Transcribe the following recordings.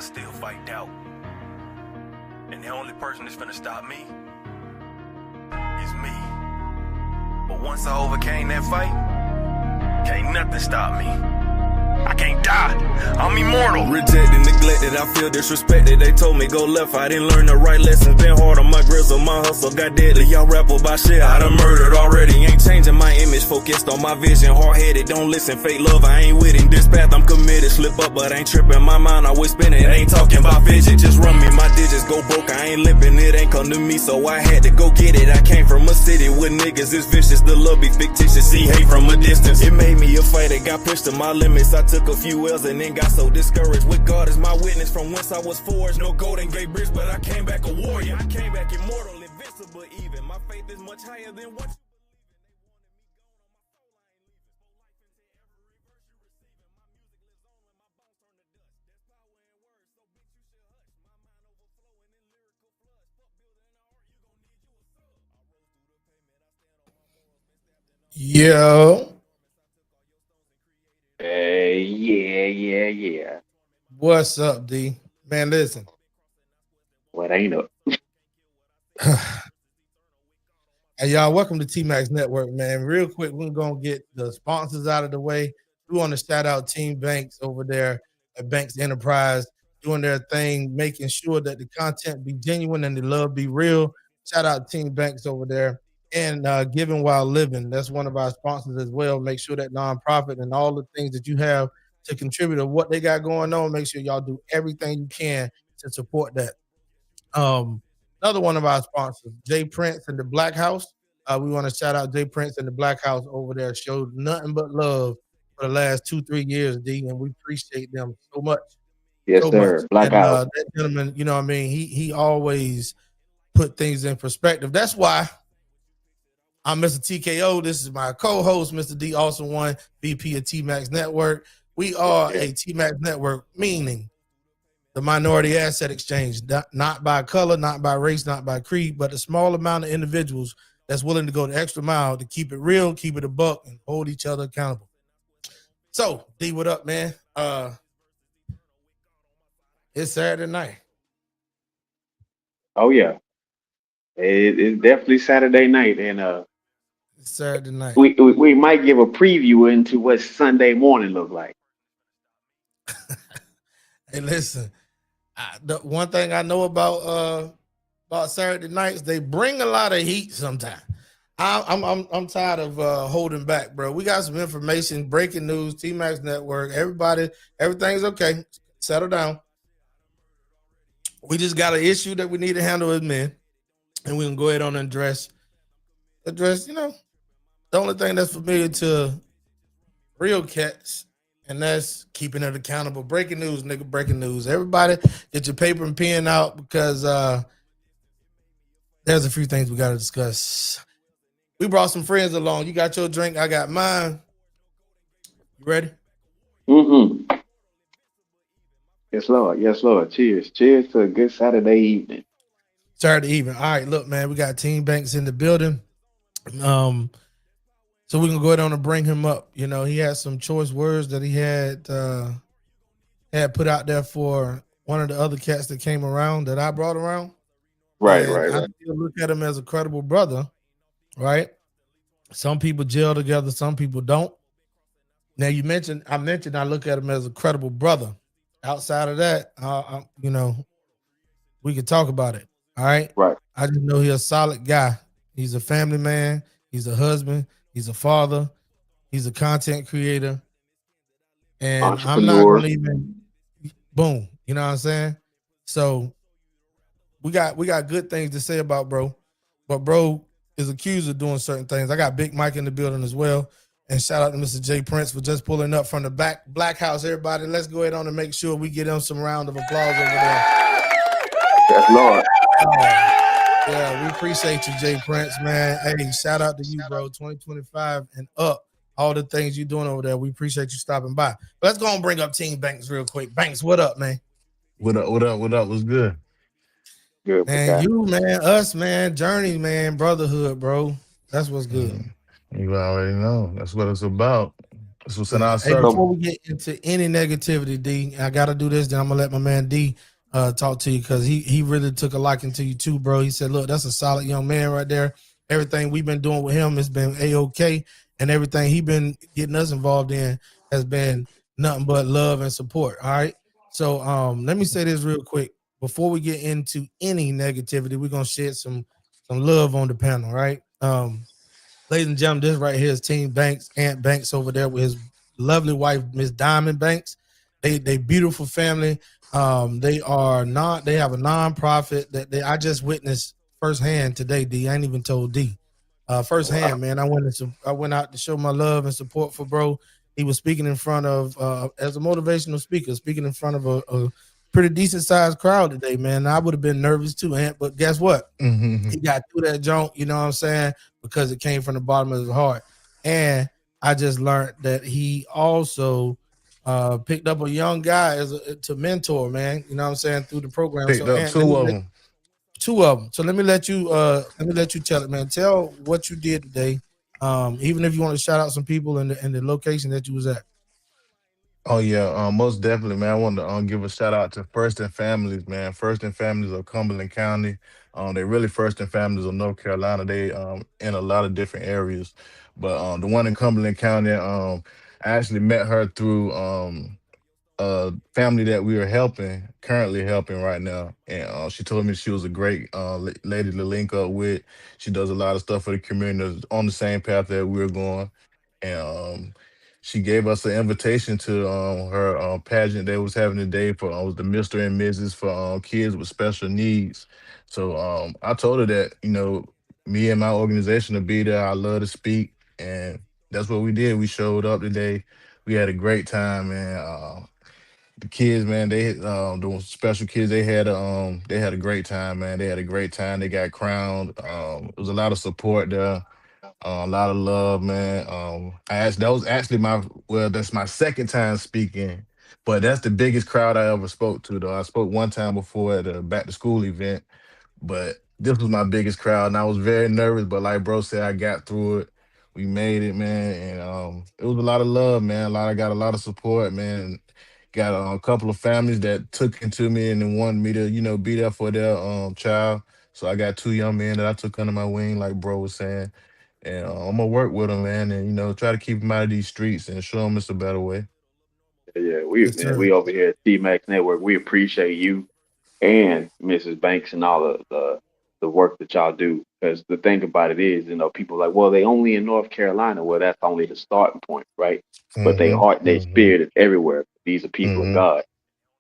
I still fight doubt. And the only person that's finna stop me is me. But once I overcame that fight, can't nothing stop me. I can't die. I'm immortal. Rejected, neglected, I feel disrespected. They told me go left, I didn't learn the right lessons. Been hard on my grizzle, my hustle got deadly. Y'all rap about shit I done murdered already. Ain't changing my image, focused on my vision. Hard-headed, don't listen, fake love, I ain't with it. This path I'm committed, slip up but ain't tripping. My mind always spinning, ain't talking about vision. Just run me, my digits go broke, I ain't limping. It ain't come to me, so I had to go get it. I came from a city with niggas, it's vicious. The love be fictitious, see hate from a distance. It made me a fighter, got pushed to my limits. I took a few L's and then got so discouraged. With God as my witness, from whence I was forged. No Golden Gate Bridge, but I came back a warrior. I came back immortal, invincible even. My faith is much higher than what Yo. Yeah. What's up, D? Man, listen. What ain't up? Hey, y'all, welcome to TMAX Network, man. Real quick, we're going to get the sponsors out of the way. We want to shout out Team Banks over there at Banks Enterprise, doing their thing, making sure that the content be genuine and the love be real. Shout out Team Banks over there. And Giving While Living, that's one of our sponsors as well. Make sure that nonprofit and all the things that you have to contribute to what they got going on, make sure y'all do everything you can to support that. Another one of our sponsors, Jay Prince and the Black House. We want to shout out Jay Prince and the Black House over there. Showed nothing but love for the last 2-3 years, D, and we appreciate them so much. Yes, so sir. Much. Black And, House. That gentleman, you know what I mean? He always put things in perspective. That's why I'm Mr. TKO. This is my co-host, Mr. D, also one VP of TMAX Network. We are a TMAX Network, meaning the minority asset exchange, not by color, not by race, not by creed, but a small amount of individuals that's willing to go the extra mile to keep it real, keep it a buck, and hold each other accountable. So, D, what up, man? It's Saturday night. Oh, yeah. It's definitely Saturday night, and It's Saturday night. We might give a preview into what Sunday morning look like. Hey, listen, the one thing I know about Saturday nights, they bring a lot of heat sometimes. I'm tired of holding back, bro. We got some information, breaking news, TMAX Network, everything's okay. Settle down. We just got an issue that we need to handle as men, and we can go ahead on and address, you know, the only thing that's familiar to real cats, and that's keeping it accountable. Breaking news, nigga, breaking news. Everybody get your paper and pen out because there's a few things we got to discuss. We brought some friends along. You got your drink, I got mine. You ready? Mm-hmm. Yes, Lord. Yes, Lord. Cheers. Cheers to a good Saturday evening. Saturday evening. All right, look, man, we got Team Banks in the building. So we can go ahead on and bring him up. You know, he had some choice words that he had put out there for one of the other cats that came around that I brought around. Right. I still look at him as a credible brother, right? Some people gel together, some people don't. Now I mentioned I look at him as a credible brother. Outside of that, you know, we could talk about it. All right. Right. I just know he's a solid guy. He's a family man. He's a husband. He's a father. He's a content creator. And I'm not going to even boom. You know what I'm saying? So we got good things to say about bro. But bro is accused of doing certain things. I got Big Mike in the building as well. And shout out to Mr. J Prince for just pulling up from the Black House. Everybody, let's go ahead on and make sure we get him some round of applause over there. Yes, Lord. Yeah, we appreciate you, J Prince, man. Hey, shout out to you, bro. 2025 and up. All the things you're doing over there. We appreciate you stopping by. Let's go and bring up Team Banks real quick. Banks, what up, man? What up? What's good? Good, man. You, man, us, man, journey, man, brotherhood, bro. That's what's good. You already know. That's what it's about. This was in Yeah. our Hey, before circle. we get into any negativity, D, I gotta do this. Then I'm gonna let my man D talk to you because he really took a liking to you too, bro. He said, "Look, that's a solid young man right there. Everything we've been doing with him has been a-okay, and everything he been getting us involved in has been nothing but love and support." All right. So let me say this real quick before we get into any negativity. We're gonna shed some love on the panel, right? Ladies and gentlemen, this right here is Team Banks, Ant Banks over there with his lovely wife, Miss Diamond Banks. They beautiful family. They have a nonprofit that I just witnessed firsthand today. D, I ain't even told D. Firsthand, Wow. man. I went out to show my love and support for bro. He was speaking in front of as a motivational speaker, speaking in front of a pretty decent sized crowd today, man. I would have been nervous too, Ant, but guess what? Mm-hmm. He got through that junk, you know what I'm saying? Because it came from the bottom of his heart. And I just learned that he also picked up a young guy to mentor, man. You know what I'm saying, through the program. Picked So, up and let me two of let them. two of them. So let me let you tell it, man. Tell what you did today. Even if you want to shout out some people in the location that you was at. Oh yeah, most definitely, man. I want to give a shout out to First and Families, man. First and Families of Cumberland County. They really First and Families of North Carolina. They in a lot of different areas, but the one in Cumberland County, I actually met her through family that we are currently helping right now, and she told me she was a great lady to link up with. She does a lot of stuff for the community that's on the same path that we're going, and she gave us an invitation to her pageant they was having today for was the Mr. and Mrs. for kids with special needs. So I told her that me and my organization will be there. I love to speak, and that's what we did. We showed up today. We had a great time, man. The kids, man, the special kids, they had a great time, man. They had a great time. They got crowned. It was a lot of support there, a lot of love, man. That was actually that's my second time speaking, but that's the biggest crowd I ever spoke to, though. I spoke one time before at a back to school event, but this was my biggest crowd, and I was very nervous. But like bro said, I got through it. We made it, man, and it was a lot of love, man. I got a lot of support, man. Got a couple of families that took into me and then wanted me to, be there for their child. So I got two young men that I took under my wing, like bro was saying, and I'm gonna work with them, man, and try to keep them out of these streets and show them it's a better way. Yeah, Yes, sir. we over here at TMAX Network. We appreciate you and Mrs. Banks and all of the work that y'all do. Because the thing about it is, people are like, well, they only in North Carolina. Well, that's only the starting point, right? But their Mm-hmm. heart, their Mm-hmm. spirit is everywhere. These are people of Mm-hmm. God.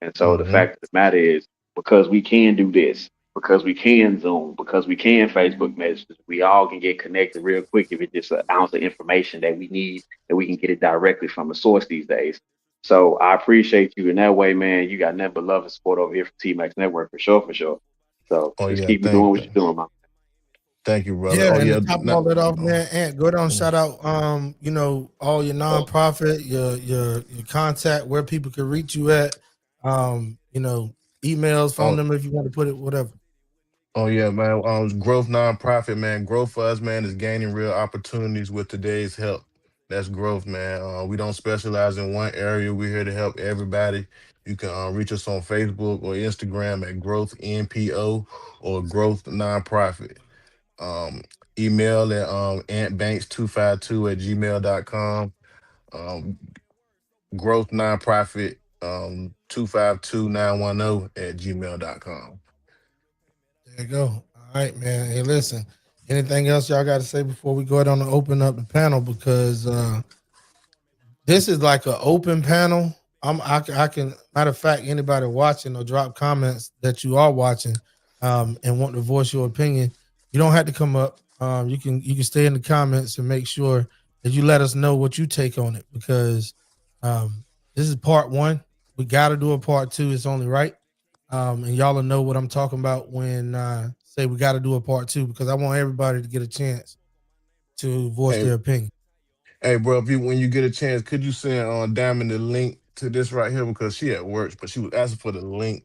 And so the Mm-hmm. fact of the matter is, because we can do this, because we can Zoom, because we can Facebook messages, we all can get connected real quick if it's just an ounce of information that we need, that we can get it directly from a source these days. So I appreciate you in that way, man. You got nothing but love and support over here for TMAX Network for sure, for sure. So Oh just yeah, keep doing what you're doing, man. thank you, brother. Yeah, Oh and to yeah, top not, all that off, oh, man, Ant, go down, mm. shout out, all your nonprofit, your contact, where people can reach you at, emails, phone oh number if you want to put it, whatever. Oh yeah, man. Growth nonprofit, man. Growth for us, man, is gaining real opportunities with today's help. That's growth, man. We don't specialize in one area. We're here to help everybody. You can reach us on Facebook or Instagram at Growth NPO or Growth Nonprofit. Um, Email at antbanks252 at gmail.com. Um, Growth Nonprofit 252910 at gmail.com. There you go. All right, man. Hey, listen. Anything else y'all got to say before we go ahead on and open up the panel? Because this is like an open panel. I can matter of fact, anybody watching or drop comments that you are watching and want to voice your opinion, you don't have to come up. You can stay in the comments and make sure that you let us know what you take on it because this is part one. We got to do a part two. It's only right. And y'all will know what I'm talking about when say we got to do a part two because I want everybody to get a chance to voice Hey, their opinion. Hey, bro, if when you get a chance, could you send Diamond the link to this right here because she at work, but she was asking for the link.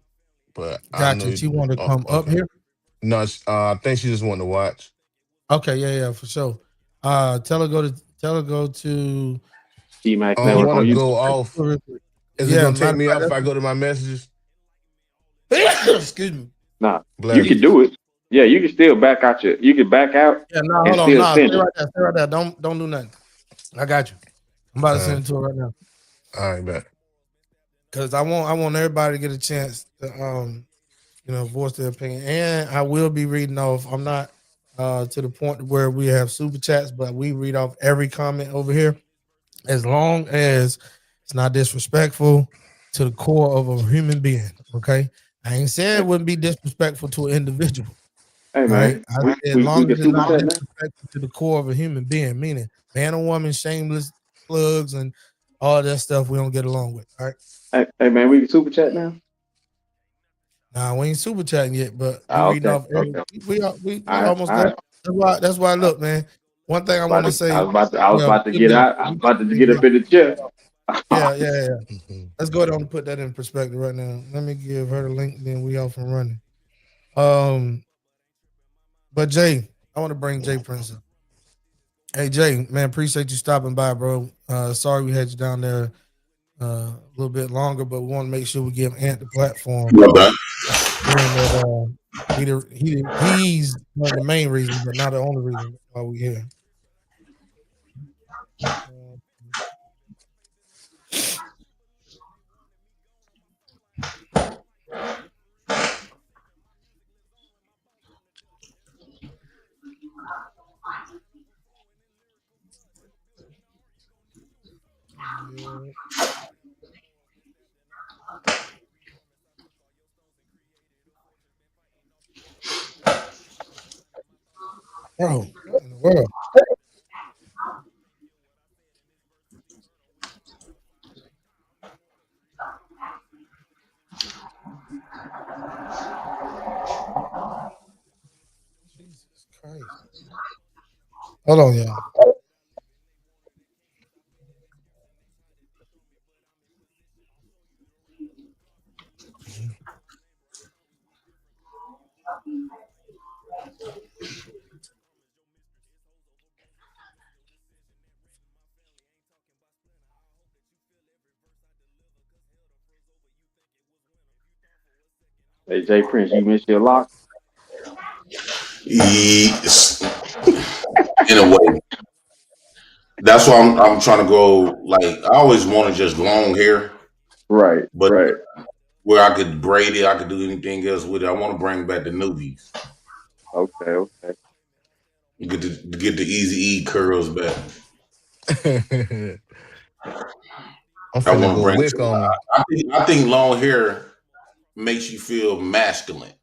But I Got know. you. She want to Oh, come up okay. here. No, I think she just wanted to watch. Okay, yeah, for sure. Tell her go to TMAX I Network want on to go YouTube. off. Is it Yeah, gonna take matter me of off if fact, I go to my messages? excuse me. Nah, you can Bless. do it. Yeah, you can still back out your. You can back out Yeah, no, and hold on, still no, send stay it. right there, stay right there. Don't do nothing. I got you. I'm about to All send right, it to her right now all right, bet. because I want everybody to get a chance to voice their opinion, and I will be reading off. I'm not to the point where we have super chats, but we read off every comment over here as long as it's not disrespectful to the core of a human being. Okay, I ain't said it wouldn't be disrespectful to an individual. Hey All right. man, I we said, as we, we long as can it's super not chat now. disrespectful to the core of a human being, meaning man or woman, shameless plugs, and all that stuff we don't get along with. All right. Hey man, we can super chat now. Nah, we ain't super chatting yet, but we Ah, reading okay, off every okay. we All right, almost all there. right. That's why look, man. One thing I want to I say, was about to, I was well, about to good get deal. out. I was about to get up in the chair. Yeah. Let's go ahead and put that in perspective right now. Let me give her the link, then we off and running. Um, but Jay, I want to bring Jay Prince up. Hey Jay, man, appreciate you stopping by, bro. Sorry we had you down there a little bit longer, but we want to make sure we give Ant the platform. Well done. Being that he's one of the main reasons, but not the only reason why we here. Uh, yeah. Bro, what in the world? Jesus Christ. Hold on, y'all. Hey Jay Prince, you missed your lock. Yes, in a way. That's why I'm trying to grow. Like I always wanted just long hair, Right, but right. where I could braid it, I could do anything else with it. I want to bring back the newbies. Okay, okay. Get the easy E curls back. I'm I finna want to go bring. wick on them. I think long hair makes you feel masculine.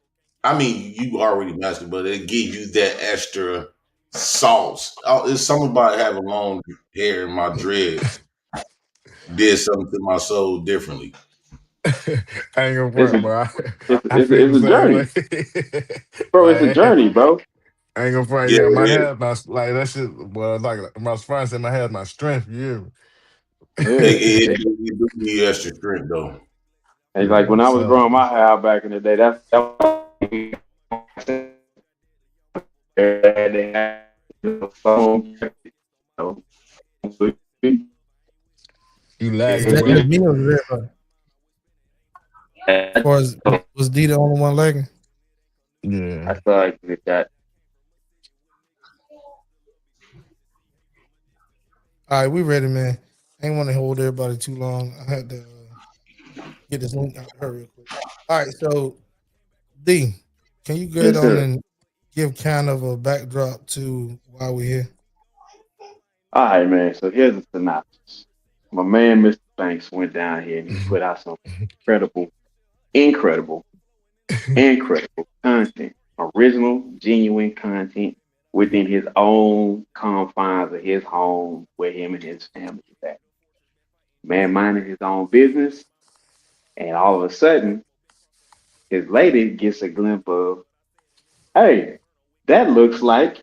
I mean, you already masculine, but it gives you that extra sauce. Oh, it's something about having long hair and my dreads did something to my soul differently. I ain't gonna It's front, a bro. it's I a, it's feel a, it's the a same journey, way. bro. It's a like, journey, bro. I ain't gonna front. Yeah, Yeah, my it, hair, my like that shit. Well, like my friend said, my hair is my strength. You it, Yeah. it, it, it do need extra strength though. And like when I was so growing my hair out back in the day, they had phone. you Is lagging, that bro. just me or is everybody? As far as was D the only one lagging? Yeah. I started with that. All right, we ready, man. I ain't want to hold everybody too long. I had to get this link out to her real quick. All right, so D, can you get Yes, on sir. and give kind of a backdrop to why we're here? All right, man. So here's the synopsis. My man, Mr. Banks, went down here and he put out some incredible, incredible, incredible content, original, genuine content within his own confines of his home where him and his family is at. Man minding his own business, and all of a sudden, his lady gets a glimpse of, hey, that looks like,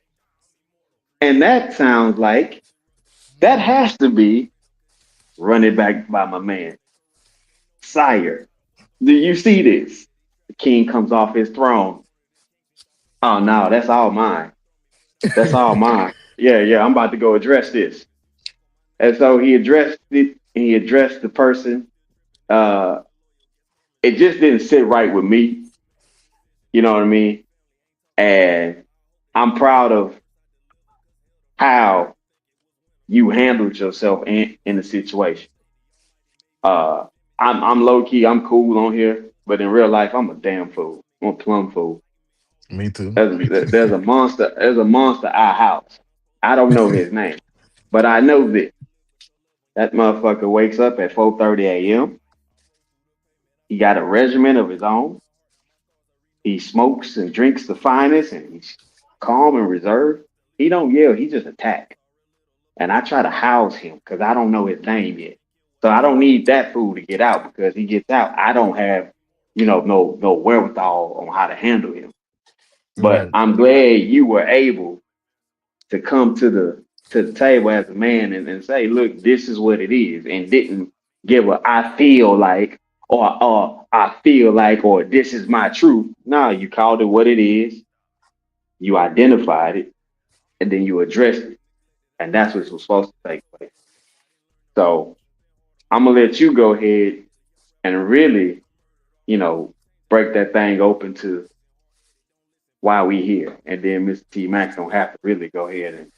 and that sounds like, that has to be running back by my man. Sire, do you see this? The king comes off his throne. Oh no, that's all mine. That's all mine. Yeah, I'm about to go address this. And so he addressed it. He addressed the person. Uh, it just didn't sit right with me. You know what I mean? And I'm proud of how you handled yourself in the situation. Uh, I'm low key. I'm cool on here, but in real life, I'm a damn fool. I'm a plum fool. Me too. There's a monster. There's a monster at our house. I don't know his name, but I know this. That motherfucker wakes up at 4:30 a.m. He got a regimen of his own. He smokes and drinks the finest, and he's calm and reserved. He don't yell. He just attack. And I try to house him because I don't know his name yet. So I don't need that fool to get out because he gets out. I don't have, no wherewithal on how to handle him. But Right. I'm glad you were able to come to the table as a man and say, look, this is what it is, and didn't give a I feel like or I feel like or this is my truth. No, you called it what it is, you identified it, and then you addressed it. And that's what was supposed to take place. So I'm gonna let you go ahead and really, you know, break that thing open to why we here. And then Mr. T Max don't have to really go ahead and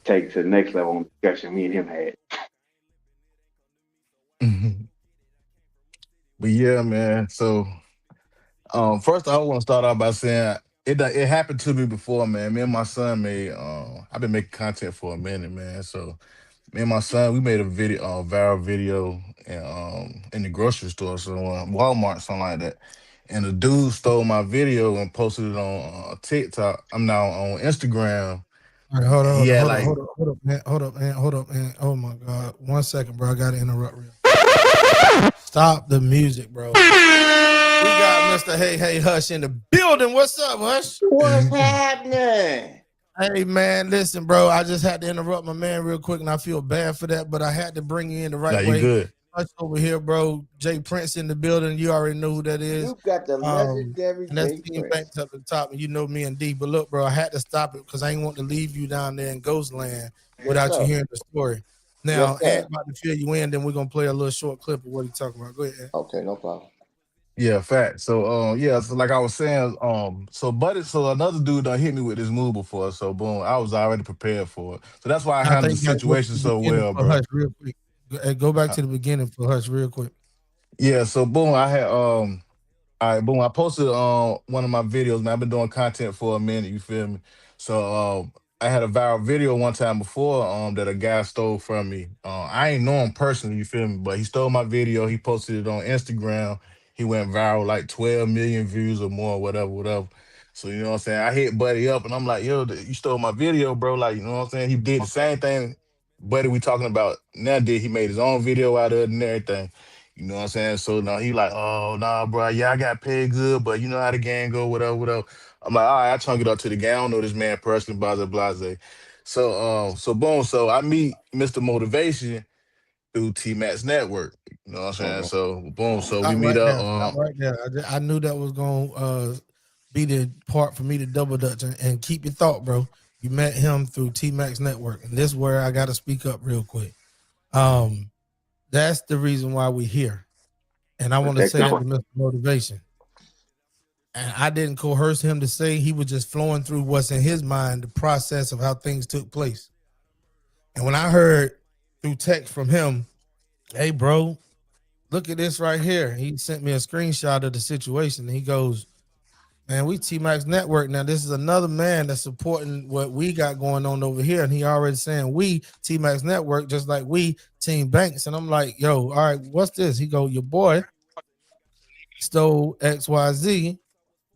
take it to the next level on the discussion me and him had. But yeah, man. So first I want to start off by saying it happened to me before, man. Me and my son made I've been making content for a minute, man. So me and my son, we made a video, viral video, in the grocery store, so Walmart, something like that. And the dude stole my video and posted it on TikTok. I'm now on Instagram. All right, hold And on, he hold on, had hold on, like, hold up, man. Hold up, man. Hold up, man. Oh my God. 1 second, bro. I gotta interrupt real. Stop the music, bro. We got Mr. Hey Hush in the building. What's up, Hush? What's happening? Hey man, listen, bro. I just had to interrupt my man real quick, and I feel bad for that, but I had to bring you in the nah, right you way. good. Hush over here, bro. Jay Prince in the building. You already know who that is. You got the legendary And that's Jay Team Prince. Banks up at the top, and you know me and D. But look, bro, I had to stop it because I ain't want to leave you down there in Ghostland without you sir. hearing the story. Now, Yes, sir. Ant about to fill you in, then we're gonna play a little short clip of what he's talking about. Go ahead, Ant. Okay, no problem. Yeah, fact. So yeah, so like I was saying, so another dude done hit me with this move before. So boom, I was already prepared for it. So that's why I I handled the think you gotta go to situation the so beginning well, for bro. Hush real quick. Go back Uh, to the beginning for Hush real quick. Yeah, so boom, I had all right, boom. I posted one of my videos, man. I've been doing content for a minute, you feel me? So I had a viral video one time before that a guy stole from me. I ain't know him personally, you feel me? But he stole my video, he posted it on Instagram. He went viral like 12 million views or more, whatever, whatever. So you know what I'm saying? I hit Buddy up and I'm like, yo, you stole my video, bro. Like, you know what I'm saying? He did the same thing Buddy we talking about now did. He made his own video out of it and everything. You know what I'm saying? So now he like, oh nah, bro, yeah, I got paid good, but you know how the gang go, whatever, whatever. I'm like, all right, I chunk it up to the gang. I don't know this man personally, blase, blase. So boom, so I meet Mr. Motivation through TMAX Network. You know what I'm saying? Mhm. So boom, so we Stop meet right up. there. Stop right there. I knew that was gonna be the part for me to double dutch and keep your thought, bro. You met him through T Max Network, and this is where I got to speak up real quick. That's the reason why we're here, and I want to Protect say your that to Mr. Motivation. And I didn't coerce him to say, he was just flowing through what's in his mind, the process of how things took place. And when I heard through text from him, hey, bro, look at this right here. He sent me a screenshot of the situation. He goes, man, we T-Max Network. Now, this is another man that's supporting what we got going on over here. And he already saying we T-Max Network, just like we Team Banks. And I'm like, yo, all right, what's this? He go, your boy stole XYZ.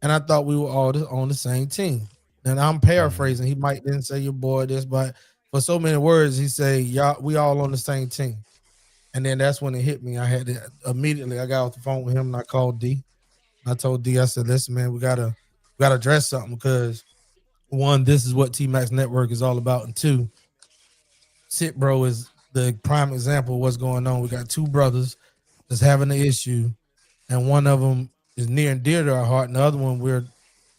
And I thought we were all on the same team. And I'm paraphrasing. He might didn't say your boy this, but for so many words, he say, y'all, we all on the same team. And then that's when it hit me. I had to immediately, I got off the phone with him and I called D. I told D, I said, listen, man, we gotta address something because one, this is what T-Max Network is all about. And two, Sit Bro is the prime example of what's going on. We got two brothers that's having an issue, and one of them is near and dear to our heart, and the other one we're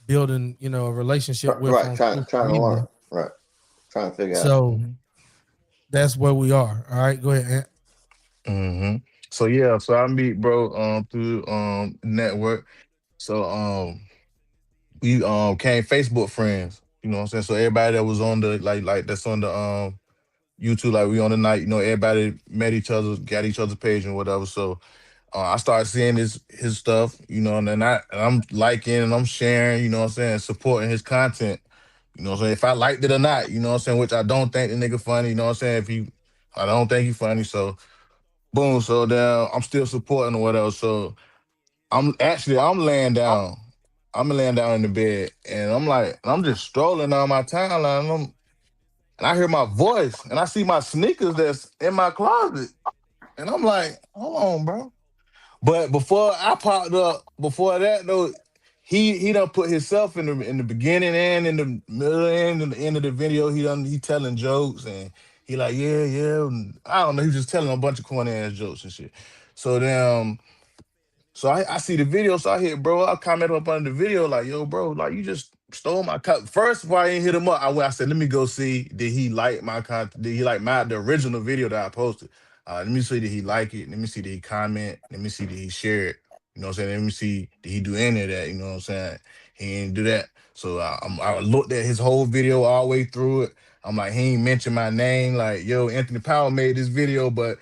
building, a relationship with Right, on trying social to media. learn. Right. Trying to figure out. So that's where we are. All right, go ahead, Ant. hmm So yeah, so I meet bro through network. So we came Facebook friends. You know what I'm saying? So everybody that was on the like that's on the YouTube, like we on the night, everybody met each other, got each other's page and whatever. So I started seeing his stuff, and then I'm liking and I'm sharing, what I'm saying, supporting his content. You know what I'm saying? If I liked it or not, you know what I'm saying, which I don't think the nigga funny, you know what I'm saying? I don't think he funny, so boom, so then I'm still supporting or whatever. So I'm laying down. I'm laying down in the bed and I'm just strolling down my timeline and I hear my voice and I see my sneakers that's in my closet. And I'm like, hold on, bro. But before I popped up, before that though, he done put himself in the beginning and in the middle and the end of the video. He telling jokes and he like, yeah, yeah. And I don't know, he was just telling a bunch of corny ass jokes and shit. So then so I see the video, so I hit bro. I comment up under the video like, "Yo, bro, like you just stole my cut." First, before I didn't hit him up, I said, "Let me go see did he like my content? Did he like the original video that I posted? Let me see did he like it? Let me see did he comment? Let me see did he share it? You know what I'm saying? Let me see did he do any of that? You know what I'm saying? He didn't do that. So I looked at his whole video all the way through it. I'm like, he ain't mentioned my name. Like, yo, Anthony Powell made this video, but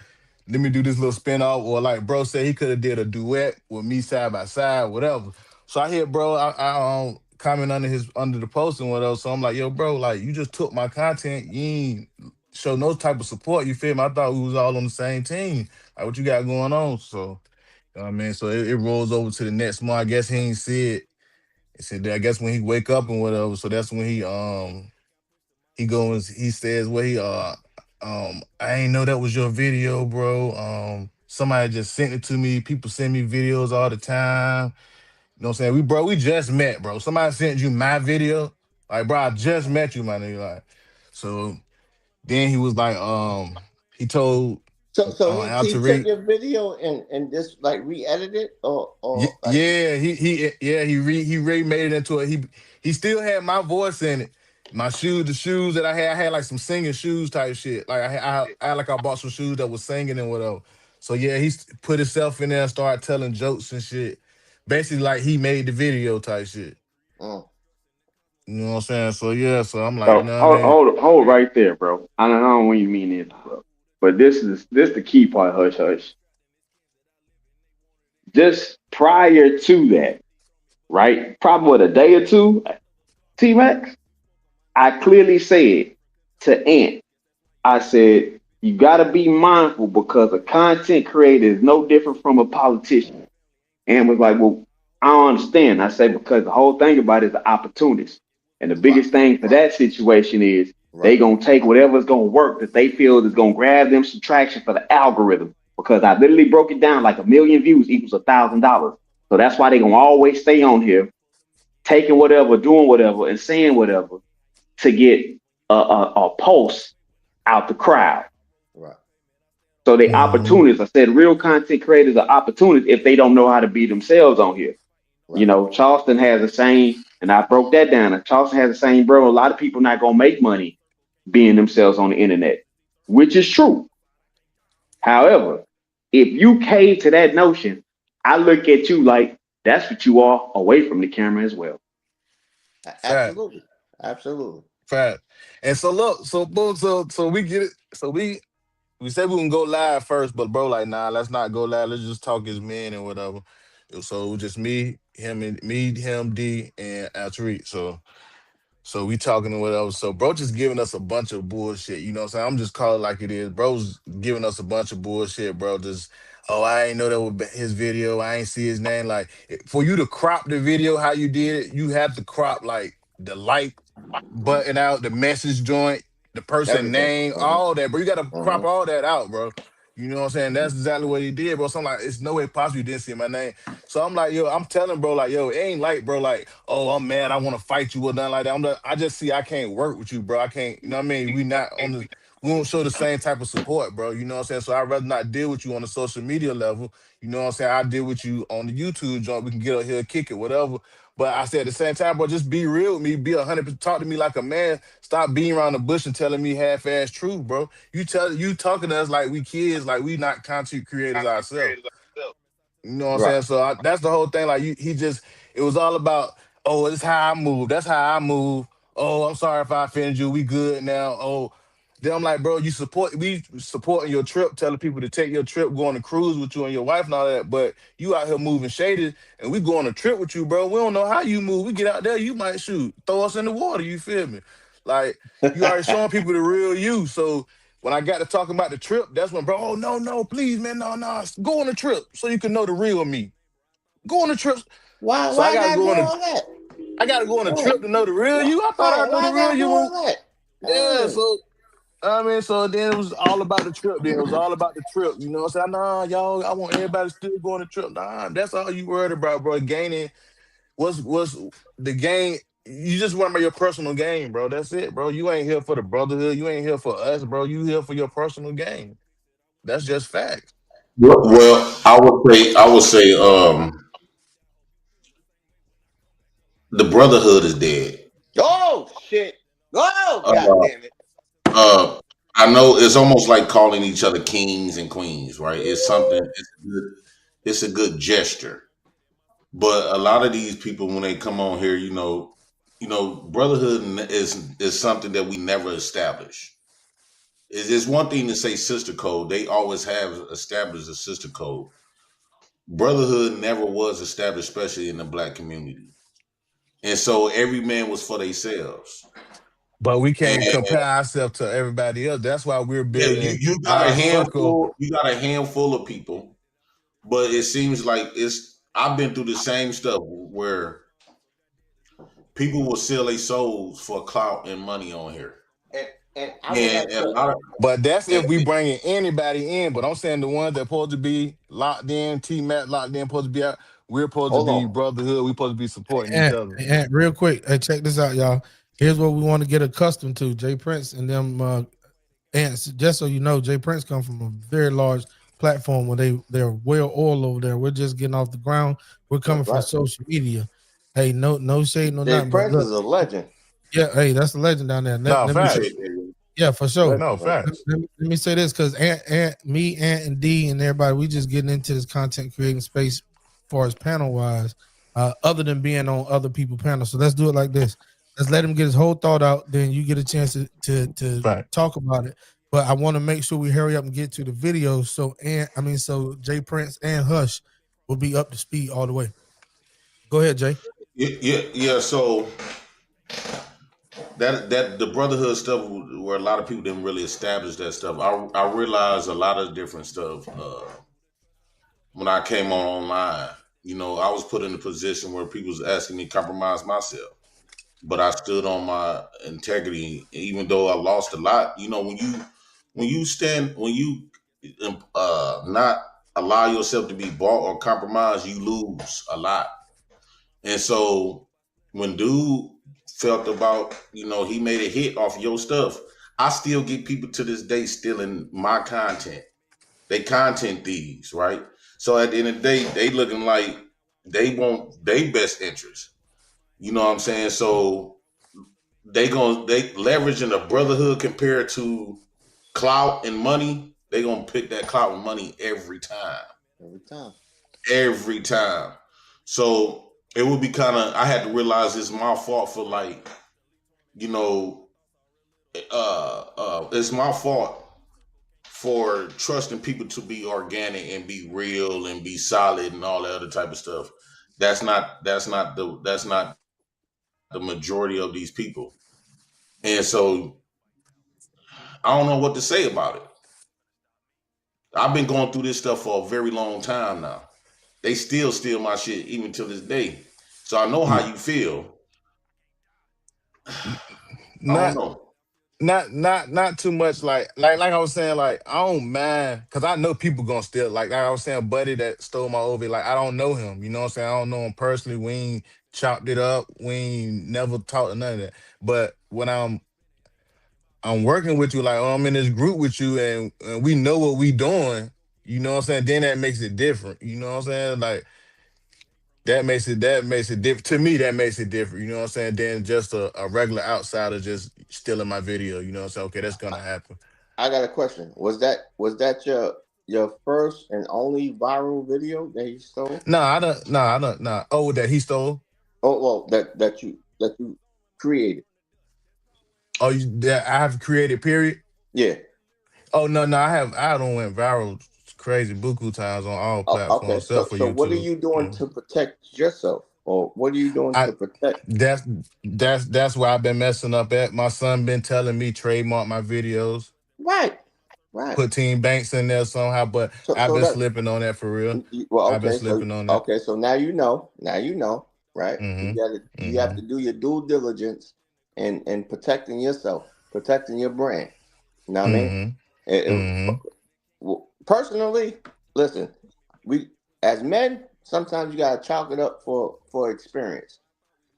let me do this little spin off, or like bro said he could have did a duet with me side by side, whatever. So I hit bro, I comment under the post and whatever. So I'm like, yo, bro, like you just took my content, you ain't show no type of support. You feel me? I thought we was all on the same team. Like what you got going on? So you know what I mean, so it rolls over to the next month. I guess he ain't see it. He said that I guess when he wake up and whatever. So that's when he says what I ain't know that was your video, bro. Somebody just sent it to me. People send me videos all the time. You know what I'm saying? We just met, bro. Somebody sent you my video. Like, bro, I just met you, my nigga. Like, so then he was like, he told So he took Tariq. your video and just like re-edited it or like Yeah, he remade it into he still had my voice in it. The shoes that I had like some singing shoes type shit. Like I bought some shoes that was singing and whatever. So yeah, put himself in there and started telling jokes and shit. Basically, like he made the video type shit. mm, You know what I'm saying? So yeah, so I'm like, you So know what I hold, mean? hold right there, bro. I don't know when you mean it, bro. But this the key part, hush hush. Just prior to that, right? Probably what a day or two, TMAX. I clearly said to Ant, I said you got to be mindful because a content creator is no different from a politician. And was like, well, I don't understand. I say because the whole thing about it is the opportunist. And the right, biggest thing for that situation is they right, gonna take whatever's gonna work that they feel is gonna grab them some traction for the algorithm. Because I literally broke it down like 1 million views equals $1,000. So that's why they gonna always stay on here, taking whatever, doing whatever, and saying whatever to get a pulse out the crowd. right, So they Mm-hmm. opportunists. I said real content creators are opportunists if they don't know how to be themselves on here. You right. know, Charleston has a saying, and I broke that down. Charleston has a saying, bro, a lot of people not gonna make money being themselves on the internet, which is true. However, if you cave to that notion, I look at you like that's what you are away from the camera as well. Fact, Absolutely, absolutely. fact. And so look, so boom, so we get it. So we said we can go live first, but bro, like, nah, let's not go live. Let's just talk as men and whatever. So it was just him, D, and Tariq. So we talking or whatever. So bro just giving us a bunch of bullshit. You know what I'm saying? I'm just calling it like it is. Bro's giving us a bunch of bullshit, bro. Just, oh, I ain't know that was his video. I ain't see his name. Like, for you to crop the video how you did it, you have to crop like the like button out, the message joint, the person Everything. name, all that, bro. You gotta crop Hmm. all that out, bro. You know what I'm saying? That's exactly what he did, bro. So I'm like, it's no way possible you didn't see my name. So I'm like, yo, I'm telling bro, like, yo, it ain't like, bro, like, oh, I'm mad, I want to fight you or nothing like that. I just see I can't work with you, bro. I can't, you know what I mean? we won't show the same type of support, bro. You know what I'm saying? So I'd rather not deal with you on the social media level. You know what I'm saying? I deal with you on the YouTube joint. We can get up here, kick it, whatever. But I said at the same time, bro, just be real with me. Be 100%. Talk to me like a man. Stop being around the bush and telling me half-ass truth, bro. You talking to us like we kids, like we not content creators ourselves. You know what I'm Right. saying? So that's the whole thing. Like he just, it was all about, oh, it's how I move. That's how I move. Oh, I'm sorry if I offended you. We good now. Oh, then I'm like, bro, we supporting your trip, telling people to take your trip, go on a cruise with you and your wife and all that. But you out here moving shaded, and we go on a trip with you, bro. We don't know how you move. We get out there, you might shoot, throw us in the water. You feel me? Like you already showing people the real you. So when I got to talking about the trip, that's when, bro, oh, no, no, please, man, no, no, go on the trip so you can know the real me. Go on the trip. Why? So I Why I got to gotta go do on a, all that? I got to go on a Why? trip to know the real Why? you. I thought Hold I on. know Why the I real gotta do you. all that? Yeah, so I mean, so then it was all about the trip. Then it was all about the trip. You know what I'm saying? Nah, y'all, I want everybody still go on the trip. Nah, that's all you worried about, bro. Gaining what's the game. You just worry about your personal game, bro. That's it, bro. You ain't here for the brotherhood. You ain't here for us, bro. You here for your personal game. That's just facts. Well, I would say, the brotherhood is dead. Oh shit! Oh god Uh, damn it! uh, I know it's almost like calling each other kings and queens, right? It's something. It's a good gesture. But a lot of these people, when they come on here, brotherhood is something that we never established. It's one thing to say sister code. They always have established a sister code. Brotherhood never was established, especially in the black community. And so every man was for themselves. But we And can't compare ourselves to everybody else. That's why we're yeah, you, building you got a our circle. handful, you got a handful of people, but it seems like I've been through the same stuff where people will sell their souls for clout and money on here. And I would And, like and a to. lot of But that's and, if we bringing anybody in. But I'm saying the ones that supposed to be locked in, TMAX locked in, supposed to be out. We're supposed to Hold be on. brotherhood. We supposed to be supporting each And, other. and real quick, hey, check this out, y'all. Here's what we want to get accustomed to. Jay Prince and them ants. Just so you know, Jay Prince come from a very large platform where they're well oiled over there. We're just getting off the ground. We're That's coming from right. social media. Hey, no shade, no Jay nothing. But Prince look, is a legend. yeah, hey, that's the legend down there. No, Let me say, appreciate facts. that. yeah, for sure. No, Legend. facts. Let me say this because Ant and D and everybody, we just getting into this content creating space as far as panel wise, other than being on other people's panels. So let's do it like this. Let's let him get his whole thought out. Then you get a chance to Fact. talk about it. But I want to make sure we hurry up and get to the video. So Jay Prince and Hush will be up to speed all the way. Go ahead, Jay. Yeah. So that the brotherhood stuff, where a lot of people didn't really establish that stuff. I realized a lot of different stuff when I came on online. I was put in a position where people was asking me to compromise myself, but I stood on my integrity, even though I lost a lot. When you not allow yourself to be bought or compromised, you lose a lot. And so when dude felt about, he made a hit off your stuff, I still get people to this day stealing my content. They content thieves, right? So at the end of the day, they looking like they want their best interest. You know what I'm saying? So they leveraging a brotherhood compared to clout and money. They gonna pick that clout and money every time. Every time. Every time. So it would be kind of, I had to realize it's my fault for, like, you know, it's my fault for trusting people to be organic and be real and be solid and all that other type of stuff. That's not the majority of these people. And so I don't know what to say about it. I've been going through this stuff for a very long time now. They still steal my shit even to this day. So I know how you feel. I don't Not know. not too much like I was saying, like I don't mind because I know people gonna steal. Like I was saying, buddy that stole my OV, like I don't know him. You know what I'm saying? I don't know him personally. We ain't chopped it up. We ain't never talked to none of that. But when I'm I'm working with you, like, oh, I'm in this group with you, and we know what we doing. You know what I'm saying? Then that makes it different. You know what I'm saying? Like that makes it different to me. That makes it different. You know what I'm saying? Than just a regular outsider just stealing my video. You know what I'm saying? Okay, that's gonna happen. I got a question. Was that your first and only viral video that he stole? No, I don't. No, I don't. No. Oh, that he stole. Oh well, that you created. Oh, that I have created. Period. Yeah. Oh no, no, I don't went viral crazy buku times on all Oh, okay. platforms So except for so what are YouTube. you doing Mhm. to protect yourself, or what are you doing I to protect? that's that's where I've been messing up at. My son been telling me trademark my videos, Right. Right. put Team Banks in there somehow, but So I've so been that slipping on that for real. well, I've been okay. So slipping on that. okay. So now you know. Now you know. Right. Mm-hmm. You have Mm-hmm. to do your due diligence and protecting yourself, protecting your brand. You know what I mean? Mm-hmm. It- Mm-hmm. personally, listen, we as men sometimes you gotta chalk it up for experience.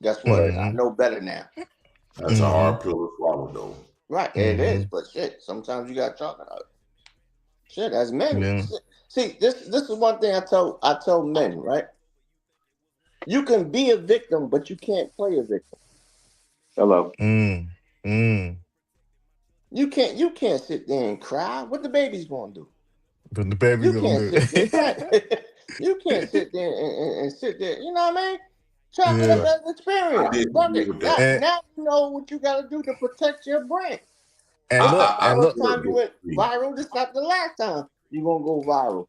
Guess what? I Mm-hmm. know better now. That's a Mm-hmm. hard pill to swallow, though. Right, it is, Mm-hmm. but shit, sometimes you gotta chalk it up. Shit, as men, Yeah. shit. See, this is one thing I tell men, right? You can be a victim, but you can't play a victim. Hello. Mm. Mm. You can't sit there and cry. What the baby's gonna do? But the baby You gonna can't do sit there, right? it. You can't sit there and sit there. You know what I mean? Chalk it up Yeah. But as I experience. Fuck disagree it. with that. And Now you know what you got to do to protect your brand. and This look not the I and first look. time you still went disagree. viral. This not the last time you're gonna go viral.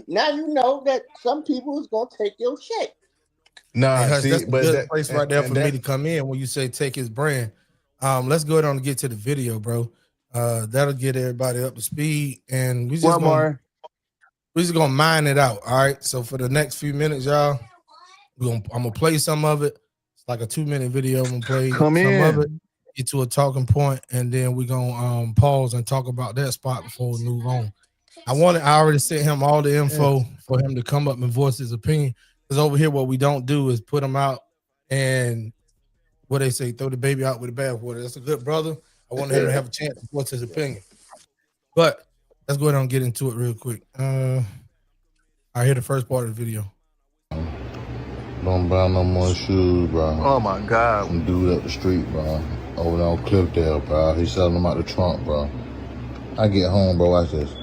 Now you know that some people is gonna take your shit. Hey, Nah, Hush, see, that's a but good that place right there for and me that to come in when you say take his brand. Let's go ahead on and get to the video, bro. That'll get everybody up to speed, and What more? we're just gonna mine it out. All right. So for the next few minutes, y'all, I'm gonna play some of it. It's like a 2-minute video. I'm gonna play Come some of it, in. get to a talking point, and then we're gonna pause and talk about that spot before we move on. I already sent him all the info for him to come up and voice his opinion. Because over here, what we don't do is put him out and what they say, throw the baby out with the bathwater. That's a good brother. I want him to have a chance to voice his opinion. But let's go ahead and get into it real quick. I hear the first part of the video. Don't buy no more shoes, bro. Oh my God. Some dude up the street, bro. Over there on Cliffdale, bro. He selling them out the trunk, bro. I get home, bro. Watch this.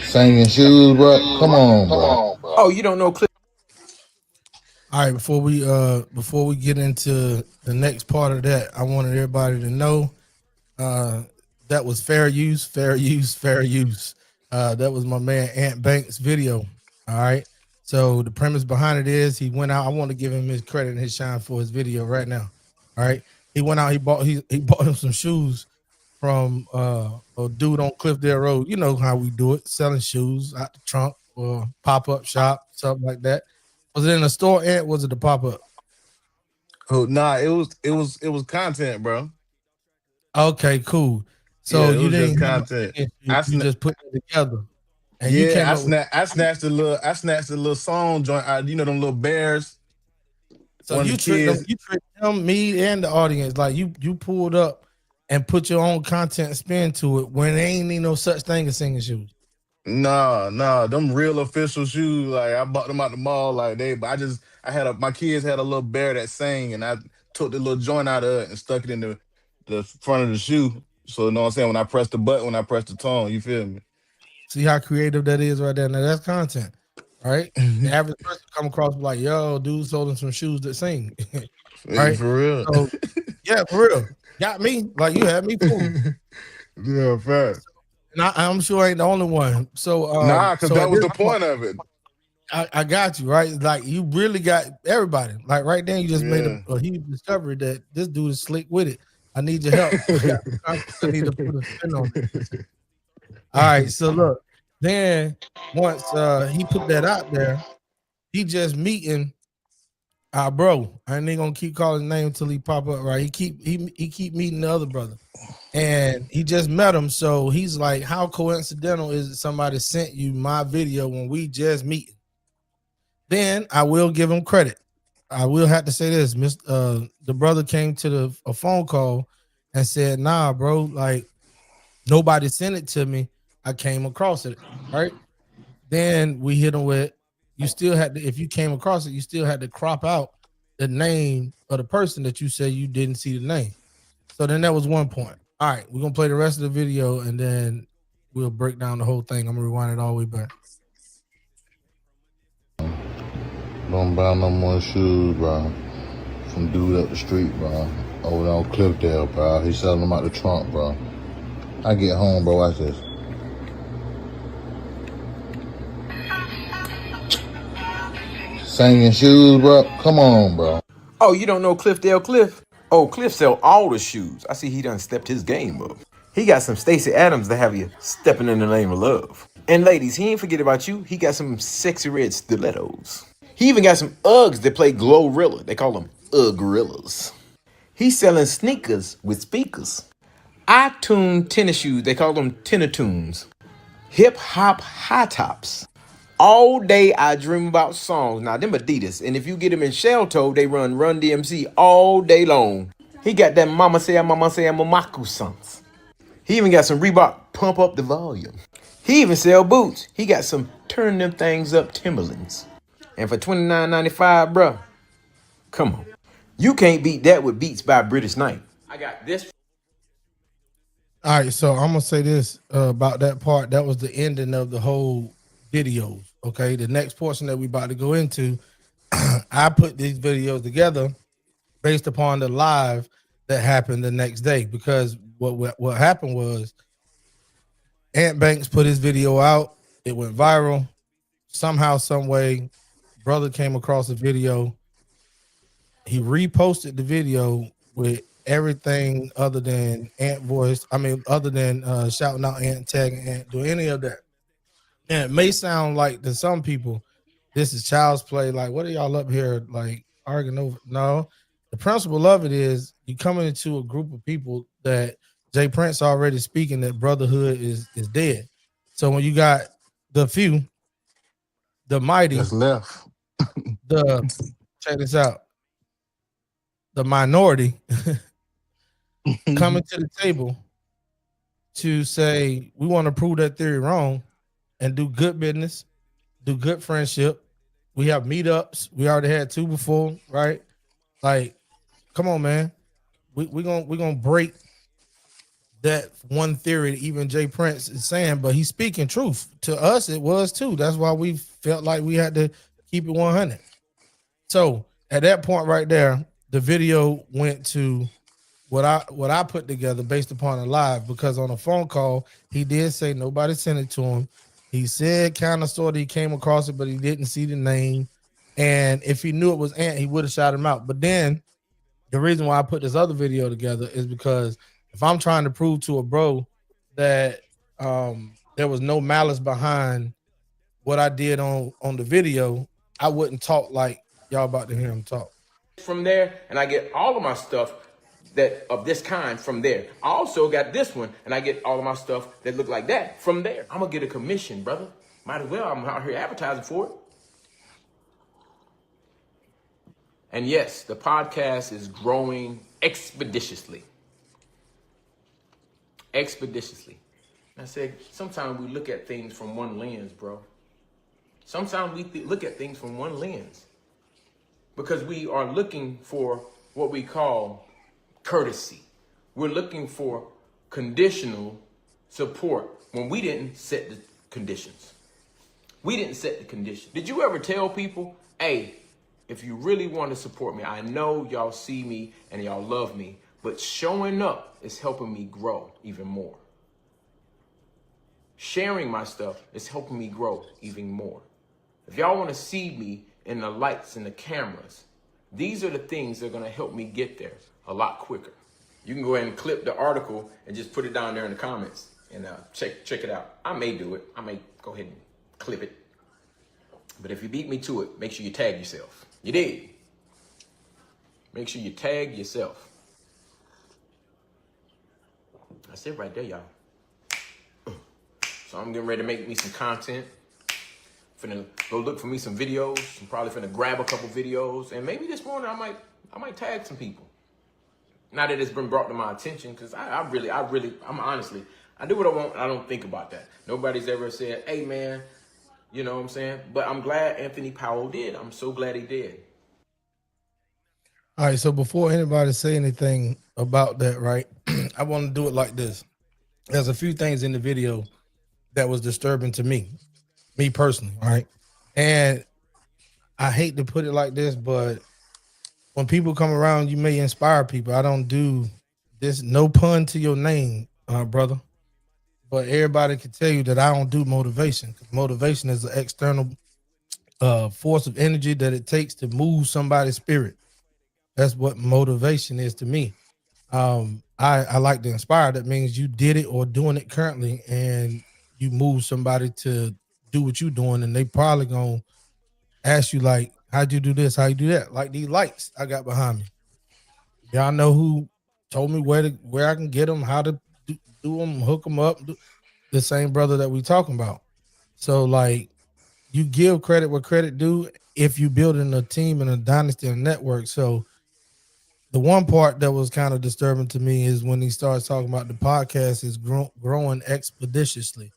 Singing shoes, bro. Come on, bro. Oh, you don't know Cliff? All right, before we get into the next part of that, I wanted everybody to know that was fair use, fair use, fair use. That was my man Ant Banks' video. All right. So the premise behind it is he went out. I want to give him his credit and his shine for his video right now. All right. He went out, he bought him some shoes from a dude on Cliffdale Road. You know how we do it, selling shoes out the trunk or pop-up shop, something like that. Was it in a store, Ant? Was it the pop-up? Oh, nah, it was content, bro. Okay, cool. So Yeah, it you was just didn't have no content. issue, I you sna- just put it together. And you yeah, came up with I snatched a little song joint. You know them little bears. so One of you the tricked them, kids. you tricked him, me, and the audience. Like you pulled up and put your own content spin to it when there ain't no such thing as singing shoes. Nah, them real official shoes. Like I bought them out the mall. Like my kids had a little bear that sang, and I took the little joint out of it and stuck it in the front of the shoe. So you know what I'm saying? When I press the button, when I press the tone, you feel me? See how creative that is right there. Now that's content, right? The average person come across like, yo, dude sold him some shoes that sing. Hey, Right? for real. So yeah, for real. Got me. Like you had me fooled. Yeah, fact. And I'm sure I ain't the only one. So Nah, because so that at was this the point, point of it. I got you, right? Like you really got everybody. Like right then, you just made Yeah. a huge discovery that this dude is slick with it. I need your help. I need to put a spin on it. All right, so look, then once he put that out there, he just meeting our bro. I ain't gonna keep calling his name until he pop up, right? He keep meeting the other brother. And he just met him. So he's like, how coincidental is it somebody sent you my video when we just meet? Then I will give him credit. I will have to say this, the brother came to a phone call and said, "Nah, bro, like nobody sent it to me. I came across it, right?" Then we hit him with, "You still had to, if you came across it, you still had to crop out the name of the person that you said you didn't see the name." So then that was one point. All right, we're gonna play the rest of the video and then we'll break down the whole thing. I'm gonna rewind it all the way back. Don't buy no more shoes, bro. From dude up the street, bro. Over on Cliffdale, bro. He's selling them out the trunk, bro. I get home, bro. Watch this. Singing shoes, bro. Come on, bro. Oh, you don't know Cliffdale Cliff? Oh, Cliff sell all the shoes. I see he done stepped his game up. He got some Stacey Adams to have you stepping in the name of love. And ladies, he ain't forget about you. He got some sexy red stilettos. He even got some Uggs that play Glorilla. They call them Uggorillas. He's selling sneakers with speakers. iTunes tennis shoes. They call them Tenatunes. Hip hop high tops. All day I dream about songs. Now them Adidas, and if you get them in shell toe, they run Run DMC all day long. He got that Mama Say Mamaku songs. He even got some Reebok Pump Up the Volume. He even sell boots. He got some Turn Them Things Up Timberlands. And for $29.95, bruh, come on. You can't beat that with Beats by British Knight. I got this. All right, so I'm gonna say this about that part. That was the ending of the whole videos. Okay, the next portion that we about to go into, I put these videos together based upon the live that happened the next day, because what happened was Ant Banks put his video out. It went viral. Somehow, some way, brother came across the video. He reposted the video with everything other than Ant voice. I mean, other than shouting out Ant, tagging Ant, do any of that. And it may sound like to some people, this is child's play. Like, what are y'all up here like arguing over? No, the principle of it is you coming into a group of people that Jay Prince already speaking that brotherhood is dead. So when you got the few, the mighty, That's left. check this out, the minority coming to the table to say we want to prove that theory wrong and do good business, do good friendship. We have meetups. We already had 2 before, right? Like, come on, man. We're gonna break that one theory that even Jay Prince is saying, but he's speaking truth. To us, it was too. That's why we felt like we had to keep it 100. So at that point right there, the video went to what I put together based upon a live, because on a phone call, he did say nobody sent it to him. He said kind of sort of he came across it, but he didn't see the name. And if he knew it was Ant, he would have shot him out. But then the reason why I put this other video together is because if I'm trying to prove to a bro that there was no malice behind what I did on the video, I wouldn't talk like y'all about to hear him talk. From there, and I get all of my stuff that of this kind from there. I also got this one, and I get all of my stuff that look like that from there. I'm gonna get a commission, brother. Might as well. I'm out here advertising for it. And yes, the podcast is growing expeditiously. Expeditiously. I said, sometimes we look at things from one lens, bro. Sometimes we look at things from one lens because we are looking for what we call courtesy. We're looking for conditional support when we didn't set the conditions. We didn't set the condition. Did you ever tell people, hey, if you really want to support me, I know y'all see me and y'all love me, but showing up is helping me grow even more. Sharing my stuff is helping me grow even more. If y'all want to see me in the lights and the cameras, these are the things that are going to help me get there a lot quicker. You can go ahead and clip the article and just put it down there in the comments and check it out. I may do it. I may go ahead and clip it. But if you beat me to it, make sure you tag yourself. You did. Make sure you tag yourself. That's it right there, y'all. So I'm getting ready to make me some content finna go look for me some videos. I'm probably finna grab a couple videos, and maybe this morning I might tag some people. Now that it's been brought to my attention, because I'm honestly, I do what I want. I don't think about that. Nobody's ever said, "Hey, man," you know what I'm saying? But I'm glad Anthony Powell did. I'm so glad he did. All right, so before anybody say anything about that, right, I want to do it like this. There's a few things in the video that was disturbing to me personally, right? And I hate to put it like this, but when people come around, you may inspire people. I don't do this, no pun to your name, brother, but everybody can tell you that I don't do motivation. Motivation is an external force of energy that it takes to move somebody's spirit. That's what motivation is to me. I like to inspire. That means you did it or doing it currently, and you move somebody to do what you're doing, and they probably gonna ask you like, "How'd you do this? How you do that?" Like these lights I got behind me. Y'all know who told me where I can get them, how to do them, hook them up. The same brother that we talking about. So like, you give credit where credit due if you building a team and a dynasty and a network. So the one part that was kind of disturbing to me is when he starts talking about the podcast is growing expeditiously.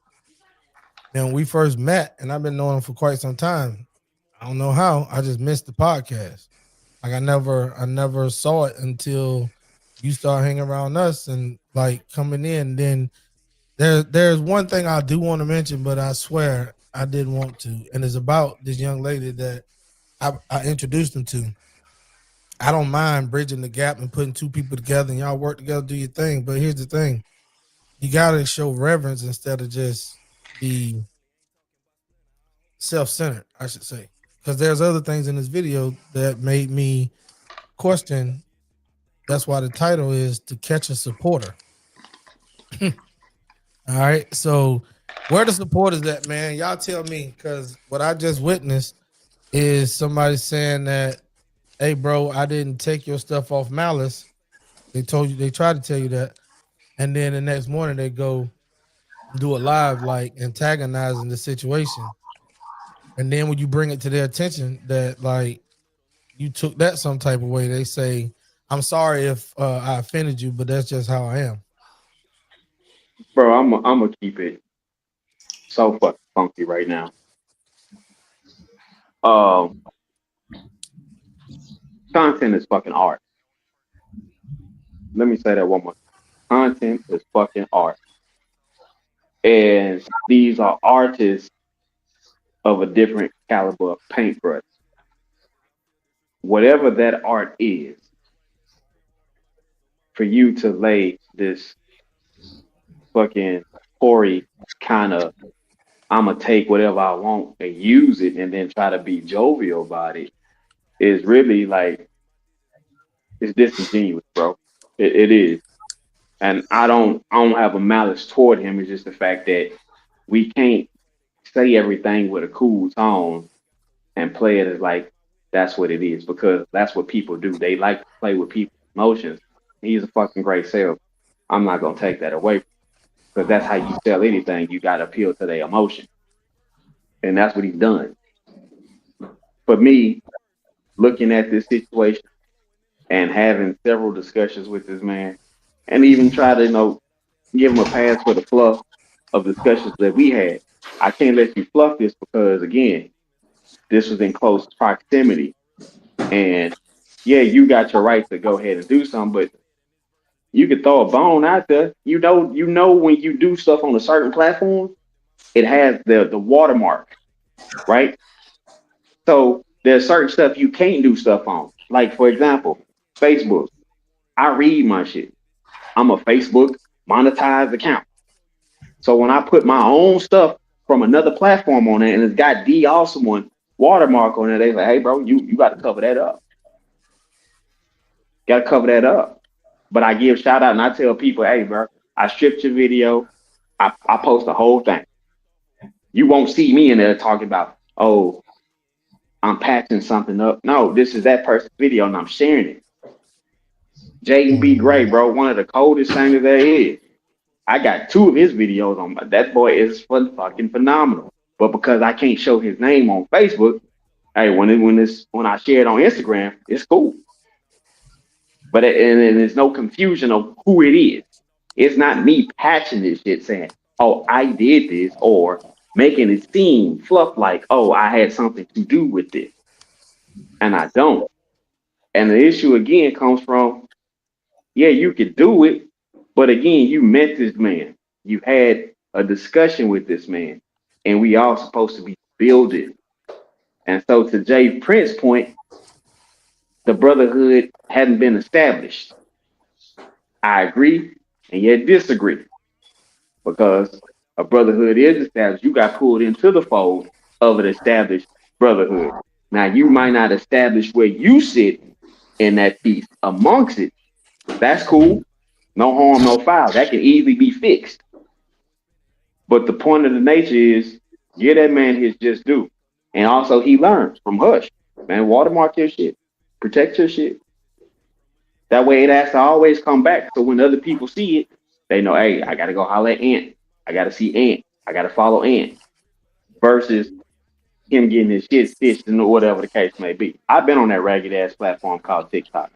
Now, when we first met, and I've been knowing him for quite some time, I don't know how, I just missed the podcast. Like I never saw it until you start hanging around us and like coming in. Then there's one thing I do want to mention, but I swear I didn't want to, and it's about this young lady that I introduced him to. I don't mind bridging the gap and putting two people together and y'all work together, do your thing. But here's the thing. You got to show reverence instead of just be self-centered, I should say. Because there's other things in this video that made me question. That's why the title is To Catch a Supporter. All right. So where the supporters at, man? Y'all tell me, because what I just witnessed is somebody saying that, "Hey, bro, I didn't take your stuff off Malice." They tried to tell you that. And then the next morning they go do a live, like antagonizing the situation. And then when you bring it to their attention that like you took that some type of way, they say, "I'm sorry if I offended you, but that's just how I am." Bro, I'm gonna keep it so fucking funky right now. Content is fucking art. Let me say that one more time. Content is fucking art. And these are artists of a different caliber of paintbrush. Whatever that art is, for you to lay this fucking Corey kind of, I'm gonna take whatever I want and use it and then try to be jovial about it is really like, it's disingenuous, bro. It is. And I don't have a malice toward him. It's just the fact that we can't say everything with a cool tone and play it as like that's what it is, because that's what people do. They like to play with people's emotions. He's a fucking great salesman. I'm not gonna take that away, because that's how you sell anything. You gotta appeal to their emotion, and that's what he's done. For me, looking at this situation and having several discussions with this man, and even try to give him a pass for the fluff of discussions that we had. I can't let you fluff this because again, this was in close proximity. And yeah, you got your right to go ahead and do something, but you could throw a bone out there. You know when you do stuff on a certain platform, it has the watermark, right? So there's certain stuff you can't do stuff on. Like for example, Facebook. I read my shit. I'm a Facebook monetized account. So when I put my own stuff from another platform on it and it's got D Awesome One watermark on it, they say, "Hey bro, you got to cover that up. Got to cover that up." But I give shout out and I tell people, "Hey bro, I stripped your video. I post the whole thing. You won't see me in there talking about, oh, I'm patching something up. No, this is that person's video and I'm sharing it." Jaden B. Gray, bro, one of the coldest singers there is. I got 2 of his videos on. That boy is fucking phenomenal. But because I can't show his name on Facebook, hey, when I share it on Instagram, it's cool. But and there's no confusion of who it is. It's not me patching this shit saying, "Oh, I did this," or making it seem fluff like, "Oh, I had something to do with this," and I don't. And the issue again comes from, yeah, you could do it, but again, you met this man. You had a discussion with this man, and we all supposed to be building. And so, to Jay Prince's point, the brotherhood hadn't been established. I agree, and yet disagree, because a brotherhood is established. You got pulled into the fold of an established brotherhood. Now, you might not establish where you sit in that piece amongst it. That's cool. No harm, no foul. That can easily be fixed. But the point of the nature is, give that man his just due. And also, he learns from Hush. Man, watermark your shit. Protect your shit. That way, it has to always come back. So when other people see it, they know, hey, I got to go holler at Ant. I got to see Ant. I got to follow Ant. Versus him getting his shit stitched and whatever the case may be. I've been on that ragged ass platform called TikTok.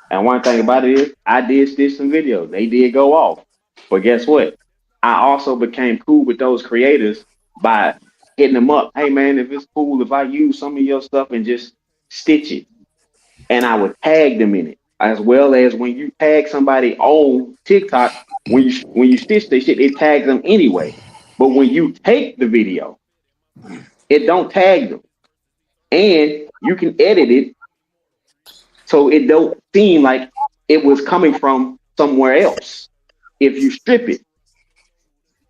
And one thing about it is, I did stitch some videos. They did go off. But guess what? I also became cool with those creators by hitting them up. Hey, man, if it's cool, if I use some of your stuff and just stitch it. And I would tag them in it. As well as when you tag somebody on TikTok, when you stitch their shit, it tags them anyway. But when you take the video, it don't tag them. And you can edit it so it don't seem like it was coming from somewhere else. If you strip it,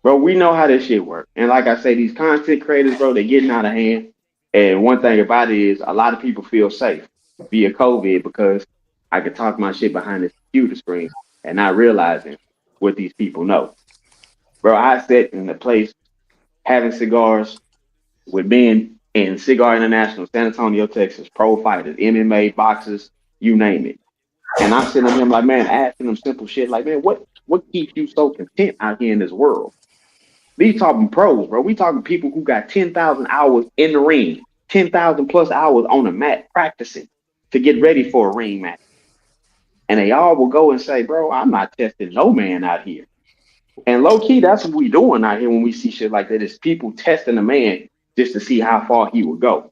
bro, we know how this shit works. And like I say, these content creators, bro, they're getting out of hand. And one thing about it is, a lot of people feel safe via COVID because I could talk my shit behind this computer screen and not realizing what these people know. Bro, I sat in the place having cigars with men in Cigar International, San Antonio, Texas, pro fighters, MMA, boxers, you name it. And I'm sitting there like, man, asking them simple shit like, man, what keeps you so content out here in this world? These talking pros, bro. We talking people who got 10,000 hours in the ring, 10,000 plus hours on a mat practicing to get ready for a ring match. And they all will go and say, bro, I'm not testing no man out here. And low key, that's what we doing out here when we see shit like that. Is people testing a man just to see how far he will go.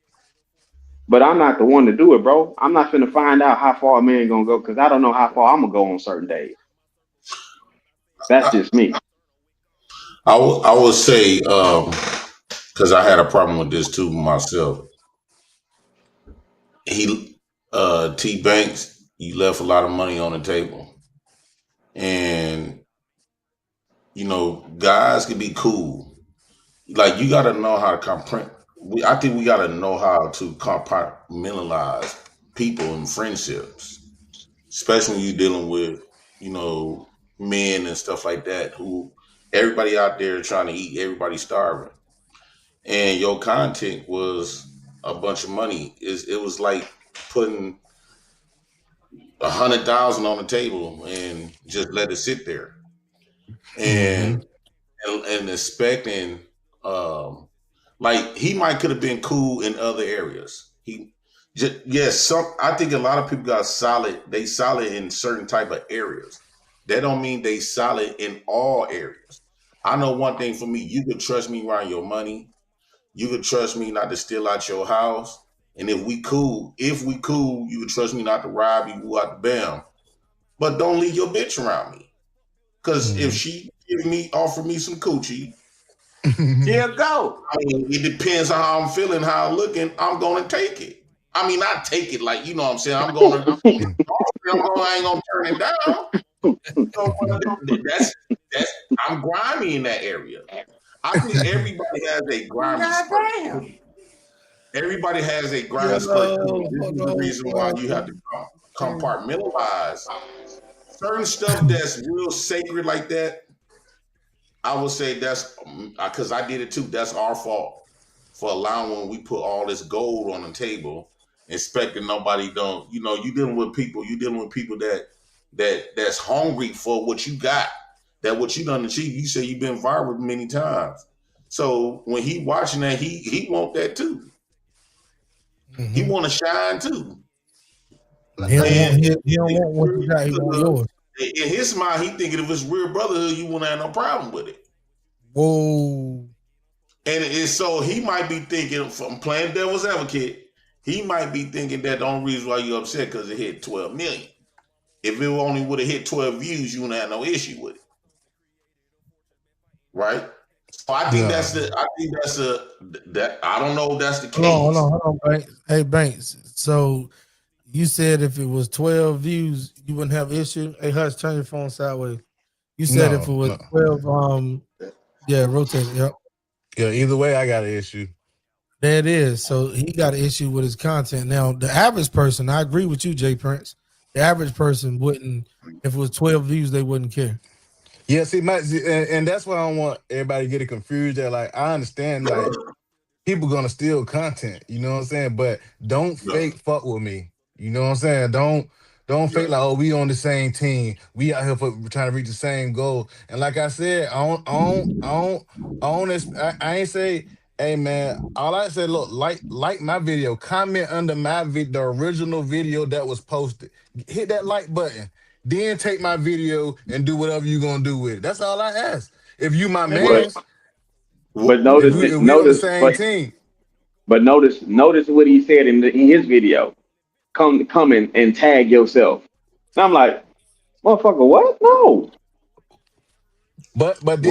But I'm not the one to do it, bro. I'm not finna find out how far a man gonna go because I don't know how far I'm gonna go on certain days. That's just me. I would say, because I had a problem with this too myself. T Banks, you left a lot of money on the table, and guys can be cool. Like, you got to know how to comprehend. I think we got to know how to compartmentalize people and friendships, especially when you're dealing with men and stuff like that. Who everybody out there trying to eat, everybody starving, and your content was a bunch of money. It was like putting 100,000 on the table and just let it sit there, and and expecting, like, he might could have been cool in other areas. He just, yes, I think a lot of people got solid. They solid in certain type of areas. That don't mean they solid in all areas. I know one thing for me: you could trust me around your money. You could trust me not to steal out your house. And if we cool, you could trust me not to rob you out the bam. But don't leave your bitch around me. Cause if she offer me some coochie, Here go. I mean, it depends on how I'm feeling, how I'm looking, I'm gonna take it. I mean, not take it like, you know what I'm saying? I ain't gonna turn it down. So I'm grimy in that area. I think everybody has a grimy spot. Everybody has a grimy spot. This is the reason why you have to compartmentalize certain stuff that's real sacred like that. I would say that's because I did it too. That's our fault for allowing when we put all this gold on the table, expecting nobody don't. You dealing with people. You dealing with people that's hungry for what you got, that what you done achieve. You say you've been viral many times. So when he watching that, he want that too. He want to shine too. He don't And want what you got. He want yours. in his mind, he thinking if it's real brotherhood, you won't have no problem with it. Whoa. And so he might be thinking, from playing devil's advocate, he might be thinking that the only reason why you upset because it hit 12 million. If it only would have hit 12 views, you wouldn't have no issue with it. Right? So I think I don't know if that's the case. Hold on, Banks. Hey, Banks. So you said if it was 12 views, you wouldn't have issue. Hey, Hush, turn your phone sideways. You said if it was 12, yeah, rotate it. Yep. Yeah, either way, I got an issue. There it is. So he got an issue with his content. Now, the average person, I agree with you, Jay Prince. The average person wouldn't, if it was 12 views, they wouldn't care. Yeah, see, and that's why I don't want everybody to get it confused. That like I understand, like people gonna steal content, you know what I'm saying? But don't fake fuck with me. You know what I'm saying? Don't fake like, oh, we on the same team. We out here trying to reach the same goal. And like I said, I ain't say, hey man, all I said, look, like my video, comment under my the original video that was posted. Hit that like button. Then take my video and do whatever you gonna do with it. That's all I ask. If you my man, but notice, if we on the same team. But notice what he said in his video. Come and tag yourself. And I'm like, motherfucker, what? No. But then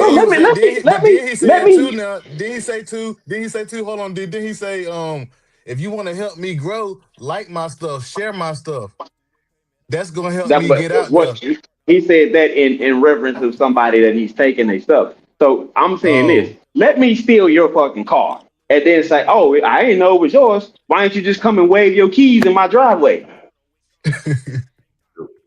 he said too now. Did he say too? Hold on. Did he say if you want to help me grow, like my stuff, share my stuff. That's gonna help me get out there. He said that in reference of somebody that he's taking their stuff. So I'm saying this. Let me steal your fucking car. And then say, oh, I didn't know it was yours. Why don't you just come and wave your keys in my driveway?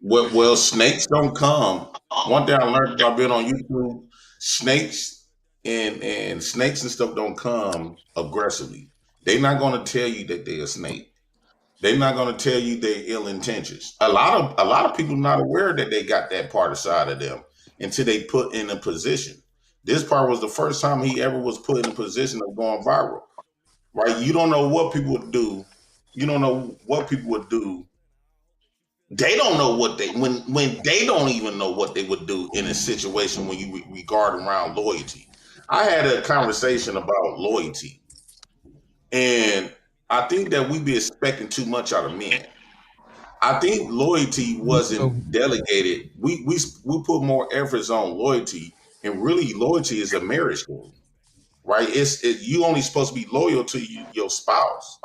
Well, snakes don't come. One thing I learned about being on YouTube, snakes and stuff don't come aggressively. They're not going to tell you that they're a snake. They're not going to tell you they're ill intentions. A lot of people not aware that they got that part aside of them until they put in a position. This part was the first time he ever was put in a position of going viral. Right? You don't know what people would do. You don't know what people would do. They don't know what when they don't even know what they would do in a situation when you regard around loyalty. I had a conversation about loyalty, and I think that we be expecting too much out of men. I think loyalty wasn't delegated. We put more efforts on loyalty, and really loyalty is a marriage thing, right? You only supposed to be loyal to your spouse,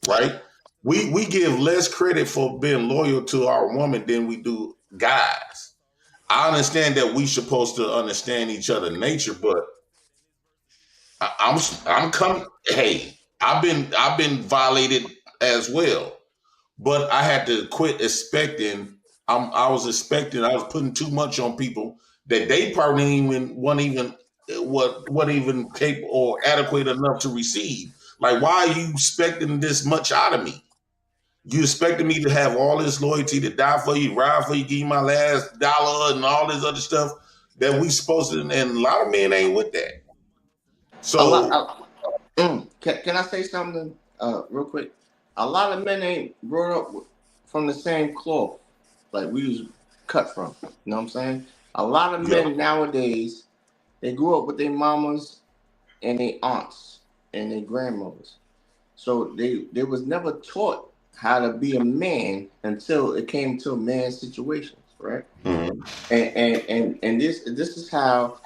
right? We give less credit for being loyal to our woman than we do guys. I understand that we supposed to understand each other's nature, but I'm coming. Hey, I've been violated as well, but I had to quit expecting. I was putting too much on people that they probably weren't even capable or adequate enough to receive. Like, why are you expecting this much out of me? You expected me to have all this loyalty, to die for you, ride for you, give you my last dollar and all this other stuff that we supposed to, and a lot of men ain't with that. So can I say something real quick? A lot of men ain't brought up from the same cloth like we was cut from. You know what I'm saying? A lot of men nowadays, they grew up with their mamas and their aunts and their grandmothers. So they was never taught how to be a man until it came to a man's situations, right? Mm-hmm. And this is how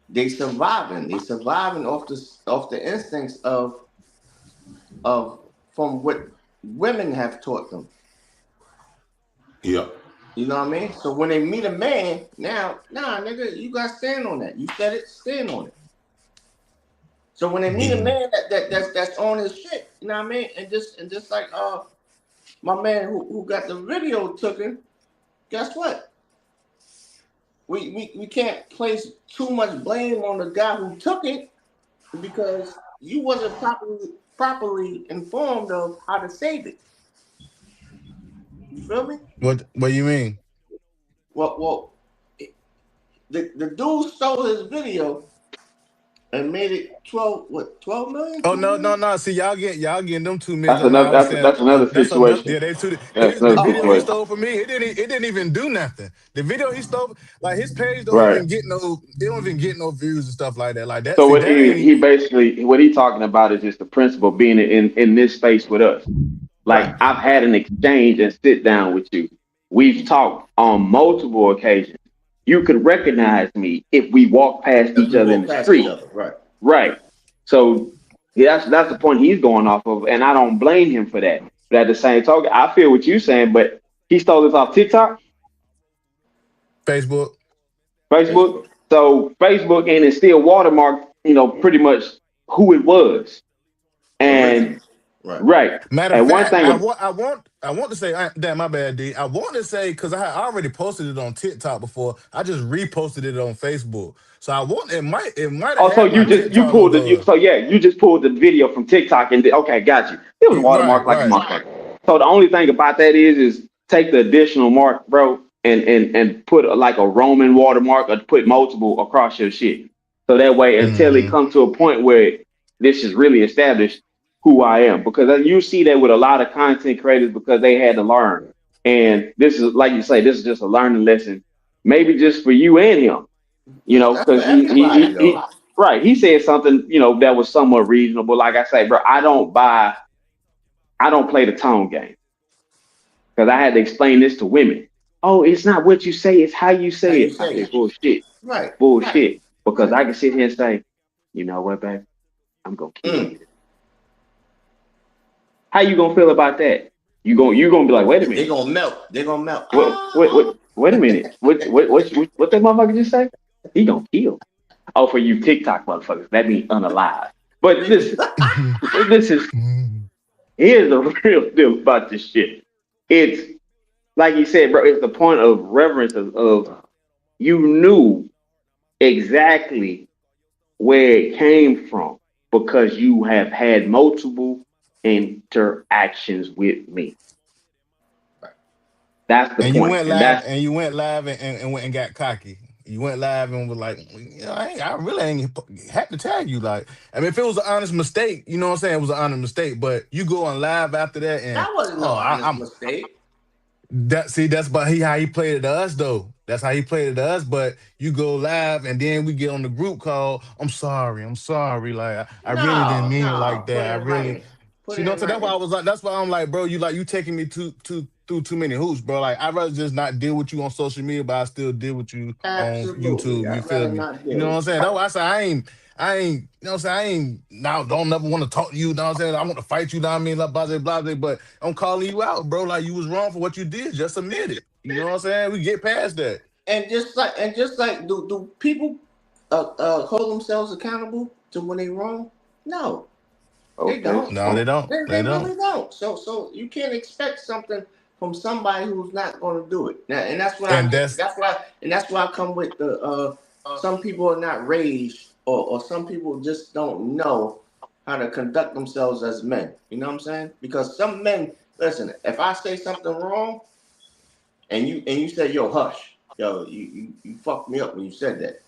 they surviving. They surviving off the instincts of from what women have taught them. Yeah. You know what I mean? So when they meet a man, now, nah, nigga, you gotta stand on that. You said it, stand on it. So when they meet a man that's on his shit, you know what I mean? And just like my man who got the video taken, guess what? We can't place too much blame on the guy who took it because you wasn't properly informed of how to save it. You feel me? What do you mean? Well, the dude stole his video and made it 12 million? Oh 2 no, million? See, y'all getting them 2 That's million. another. I was saying That's another that's enough. situation. Yeah, they two. That's The another video he situation. stole from me, it didn't even do nothing. The video he stole, like his page don't Right. even get no, it don't even get no views and stuff like that. Like that. So See, what that he ain't basically what he talking about is just the principle being in this space with us. Right. Like I've had an exchange and sit down with you. We've talked on multiple occasions. You could recognize me if we walk past If each we other in walk the past each street. other, right. Right. So that's the point he's going off of, and I don't blame him for that. But at the same token, I feel what you're saying. But he stole this off TikTok, Facebook. Facebook. So Facebook and it's still watermarked, pretty much who it was. Original. And Right. right. Matter of And one fact, thing, I want to say, damn, my bad, D. I want to say because I had already posted it on TikTok before. I just reposted it on Facebook. So it might have also had my you TikTok pulled it. logo. So yeah, you just pulled the video from TikTok and okay, got you. It was Right, watermarked like a right. motherfucker. So the only thing about that is take the additional mark, bro, and put like a Roman watermark or put multiple across your shit. So that way, until it Mm-hmm. comes to a point where this is really established who I am, because you see that with a lot of content creators because they had to learn. And this is like you say, this is just a learning lesson, maybe just for you and him, That's for because everybody, though. right, he said something, that was somewhat reasonable. Like I say, bro, I don't play the tone game because I had to explain this to women. Oh, it's not what you say, it's how you How say you it. I say said it. bullshit, Right. bullshit, because Right. I can sit here and say, you know what, babe, I'm gonna kill you. How you gonna feel about that? You gonna be like, wait a They're minute, gonna melt. They're gonna melt. wait a minute, what that motherfucker just say? He gonna kill. Oh, for you TikTok motherfuckers, that means unalive. But this is here's the real deal about this shit. It's like you said, bro. It's the point of reverence of you knew exactly where it came from because you have had multiple interactions with me. That's the And you point, went and live, that's and went and got cocky. You went live and was like, I really ain't had to tag you. Like, I mean, if it was an honest mistake, you know what I'm saying? It was an honest mistake. But you go on live after that, and That wasn't no honest mistake. that's about how he played it to us, though. That's how he played it to us. But you go live, and then we get on the group call. I'm sorry. Like, I really didn't mean it like No. Put that. it I in really, writing. Put you it know. in So that's why I writing. was like, that's why I'm like, bro, you taking me through too many hoops, bro. Like, I'd rather just not deal with you on social media, but I still deal with you on Absolutely. YouTube. You I'd feel rather me? not You know deal what I'm with saying? That's why I say I ain't, you know what I'm saying? I ain't now don't never want to talk to you, you know what I'm saying? I want to fight you, you know what I mean? Like, blah, blah, but I'm calling you out, bro. Like, you was wrong for what you did. Just admit it. You know what I'm saying? We get past that. And just like do people hold themselves accountable to when they wrong? No, they okay. don't. No, they don't. They They don't. really don't. So you can't expect something from somebody who's not going to do it. Now, and that's what And that's that's why I come with the some people are not raised or some people just don't know how to conduct themselves as men. You know what I'm saying? Because some men, listen, if I say something wrong and you say, yo, hush, yo, you fucked me up when you said that.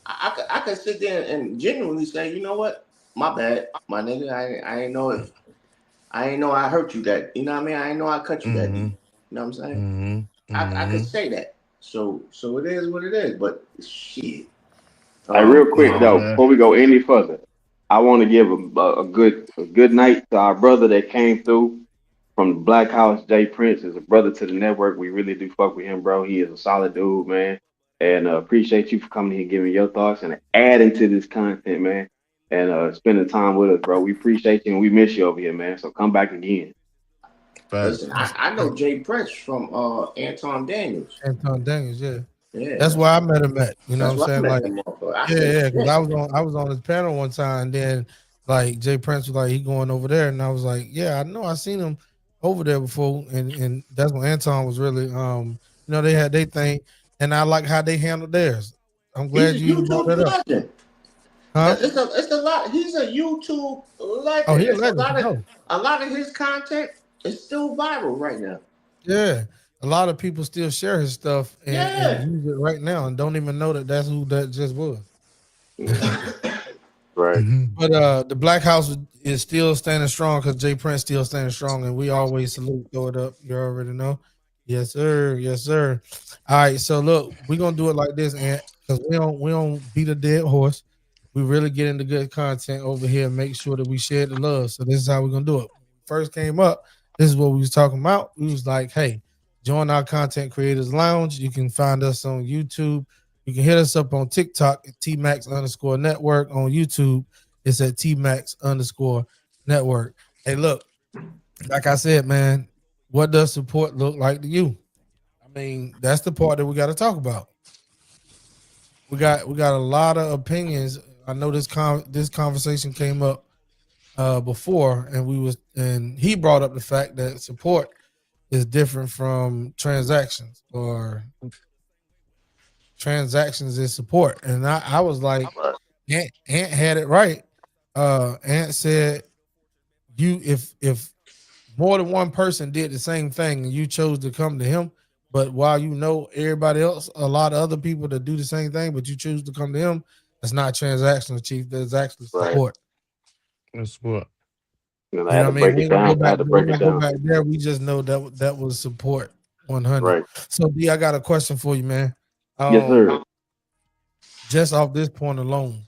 I could sit there and genuinely say, you know what? My bad, my nigga. I ain't know if I ain't know I hurt you that. You know what I mean? I ain't know I cut you that deep. You know what I'm saying? I could say that. So it is what it is. But shit. Hey, real quick yeah, though, man. before we go any further, I want to give a good night to our brother that came through from the Black House. Jay Prince is a brother to the network. We really do fuck with him, bro. He is a solid dude, man. And appreciate you for coming here, giving your thoughts and adding to this content, man. And spending time with us, bro. We appreciate you and we miss you over here, man. So come back again. Facts. Listen, I know Jay Prince from Anton Daniels. Anton Daniels, yeah. Yeah, That's where I met him at. You know what that's I'm why I saying? met Like, them motherfucker. I said, yeah, because shit. I was on his panel one time, and then like Jay Prince was like, he going over there, and I was like, yeah, I know I seen him over there before, and that's when Anton was really they had their thing, and I like how they handled theirs. I'm He's glad a you even brought YouTube that up. legend. Huh? It's a lot. He's a YouTube Oh, legend. he a It's legend for sure. a lot of his content is still viral right now. Yeah. A lot of people still share his stuff and Yeah. use it right now and don't even know that that's who that just was. Right. But the Black House is still standing strong because Jay Prince still standing strong, and we always salute. Throw it up. You already know. Yes, sir. Yes, sir. All right. So look, we're gonna do it like this, and because we don't beat a dead horse. We really get into good content over here and make sure that we share the love. So this is how we're gonna do it. When we first came up, this is what we was talking about. We was like, hey, join our content creators lounge. You can find us on YouTube. You can hit us up on TikTok at TMAX_network. On YouTube, it's at TMAX_network. Hey, look, like I said, man, what does support look like to you? I mean, that's the part that we got to talk about. We got a lot of opinions. I know this conversation came up before, and he brought up the fact that support is different from transactions, or transactions is support. And I was like, Ant had it right. Ant said, if more than one person did the same thing and you chose to come to him, but while you know everybody else, a lot of other people that do the same thing, but you choose to come to him, that's not transactional, Chief. That's actually support. That's what. And You I know had what to I mean? break We it ain't gonna go down. I back. had to We break ain't it gonna go down. back there. We just know that was support 100. Right. So D, I got a question for you, man. Yes, sir. Just off this point alone,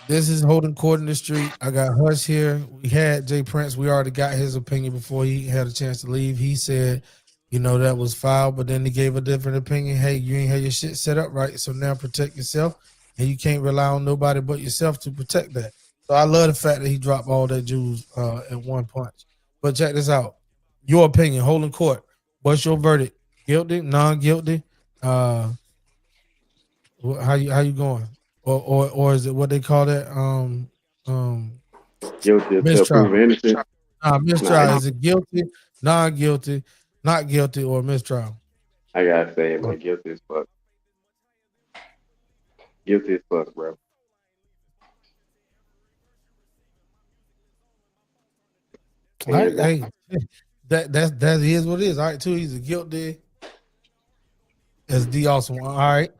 this is holding court in the street. I got Hush here. We had Jay Prince. We already got his opinion before he had a chance to leave. He said, that was foul, but then he gave a different opinion. Hey, you ain't had your shit set up right, so now protect yourself, and you can't rely on nobody but yourself to protect that. So I love the fact that he dropped all that jewels at one punch. But check this out. Your opinion, holding court. What's your verdict? Guilty, non-guilty? How you going? Or is it what they call that? Guilty until Mistrial. proven innocent. Mistrial. Is it guilty, non-guilty, not guilty, or mistrial? I gotta say it, man. Guilty as fuck. Guilty as fuck, bro. All right, hey, that is what it is. All right, too. He's a guilty. That's the awesome one. All right.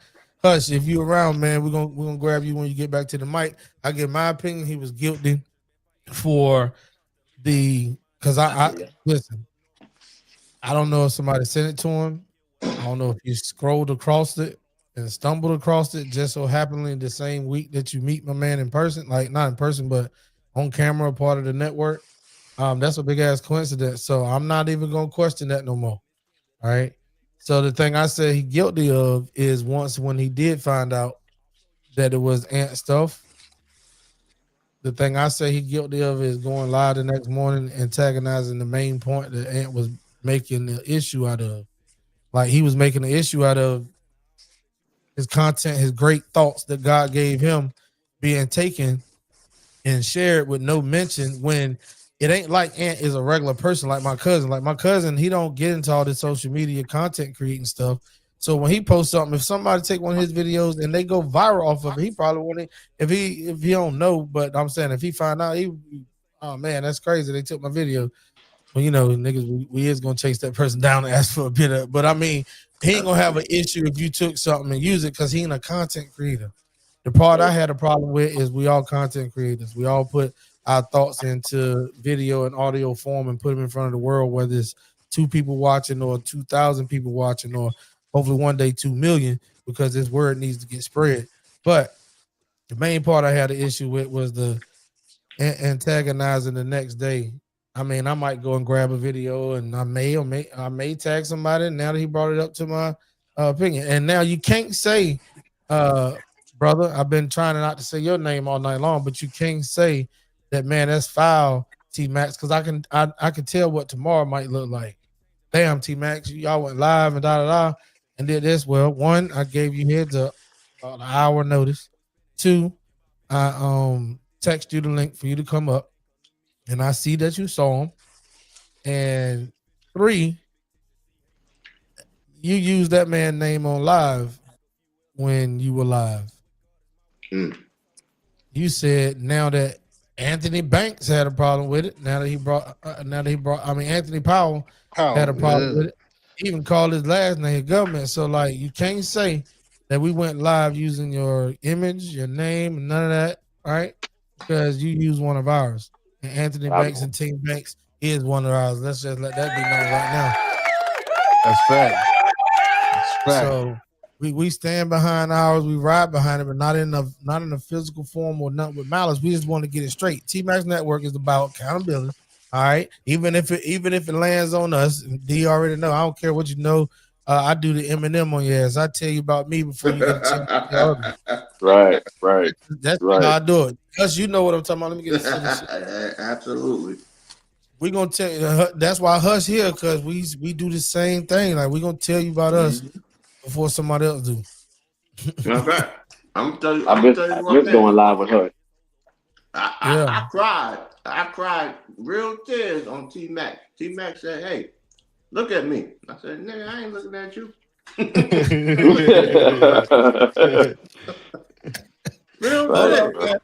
Hush, if you around, man, we're gonna grab you when you get back to the mic. I give my opinion. He was guilty for because I listen. I don't know if somebody sent it to him. I don't know if you scrolled across it and stumbled across it just so happenly the same week that you meet my man in person, like not in person, but on camera, part of the network. That's a big ass coincidence. So I'm not even gonna question that no more. All right. So the thing I said he guilty of is once when he did find out that it was Ant stuff. The thing I say he guilty of is going live the next morning, antagonizing the main point that Ant was making the issue out of. Like he was making the issue out of his content, his great thoughts that God gave him being taken and shared with no mention, when it ain't like Ant is a regular person like my cousin. Like my cousin, he don't get into all this social media content creating stuff. So when he posts something, if somebody take one of his videos and they go viral off of it, he probably wouldn't. If he don't know, but I'm saying if he find out, oh man, that's crazy. They took my video. Well, niggas, we is gonna chase that person down and ask for a bit of. But I mean, he ain't gonna have an issue if you took something and use it because he ain't a content creator. The part I had a problem with is we all content creators. We all put our thoughts into video and audio form and put them in front of the world, whether it's 2 people watching or 2,000 people watching, or hopefully one day 2 million, because this word needs to get spread. But the main part I had an issue with was the antagonizing the next day. I mean, I might go and grab a video and I may tag somebody now that he brought it up to my opinion. And now you can't say, brother, I've been trying not to say your name all night long, but you can't say that, man, that's foul, TMAX, because I can tell what tomorrow might look like. Damn, TMAX, y'all went live and and did this. Well, 1, I gave you heads up about an hour notice. 2, I text you the link for you to come up, and I see that you saw him. And 3, you used that man's name on live when you were live. You said now that Anthony Banks had a problem with it. Anthony Powell had a problem with it. He even called his last name government. So like, you can't say that we went live using your image, your name, and none of that, right? Because you use one of ours. And Anthony Banks and Team Banks is one of ours. Let's just let that be known right now. That's fact. That's fact. So we stand behind ours, we ride behind it, but not in a physical form or not with malice. We just want to get it straight. TMAX Network is about accountability. All right. Even if it lands on us, D already know. I don't care what you know. I do the Eminem on your ass. I tell you about me before you get a chance to tell others. Right. That's how I do it. Because you know what I'm talking about. Let me get this. Absolutely. We're gonna tell you that's why Hush here, because we do the same thing. Like we're gonna tell you about us before somebody else do. Okay. I'm gonna tell you. I'm just going live with her. I cried. I cried real tears on T-Max. T-Max said, "Hey, look at me." I said, "Nigga, I ain't looking at you." Real Hold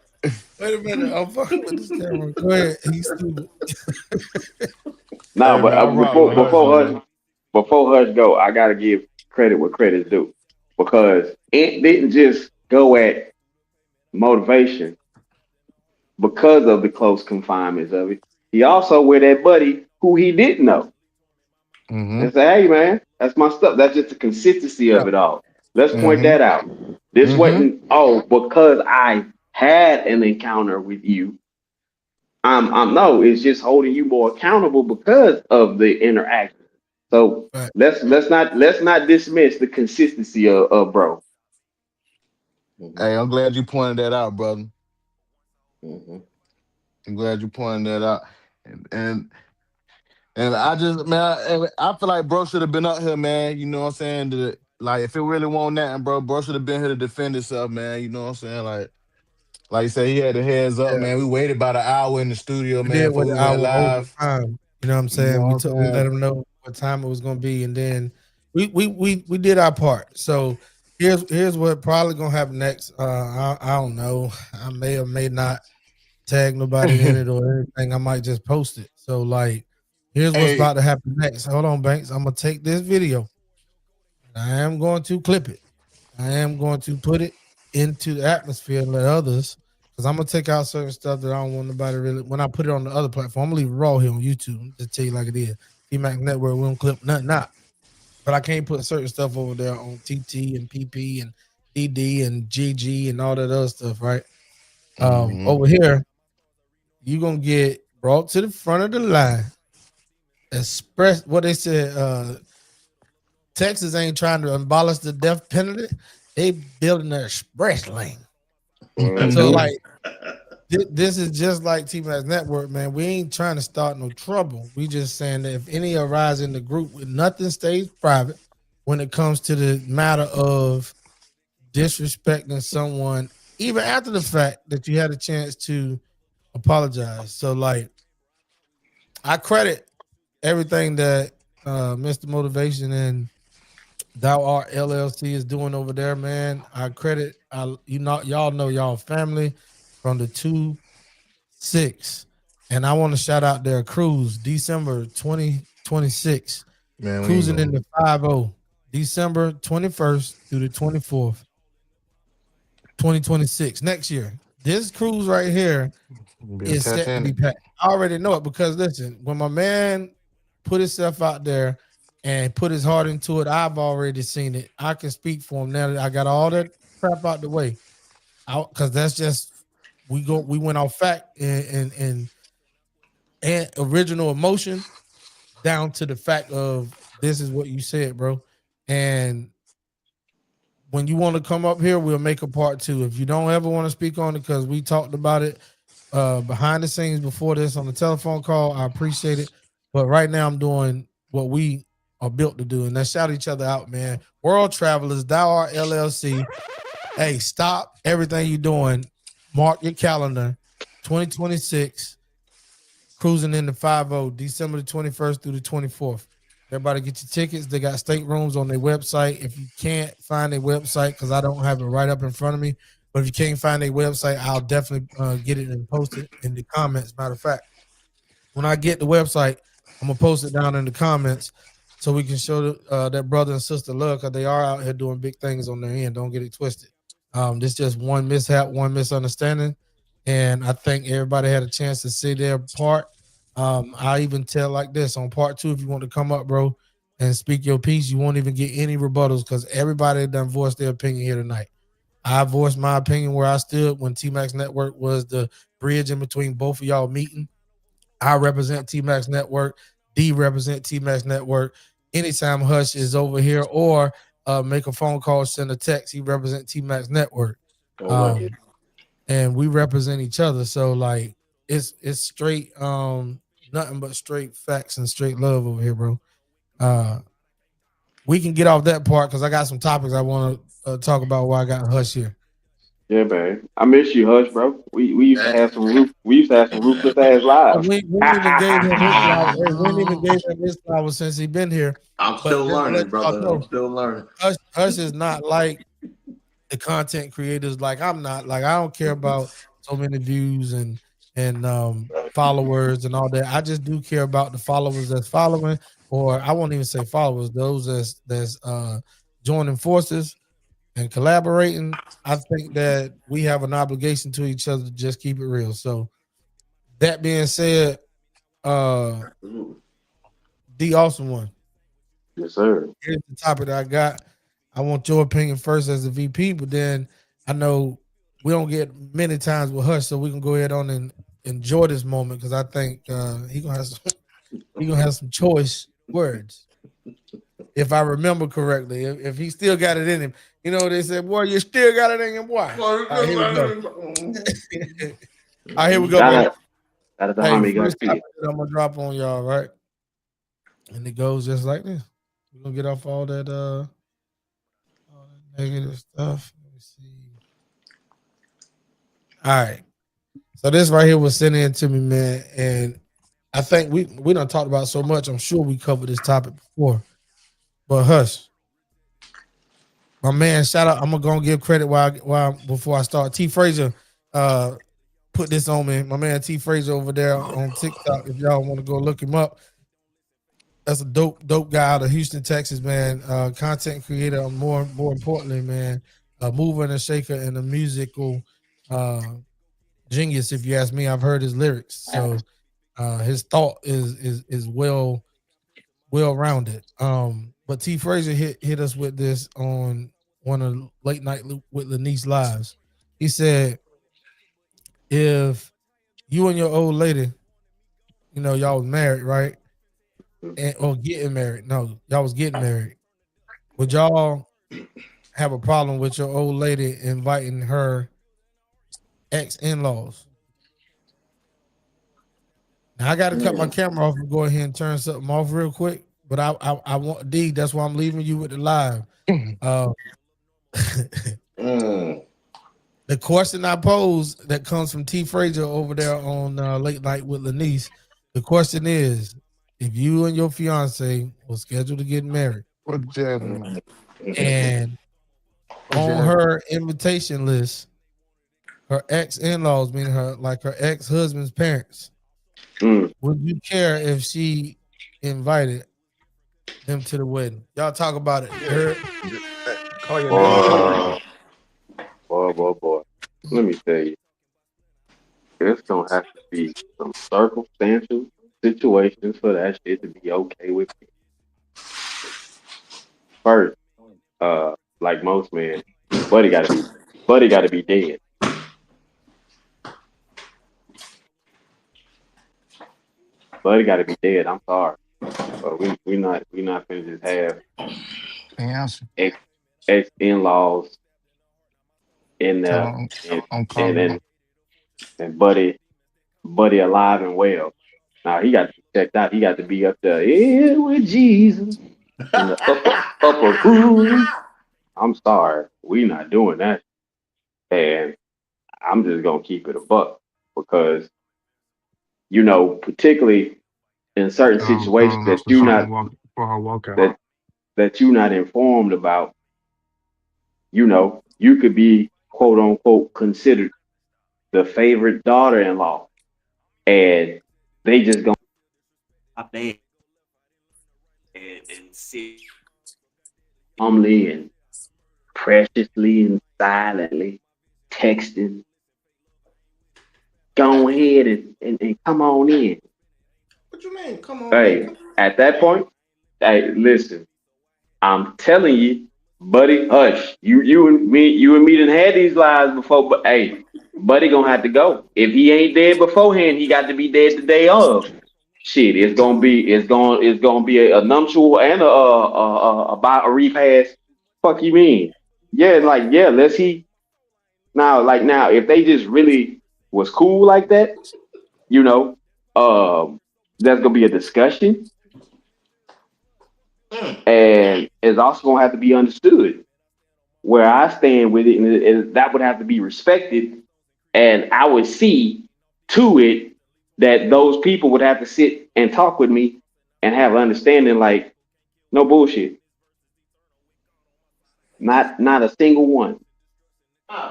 wait a minute. I'm fucking with this camera. Go ahead. He's stupid. No, but before Hush go, I gotta give credit where credit's due, because it didn't just go at motivation because of the close confinements of it. He also with that buddy who he didn't know. And say, hey man, that's my stuff. That's just the consistency of it all. Let's point that out. This wasn't because I had an encounter with you. No, it's just holding you more accountable because of the interaction. So let's not dismiss the consistency of bro. Hey, I'm glad you pointed that out, brother. I'm glad you pointed that out. And I just, man, I feel like bro should have been up here, man. You know what I'm saying? Like, if it really wasn't that, bro should have been here to defend himself, man. You know what I'm saying? Like you said, he had the heads up, man. We waited about an hour in the studio, man, before we went live. Time. You know what I'm saying? We let him know what time it was gonna be, and then we did our part. So here's what probably gonna happen next. I don't know. I may or may not tag nobody in it or anything. I might just post it. So like, here's what's about to happen next. Hold on, Banks. I'm gonna take this video. I am going to clip it. I am going to put it into the atmosphere and let others, because I'm gonna take out certain stuff that I don't want nobody really. When I put it on the other platform, I'm gonna leave it raw here on YouTube. Just tell you like it is. TMAX Network, we don't clip nothing out. But I can't put certain stuff over there on TT and PP and DD and GG and all that other stuff, right? Over here, you're gonna get brought to the front of the line. Express what they said. Texas ain't trying to abolish the death penalty. They building their express lane. So like, this is just like TMAX Network, man. We ain't trying to start no trouble. We just saying that if any arise in the group, nothing stays private when it comes to the matter of disrespecting someone, even after the fact that you had a chance to apologize. So like, I credit everything that Mr. Motivation and Thou Art LLC is doing over there, man. I credit y'all know y'all family from the 2-6. And I want to shout out their cruise, December 2026. Man, cruising in the 5-0, December 21st through the 24th, 2026. Next year. This cruise right here is set to be packed. I already know it, because listen, when my man put himself out there and put his heart into it, I've already seen it. I can speak for him now that I got all that crap out the way. Because that's just we went off fact and original emotion down to the fact of this is what you said, bro. And when you want to come up here, we'll make a part 2. If you don't ever want to speak on it, because we talked about it behind the scenes before this on the telephone call, I appreciate it. But right now I'm doing what we are built to do, and let's shout each other out, man. World Travelers, Thou Art LLC. Hey, stop everything you're doing. Mark your calendar. 2026, cruising in the 5-0, December the 21st through the 24th. Everybody get your tickets. They got staterooms on their website. If you can't find their website, because I don't have it right up in front of me, but if you can't find their website, I'll definitely get it and post it in the comments. Matter of fact, when I get the website, I'm going to post it down in the comments so we can show that brother and sister love because they are out here doing big things on their end. Don't get it twisted. This just one mishap, one misunderstanding, and I think everybody had a chance to see their part. I even tell like this on part two, if you want to come up, bro, and speak your piece, you won't even get any rebuttals because everybody done voiced their opinion here tonight. I voiced my opinion where I stood when TMAX Network was the bridge in between both of y'all meeting. I represent TMAX Network. D represent TMAX Network. Anytime Hush is over here or make a phone call, send a text, he represent TMAX Network. And we represent each other. So like it's straight nothing but straight facts and straight love over here, bro. We can get off that part because I got some topics I want to talk about while I got Hush here. Yeah, man. I miss you, Hush, bro. We used to have some ruthless ass Oh, lives. we ain't even gave him his flowers. Hey, we ain't even gave him his flowers since he been here. I'm But still just to let learning, y'all brother. I'm know, still learning. Hush is not like the content creators like I'm not. Like I don't care about so many views and followers and all that. I just do care about the followers that's following, or I won't even say followers, those that's joining forces and collaborating. I think that we have an obligation to each other to just keep it real. So that being said, the awesome one. Yes, sir. Here's the topic that I got. I want your opinion first as a VP, but then I know we don't get many times with Hush, so we can go ahead on and enjoy this moment because I think he gonna have some choice words. If I remember correctly, if he still got it in him, you know they said, "Boy, you still got it in him." Why? All right, here we go. All right, here we go, Shout baby. out, shout out to Hey, Homie first Garcia. topic that I'm gonna drop on y'all, right? And it goes just like this. We're gonna get off all that negative stuff. Let me see. All right. So this right here was sent in to me, man, and I think we done talked about so much. I'm sure we covered this topic before. But Hush, my man, shout out. I'm gonna go and give credit while before I start. T Frazier put this on me. My man T Frazier over there on TikTok. If y'all want to go look him up, that's a dope guy out of Houston, Texas, man. Content creator, more importantly, man, a mover and a shaker and a musical genius. If you ask me, I've heard his lyrics, so his thought is well rounded. But T Frazier hit us with this on one of late night with Lanice lives. He said, if you and your old lady, you know, y'all was married, right? And or getting married. No, y'all was getting married. Would y'all have a problem with your old lady inviting her ex in-laws? Now I got to cut my camera off and go ahead and turn something off real quick. But I want D. That's why I'm leaving you with the live. The question I pose that comes from T Frazier over there on Late Night with Lanice. The question is, if you and your fiance were scheduled to get married, What Jasmine? and on her invitation list, her ex in-laws, meaning her ex-husband's parents, would you care if she invited them to the wedding? Y'all talk about it. You heard? Call your name. Boy. Let me tell you, there's gonna have to be some circumstantial situations for that shit to be okay with me. First, like most men, buddy gotta be dead. Buddy gotta be dead. I'm sorry, but we not finna just have Answer. ex ex in laws in Tell there him and I'm and calling and, him. and buddy alive and well. Now he got to be checked out. He got to be up there with Jesus in the upper room. I'm sorry, we not doing that. And I'm just gonna keep it a buck because particularly in certain situations Calling her for something for her walkout. that you're not informed about, you could be quote unquote considered the favorite daughter-in-law, and they just gonna stop there. and sit calmly and preciously and silently texting. Go ahead and come on in. What you mean? Come on in. Hey, at that point, hey, listen, I'm telling you, buddy, hush. You and me done had these lies before, but hey, buddy gonna have to go. If he ain't dead beforehand, he got to be dead the day of. Shit, it's gonna be a nuptial and a repast. Fuck you mean? Yeah, like yeah, let's he now if they just really was cool like that, you know, there's gonna be a discussion, Mm. and it's also gonna have to be understood where I stand with it, and that would have to be respected, and I would see to it that those people would have to sit and talk with me and have an understanding, like no bullshit, not a single one,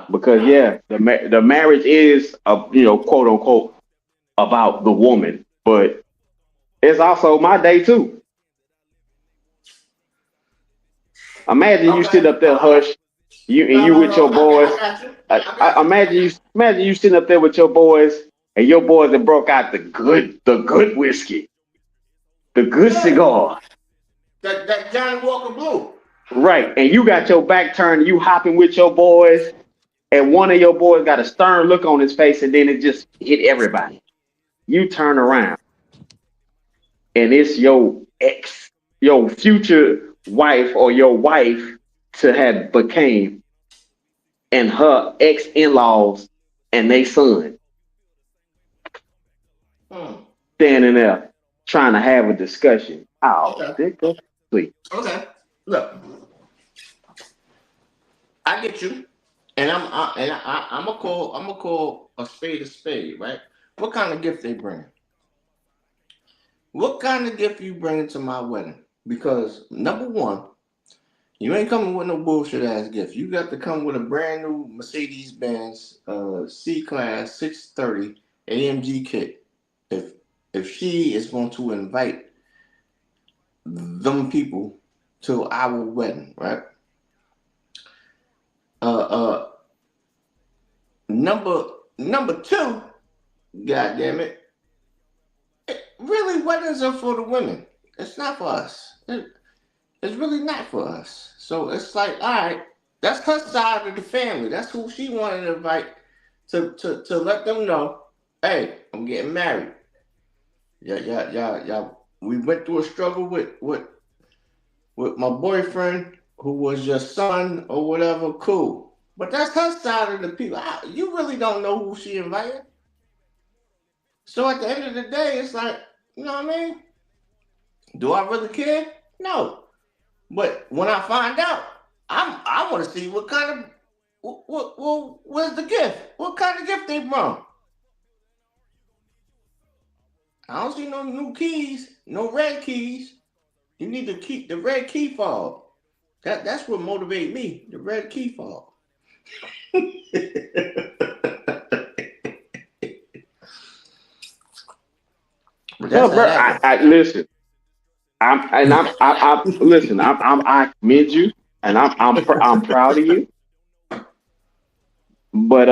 because yeah, the marriage is quote unquote about the woman, but it's also my day too. Imagine you sit Okay. up there, hush, No, you no, with no. your boys. I got you. I I got you. imagine you sitting up there with your boys, and your boys that broke out the good whiskey, the good Yeah. cigar, That Johnny Walker Blue. right? And you got your back turned, you hopping with your boys, and one of your boys got a stern look on his face, and then it just hit everybody. You turn around, and it's your ex, your future wife, or your wife to have became, and her ex in laws and they son Hmm. standing there trying to have a discussion. Oh, Okay. dick up, sweet. Okay. Look, I get you, and I'm gonna call a spade, right? What kind of gift they bring? What kind of gift you bringing to my wedding? Because number one, you ain't coming with no bullshit ass gift. You got to come with a brand new Mercedes Benz C Class 630 AMG kit. If if she is going to invite them people to our wedding, right? Uh uh number number two, god damn it, really weddings are for the women. It's not for us. It's really not for us. So it's like, all right, that's her side of the family. That's who she wanted to invite to let them know, hey, I'm getting married. Yeah, yeah, yeah, yeah. We went through a struggle with my boyfriend who was your son or whatever. Cool, but that's her side of the people. You really don't know who she invited. So at the end of the day, it's like, you know what I mean? Do I really care? No. But when I find out, I want to see what kind of where's the gift? What kind of gift they brought? I don't see no new keys, no red keys. You need to keep the red key fob. That's what motivate me. The red key fob. But No, that's how bro. that goes. I listen. I listen. I commend you, and I'm proud of you. But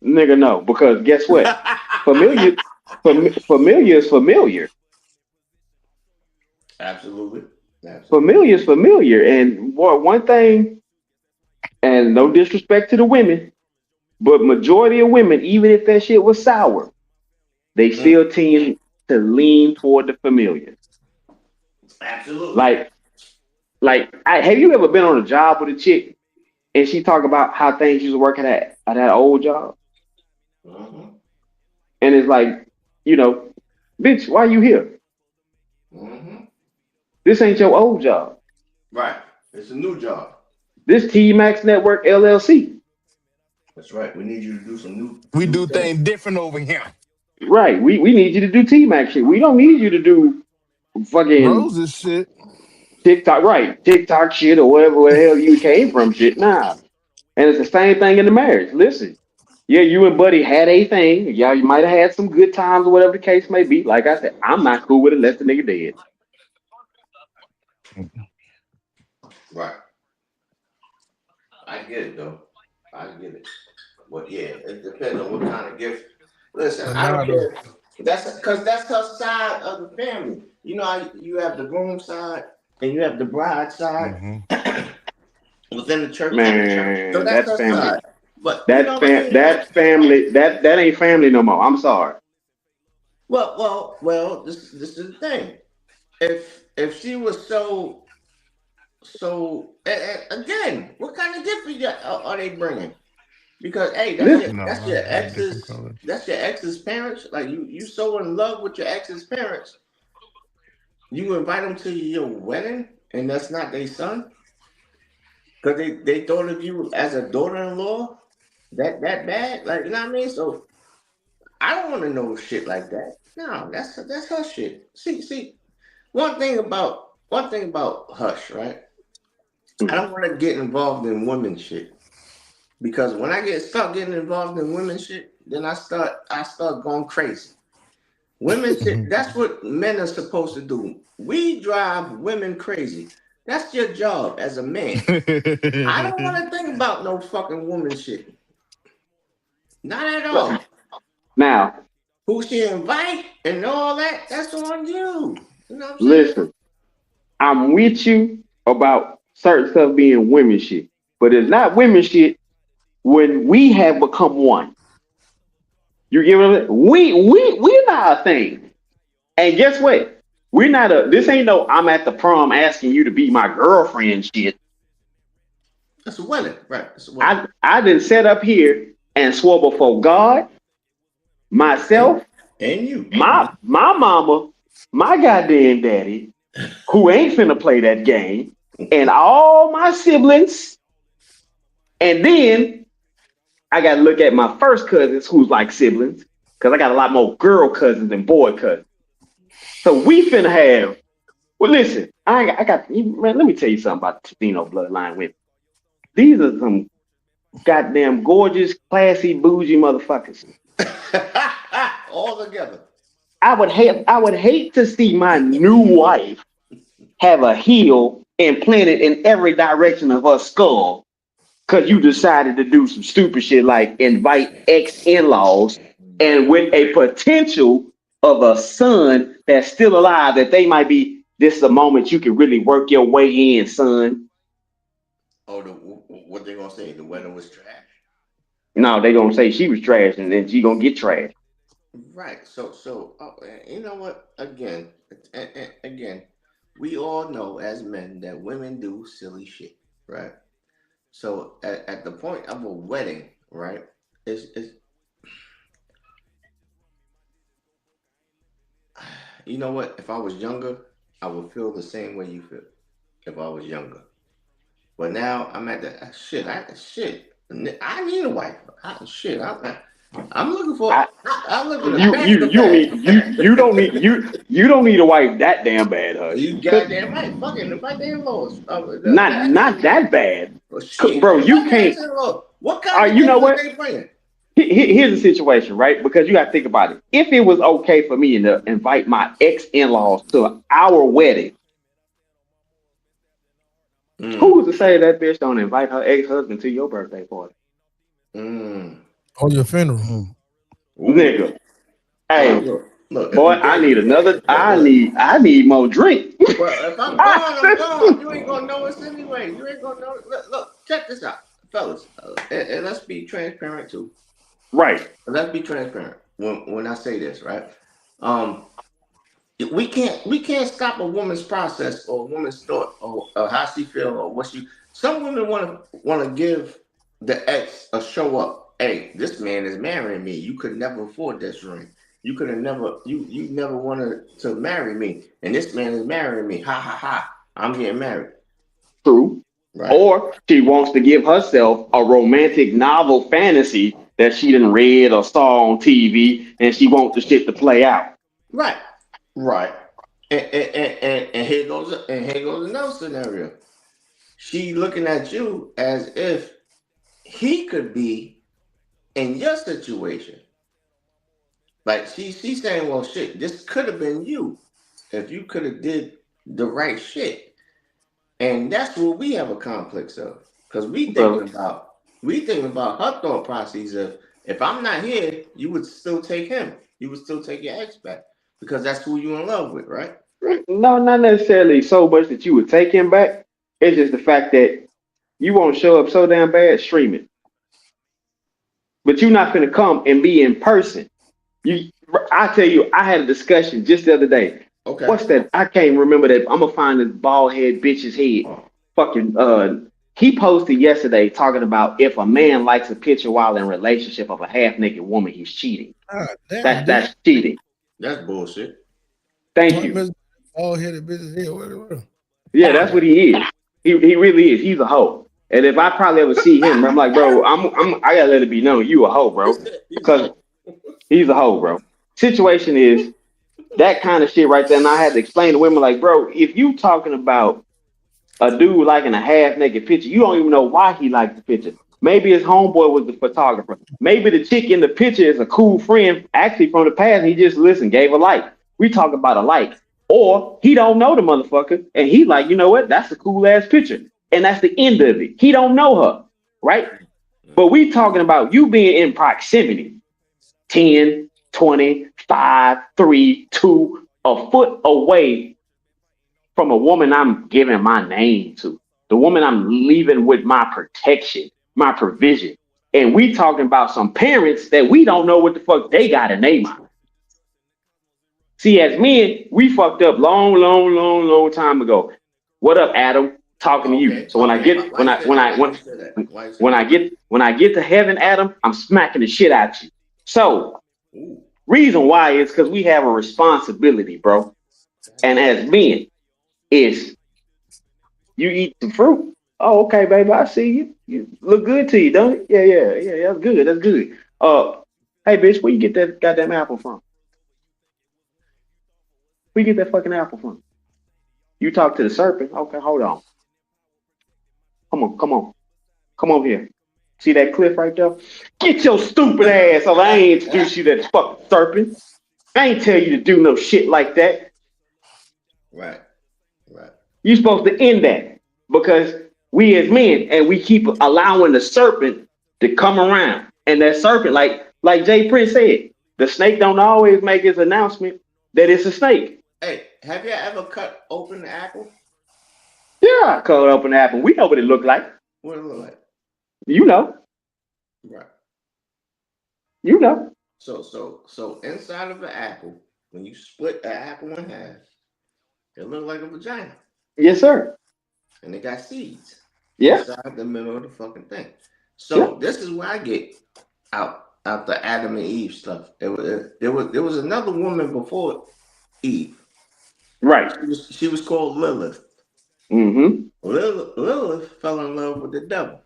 nigga, no, because guess what? Familiar, familiar is familiar. Absolutely. Familiar Absolutely. is familiar, and boy, one thing, and no disrespect to the women, but majority of women, even if that shit was sour, they Mm, still tend to lean toward the familiar. absolutely. Like, have you ever been on a job with a chick and she talk about how things used to work at that old job, Mm-hmm. and it's like, you know, bitch, why you here? Mm-hmm. This ain't your old job. Right. It's a new job. This TMAX Network LLC. That's right. We need you to do some We new do things. things different over here. Right. We need you to do TMAX shit. We don't need you to do fucking Roses shit. TikTok, right? TikTok shit or whatever the hell you came from shit. Nah. And it's the same thing in the marriage. Listen, yeah, you and Buddy had a thing. Y'all, you might have had some good times or whatever the case may be. Like I said, I'm not cool with it unless the nigga dead. Right. I get it though. I get it. But yeah, it depends on what kind of gift. Listen, But I now don't though, care. That's because that's her side of the family. You know how you have the groom side and you have the bride side within the church. So Man, that's that's her family. side. But you know what I mean? That's family. That ain't family no more. I'm sorry. Well. This is the thing. If she was again, what kind of gift are they bringing? Because hey, Listen, No, that's I your got different ex's colors. that's your ex's parents. Like you so in love with your ex's parents, you invite them to your wedding, and that's not their son because they thought of you as a daughter-in-law. That bad, like you know what I mean? So I don't want to know shit like that. No, that's her shit. See, one thing about Hush, right? I don't want to get involved in women shit. Because when I start getting involved in women shit, then I start going crazy. Women shit, that's what men are supposed to do. We drive women crazy. That's your job as a man. I don't want to think about no fucking woman shit. Not at all. now, Who she invite and all that, that's on you. You know what I'm saying? listen. I'm with you about certain stuff being women shit, but it's not women shit when we have become one. You get what I'm saying? We're not a thing. And guess what? We're not a. This ain't no. I'm at the prom asking you to be my girlfriend shit. That's a wedding, right? It's a wedding. I didn't set up here and swore before God, And myself, and you. my mama, my goddamn daddy, who ain't finna play that game, and all my siblings. And then I got to look at my first cousins, who's like siblings, because I got a lot more girl cousins than boy cousins. So we finna have. Well, listen, I got. Man, let me tell you something about the Tino bloodline women. These are some goddamn gorgeous, classy, bougie motherfuckers. All together. I would hate to see my new wife have a heel implanted in every direction of her skull because you decided to do some stupid shit like invite ex in-laws and with a potential of a son that's still alive that they might be. This is a moment you can really work your way in, son. Oh, what they gonna say? The wedding was trash. No, they gonna say she was trash and then she gonna get trash. Right. You know what? Again, we all know as men that women do silly shit, right? So at the point of a wedding, right? Is you know what? If I was younger, I would feel the same way you feel. If I was younger, but now I'm at the shit. I need a wife. I'm looking for. I, I'm looking to you pack you the you don't need bag. you don't need a wife that damn bad, Hush. You goddamn right. Fucking my damn laws. Not that bad, Well, shit. bro. You Fuck the can't. ex-in-law. What kind of You know gifts are what? they bringing? Here's the situation, right? Because you got to think about it. If it was okay for me to invite my ex in laws to our wedding, Mm, who's to say that bitch don't invite her ex husband to your birthday party, mm. on your funeral. Ooh. nigga? Hey, Look. If boy, you I get need another. look. I need more drink. Well, if I'm gone, I'm gone. You ain't gonna know us anyway. You ain't gonna know. Look. Check this out, fellas. And let's be transparent too. Right. Let's be transparent when I say this, right? Um, we can't stop a woman's process or a woman's thought or how she feel or what she. Some women want to give the ex a show up. Hey, this man is marrying me. You could never afford this ring. You could have never you never wanted to marry me, and this man is marrying me. Ha ha ha! I'm getting married, True. right? Or she wants to give herself a romantic novel fantasy that she done read or saw on TV, and she wants the shit to play out. Right, right. And here goes another scenario. She looking at you as if he could be in your situation. Like she's saying, well, shit, this could have been you if you could have did the right shit. And that's what we have a complex of. Because we Brother. thinking about her thought process of, if I'm not here, you would still take him. You would still take your ex back. Because that's who you're in love with, right? No, not necessarily so much that you would take him back. It's just the fact that you won't show up so damn bad streaming. But you're not gonna come and be in person. You, I tell you, I had a discussion just the other day. Okay. What's that? I can't remember that. I'm gonna find this bald head bitch's head. Fucking he posted yesterday talking about if a man likes a picture while in a relationship of a half naked woman, he's cheating. God damn, That's cheating. That's bullshit. Thank you. All headed business here. What? Yeah, that's what he is. He really is. He's a hoe. And if I probably ever see him, I'm like, bro, I gotta let it be known you a hoe, bro. Because he's a hoe, bro. Situation is that kind of shit right there. And I had to explain to women like, bro, if you talking about a dude liking a half naked picture, you don't even know why he liked the picture. Maybe his homeboy was the photographer. Maybe the chick in the picture is a cool friend, actually from the past. He just listened, gave a like. We talk about a like. Or he don't know the motherfucker, and he like, you know what? That's a cool ass picture. And that's the end of it. He don't know her, right? But we talking about you being in proximity. 10, 20, 5, 3, 2, a foot away from a woman I'm giving my name to, the woman I'm leaving with my protection, my provision. And we talking about some parents that we don't know what the fuck they got a name on. See, as men, we fucked up long time ago. What up, Adam? Talking to you. So when I get to heaven, Adam, I'm smacking the shit out you. So reason why is because we have a responsibility, bro. And as men, is you eat some fruit. Oh, okay, baby, I see you. You look good to you, don't it? Yeah. That's good. That's good. Hey, bitch, where you get that goddamn apple from? Where you get that fucking apple from? You talk to the serpent. Okay, hold on. Come on here. See that cliff right there? Get your stupid ass over. I ain't introduce you to that fucking serpent. I ain't tell you to do no shit like that. Right. You're supposed to end that because we as men and we keep allowing the serpent to come around. And that serpent, like Jay Prince said, the snake don't always make his announcement that it's a snake. Hey, have you ever cut open the apple? Yeah, I cut open the apple. We know what it looked like. What it look like? You know. Right. You know. So inside of an apple, when you split an apple in half, it look like a vagina. Yes, sir. And it got seeds. Yeah. Inside the middle of the fucking thing. So this is where I get out the Adam and Eve stuff. There was another woman before Eve. Right. She was called Lilith. Mm-hmm. Lilith fell in love with the devil.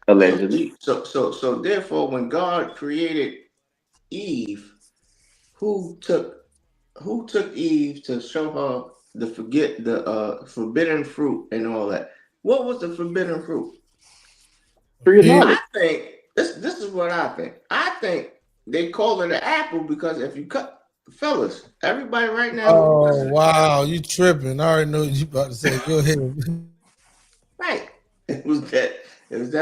Allegedly. So therefore, when God created Eve, who took Eve to show her the forbidden fruit and all that? What was the forbidden fruit? I think this is what I think. I think they call it an apple because if you cut, fellas, everybody right now. Oh wow, you tripping? I already know what you about to say. Go ahead. Right. It was that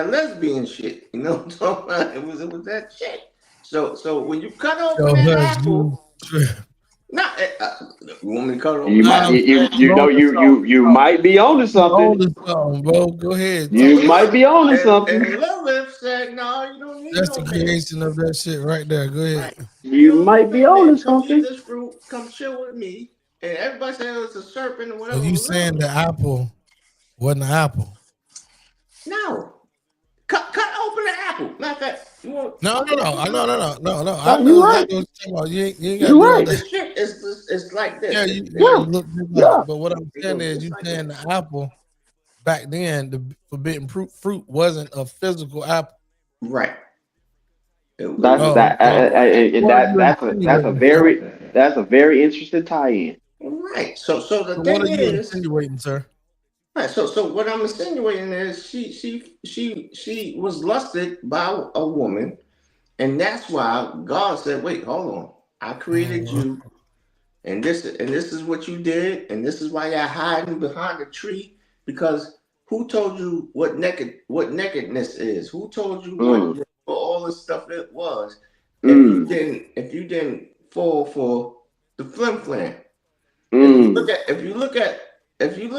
lesbian shit. You know what I'm talking about? It was that shit. So when you cut open that apple, you want me to cut open? You might be onto something. Bro. Go ahead. You might be onto something. And Lilith said, "No, you don't need." That's the creation of that shit right there. Go ahead. Right. You might be onto something. This fruit, come chill with me. And everybody said it's a serpent or whatever. So you saying the apple wasn't an apple? No. Cut open the apple. Matter of fact, you want No. I You right. You ain't got You right. This shit is like this. Yeah, you look different. But what I'm saying is, you saying the apple back then, the forbidden fruit wasn't a physical apple. Right. That's a very interesting tie-in. Right. So the what thing are you is, insinuating, sir? right. So what I'm insinuating is she was lusted by a woman, and that's why God said, "Wait, hold on. I created you, and this is what you did, and this is why you're hiding behind the tree, because who told you what nakedness is? Who told you what all this stuff it was? If you didn't fall for the flim flam. If you look at if you look at if you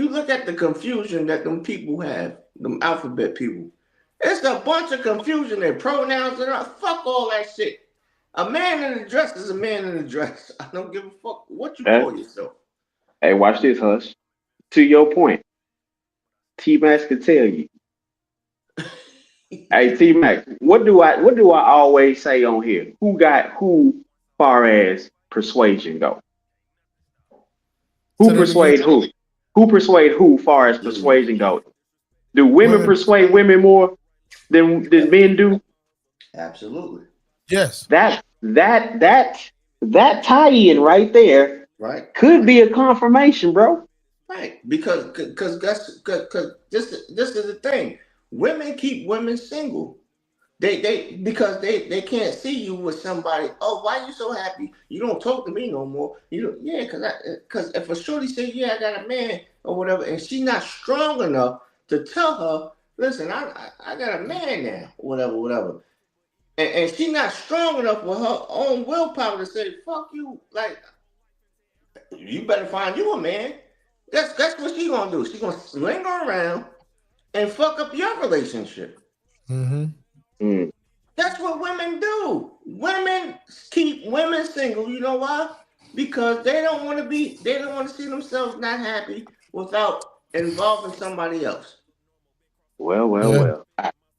look at the confusion that them people have, them alphabet people, it's a bunch of confusion. Their pronouns and all. Fuck all that shit. A man in a dress is a man in a dress. I don't give a fuck what you call yourself. Hey, watch this, Hush. To your point, TMAX can tell you. Hey, TMAX, what do I always say on here? Who got who far as persuasion go? Who persuade who? Who persuade who far as persuasion go? Do women persuade women more than men do? Absolutely. Yes. That tie-in right there, right, could be a confirmation, bro. Right, because this is the thing. Women keep women single. Because they can't see you with somebody. Oh, why you so happy? You don't talk to me no more. You don't, yeah, because if a shorty say, yeah, I got a man or whatever, and she's not strong enough to tell her, listen, I got a man now, whatever. And she's not strong enough with her own willpower to say, fuck you, like, you better find you a man. That's what she's gonna do. She's gonna linger around and fuck up your relationship. That's what women do. Women keep women single. You know why? Because they don't want to see themselves not happy without involving somebody else. Well.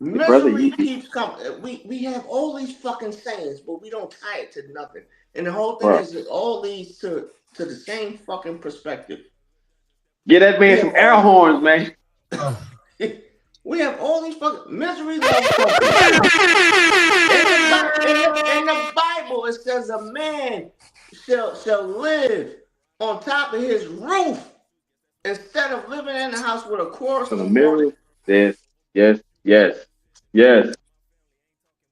Misery keeps coming. We have all these fucking sayings, but we don't tie it to nothing. And the whole thing is it all leads to the same fucking perspective. Get that man some air horns, man. We have all these fucking misery loves company. In the Bible, it says a man shall live on top of his roof instead of living in the house with a chorus of mirror. Yes.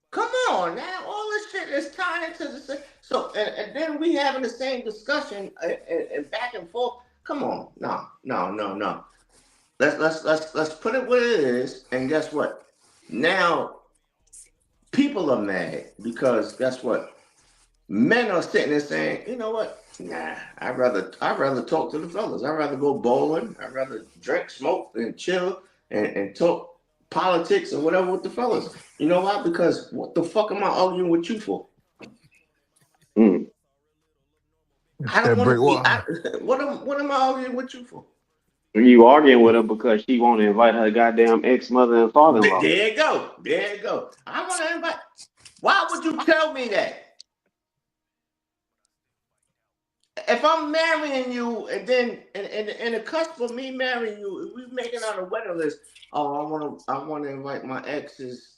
Come on now, all this shit is tied into the same. So and then we having the same discussion and back and forth. Come on, no. Let's put it where it is, and guess what? Now people are mad because guess what? Men are sitting there saying, you know what? Nah, I'd rather talk to the fellas. I'd rather go bowling. I'd rather drink, smoke, and chill and talk politics or whatever with the fellas. You know why? Because what the fuck am I arguing with you for? I don't want to be. What am I arguing with you for? You arguing with her because she want to invite her goddamn ex-mother and father-in-law. There you go. I want to invite. Why would you tell me that? If I'm marrying you, and then in the cusp of me marrying you, if we making out a wedding list, oh, I want to invite my ex's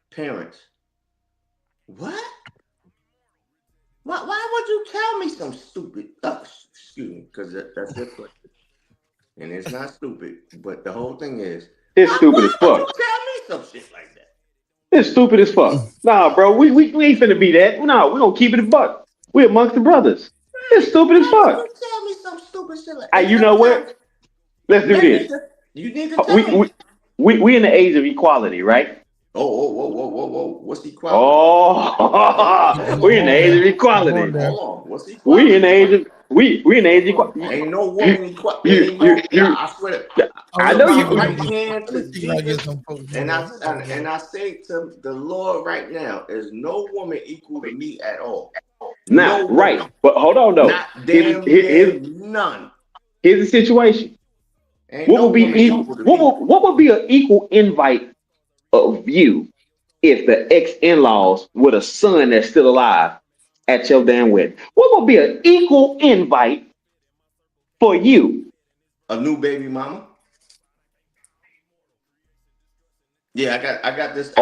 parents. What? Why would you tell me some stupid? Excuse me, because that's your question. And it's not stupid, but the whole thing is it's stupid as fuck. Why would you tell me some shit like that? It's stupid as fuck. Nah, bro, we ain't finna be that. No, we gonna keep it a buck. We amongst the brothers. It's stupid as fuck. You tell me some stupid shit like that. Hey, you know what? Let's do this. You need to tell me. We in the age of equality, right? Whoa. What's equality? We in the age of equality. Hold on. What's equality? We in the age of equality. Ain't no woman equality. I swear. I know you. Right hand to Jesus, and I say to the Lord right now, there's no woman equal to me at all. Nah, no right. Woman. But hold on though. Not here's none. Here's the situation. What would be an equal invite of you if the ex-in-laws with a son that's still alive at your damn wedding? What would be an equal invite for you? A new baby mama. Yeah, I got this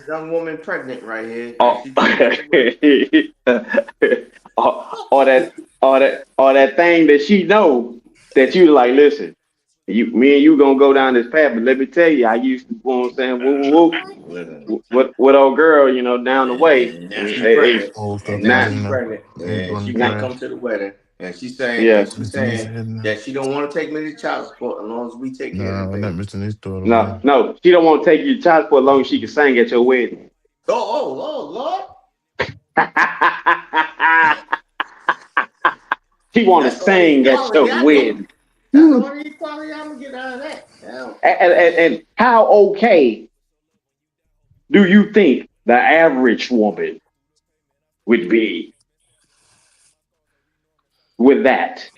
young woman pregnant right here. Or that thing that she know that you like, listen, Me and you gonna go down this path, but let me tell you, I used to, you know what I'm saying, with old girl, down the way. And now And, she's hey, pregnant. Old And stuff now out not, she's in there. pregnant. Ain't And going she in the won't trash. come to the wedding. And she's yeah, Mr. Niece heading there. that she don't want to take me to child support as long as we take care of Nah, the not baby. Mr. Niece daughter, no, man. no, she don't want to take you to child support as long as she can sing at your wedding. Lord. She want to That's the only sing at equality your I get. wedding. That's the only equality I'm gonna get out of that. Hell, And how okay do you think the average woman would be with that?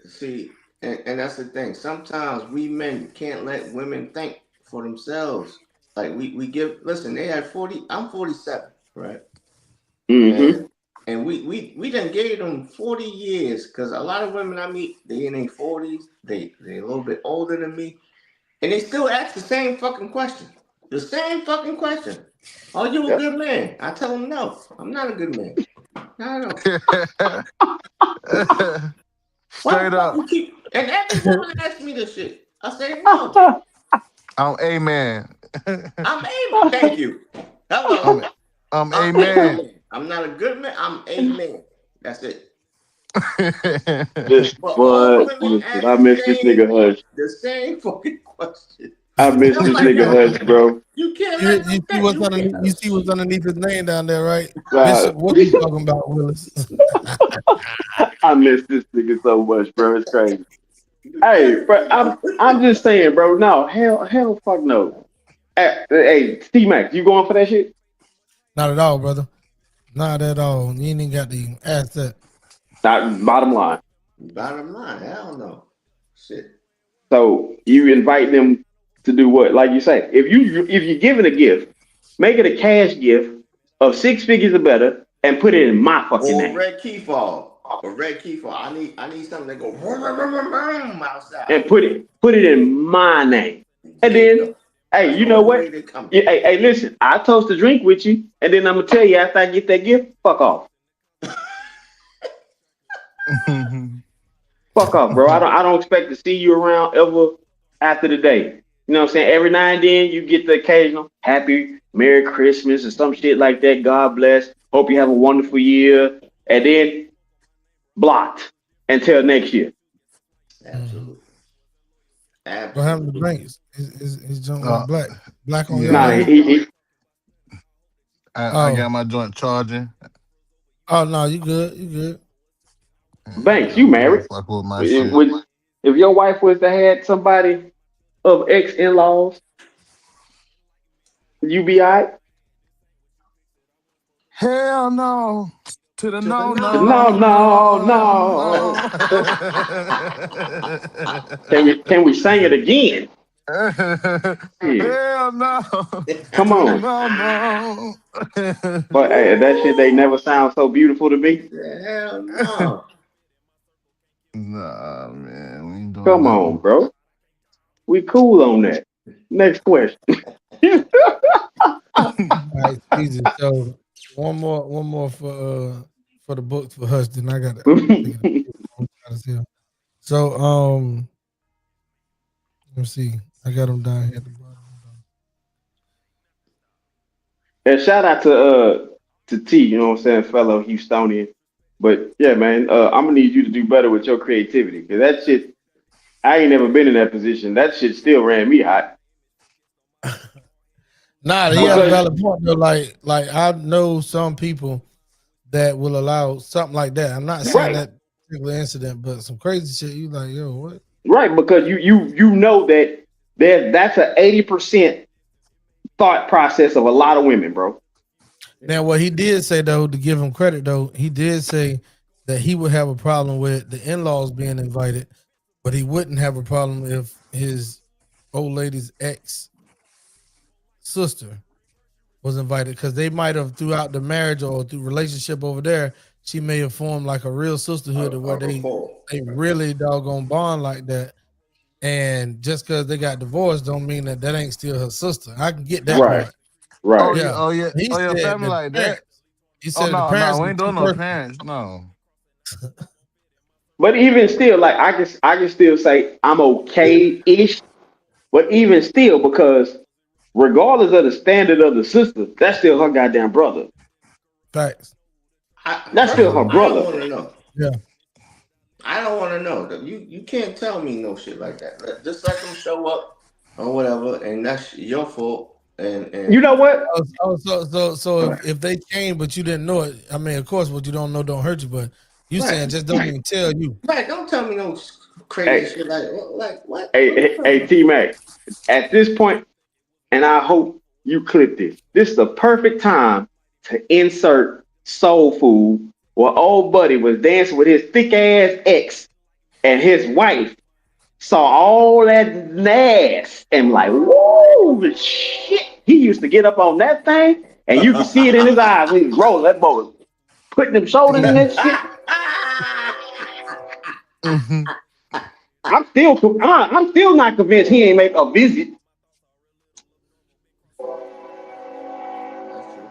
See, and that's the thing. Sometimes we men can't let women think for themselves. Like we give. Listen, they had 40. I'm 47, right? Mm-hmm. And we done gave them 40 years because a lot of women I meet, they in their 40s, they a little bit older than me, and they still ask the same fucking question. The same fucking question. Are you a Yep. good man? I tell them no. I'm not a good man. Not at all. Why the Straight fuck up. you keep? And every woman asks me this shit. I say no. I'm a man. I'm a. Thank you. Hello. I'm I'm a a man. man. I'm not a good man. I'm a man. That's it. Just, But all but women listen, ask I miss this nigga Hush. the same fucking question. I miss I'm this like, nigga yo, Hush, bro. you can't You, let you them see think. what's You underneath? You see what's can't. underneath his name down there, right? Uh, Bishop. What are you talking about, Willis? I miss this nigga so much, bro. It's crazy. You Hey, can't bro, let I'm just saying, bro. No, hell, fuck no. Hey, TMAX, you going for that shit? Not at all, brother. Not at all. You ain't even got to ask that. Not bottom line. Bottom line, hell no. Shit. So you invite them to do what? Like you say, if you're giving a gift, make it a cash gift of 6 figures or better, and put it in my fucking Or name, red key fall. Or red key fall. I need something that go vroom, vroom, vroom, vroom, vroom outside. and put it in my name, and There you go. then, hey, That's you the know only way what? they come. Yeah, hey, listen, I toast a drink with you, and then I'm gonna tell you after I get that gift, fuck off. Fuck off, bro. I don't expect to see you around ever after the day. You know what I'm saying? Every now and then you get the occasional happy Merry Christmas or some shit like that. God bless. Hope you have a wonderful year. And then blocked until next year. Absolutely. What happened to Absolutely. Banks? His junk went black on Yeah, your Nah, end. I Oh, got my joint charging. oh no, you good? You good? Banks, you I'm married. fuck with my shit. If your wife was to had somebody of ex in laws, you be all right? Hell no. To the To the no, no, no, No, no, no, no, no. no. Can we sing it again? Yeah. Hell no. Come To the on. no, no. But hey, that shit they never sound so beautiful to me. hell no. Nah, man. We ain't doing Come on, nothing. bro. We cool on that. Next question. All right, easy. So one more for the books for Hush. Then I got to take it. So let me see. I got them down here at the bottom. And shout out to T, you know what I'm saying, fellow Houstonian. But yeah, man, I'm gonna need you to do better with your creativity. Cause that shit, I ain't never been in that position. That shit still ran me hot. Nah, he had a Because valid point though. Like I know some people that will allow something like that. I'm not saying right, that particular incident, but some crazy shit. You like, yo, what? right, because you know that that's a 80% thought process of a lot of women, bro. Now, what he did say though, to give him credit though, he did say that he would have a problem with the in-laws being invited, but he wouldn't have a problem if his old lady's ex sister was invited because they might have throughout the marriage or through relationship over there, she may have formed like a real sisterhood where they really doggone bond like that. And just because they got divorced, don't mean that ain't still her sister. I can get that Right, part. Oh right. yeah, Yeah, oh yeah, he oh yeah, said family that the like that. parents. He Oh said the no, parents we were ain't too doing no personal. parents, no. But even still, like I can still say I'm okay-ish. But even still, because regardless of the standard of the sister, that's still her goddamn brother. Facts. That's First still of her all, I don't brother. want to know. Yeah. I don't want to know. You can't tell me no shit like that. Just let them show up or whatever, and that's your fault. You And know what? So right, if they came but you didn't know it, I mean, of course, what you don't know don't hurt you. But you right, saying just don't even tell you. right. Don't tell me no crazy Hey, shit like what? hey, What you hey, talking hey about? T Mac. At this point, and I hope you clip this. This is the perfect time to insert soul food where old buddy was dancing with his thick ass ex and his wife saw all that ass and like, whoa, shit. He used to get up on that thing and you could see it in his eyes when he was rolling that boy, putting them shoulders in that shit. Mm-hmm. I'm still not convinced he ain't make a visit That's true.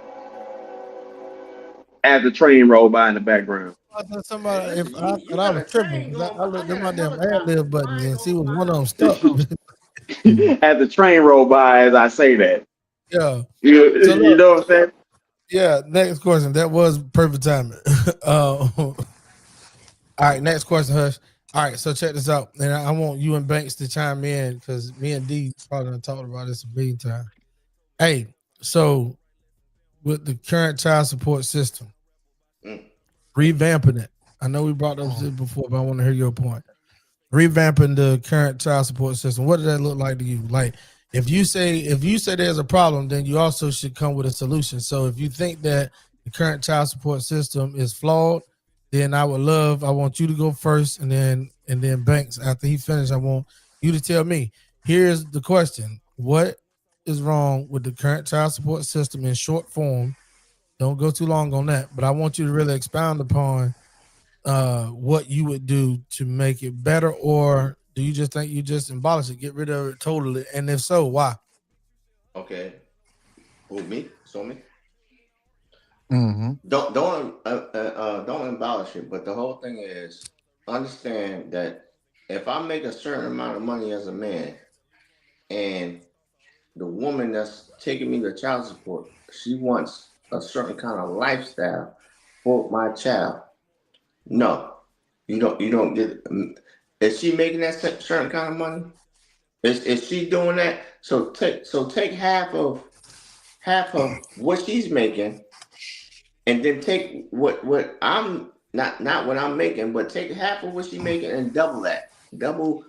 as the train rolled by in the background. I thought Hey, somebody, if listen, I you thought I got was a tripping train because going, I but I looked at got my a damn ad lib helicopter buttons flying and see over was my one of them house. stuck. As the train rolled by as I say that. Yeah. So You look, know what I'm saying? yeah. Next question. That was perfect timing. All right. Next question, Hush. All right. So check this out, and I want you and Banks to chime in because me and D probably done talked about this a million times. Hey, so with the current child support system, Mm, revamping it. I know we brought up this before, but I want to hear your point. Revamping the current child support system. What does that look like to you? Like if you say there's a problem, then you also should come with a solution. So if you think that the current child support system is flawed, then I want you to go first, and then Banks after he finished, I want you to tell me. Here's the question: what is wrong with the current child support system in short form? Don't go too long on that, but I want you to really expound upon what you would do to make it better, or do you just think you just abolish it, get rid of it totally? And if so, why? okay. Who me? So me? Mm-hmm. Don't abolish it. But the whole thing is understand that if I make a certain amount of money as a man, and the woman that's taking me to child support, she wants a certain kind of lifestyle for my child. No, you don't. You don't get. Is she making that certain kind of money? Is she doing that? So take half of what she's making, and then take what I'm not what I'm making, but take half of what she's making and double that, double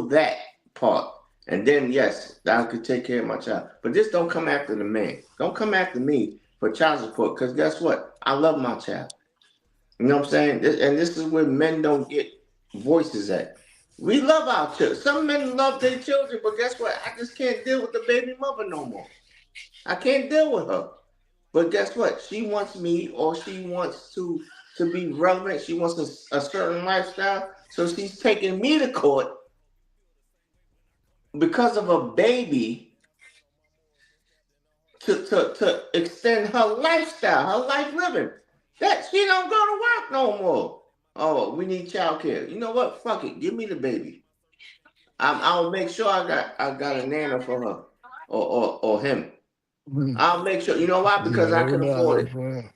that part, and then yes, I could take care of my child. But just don't come after the man. Don't come after me for child support, because guess what? I love my child. You know what I'm saying? And this is where men don't get voices at. We love our children. Some men love their children, but guess what? I just can't deal with the baby mother no more. I can't deal with her. But guess what? She wants me, or she wants to be relevant. She wants a certain lifestyle. So she's taking me to court because of a baby to extend her lifestyle, her life living. That she don't go to work no more. Oh, we need child care. You know what? Fuck it. Give me the baby. I'll make sure I got a nana for her or him. I'll make sure. You know why? Because Yeah, I every can now and afford then, it. friend.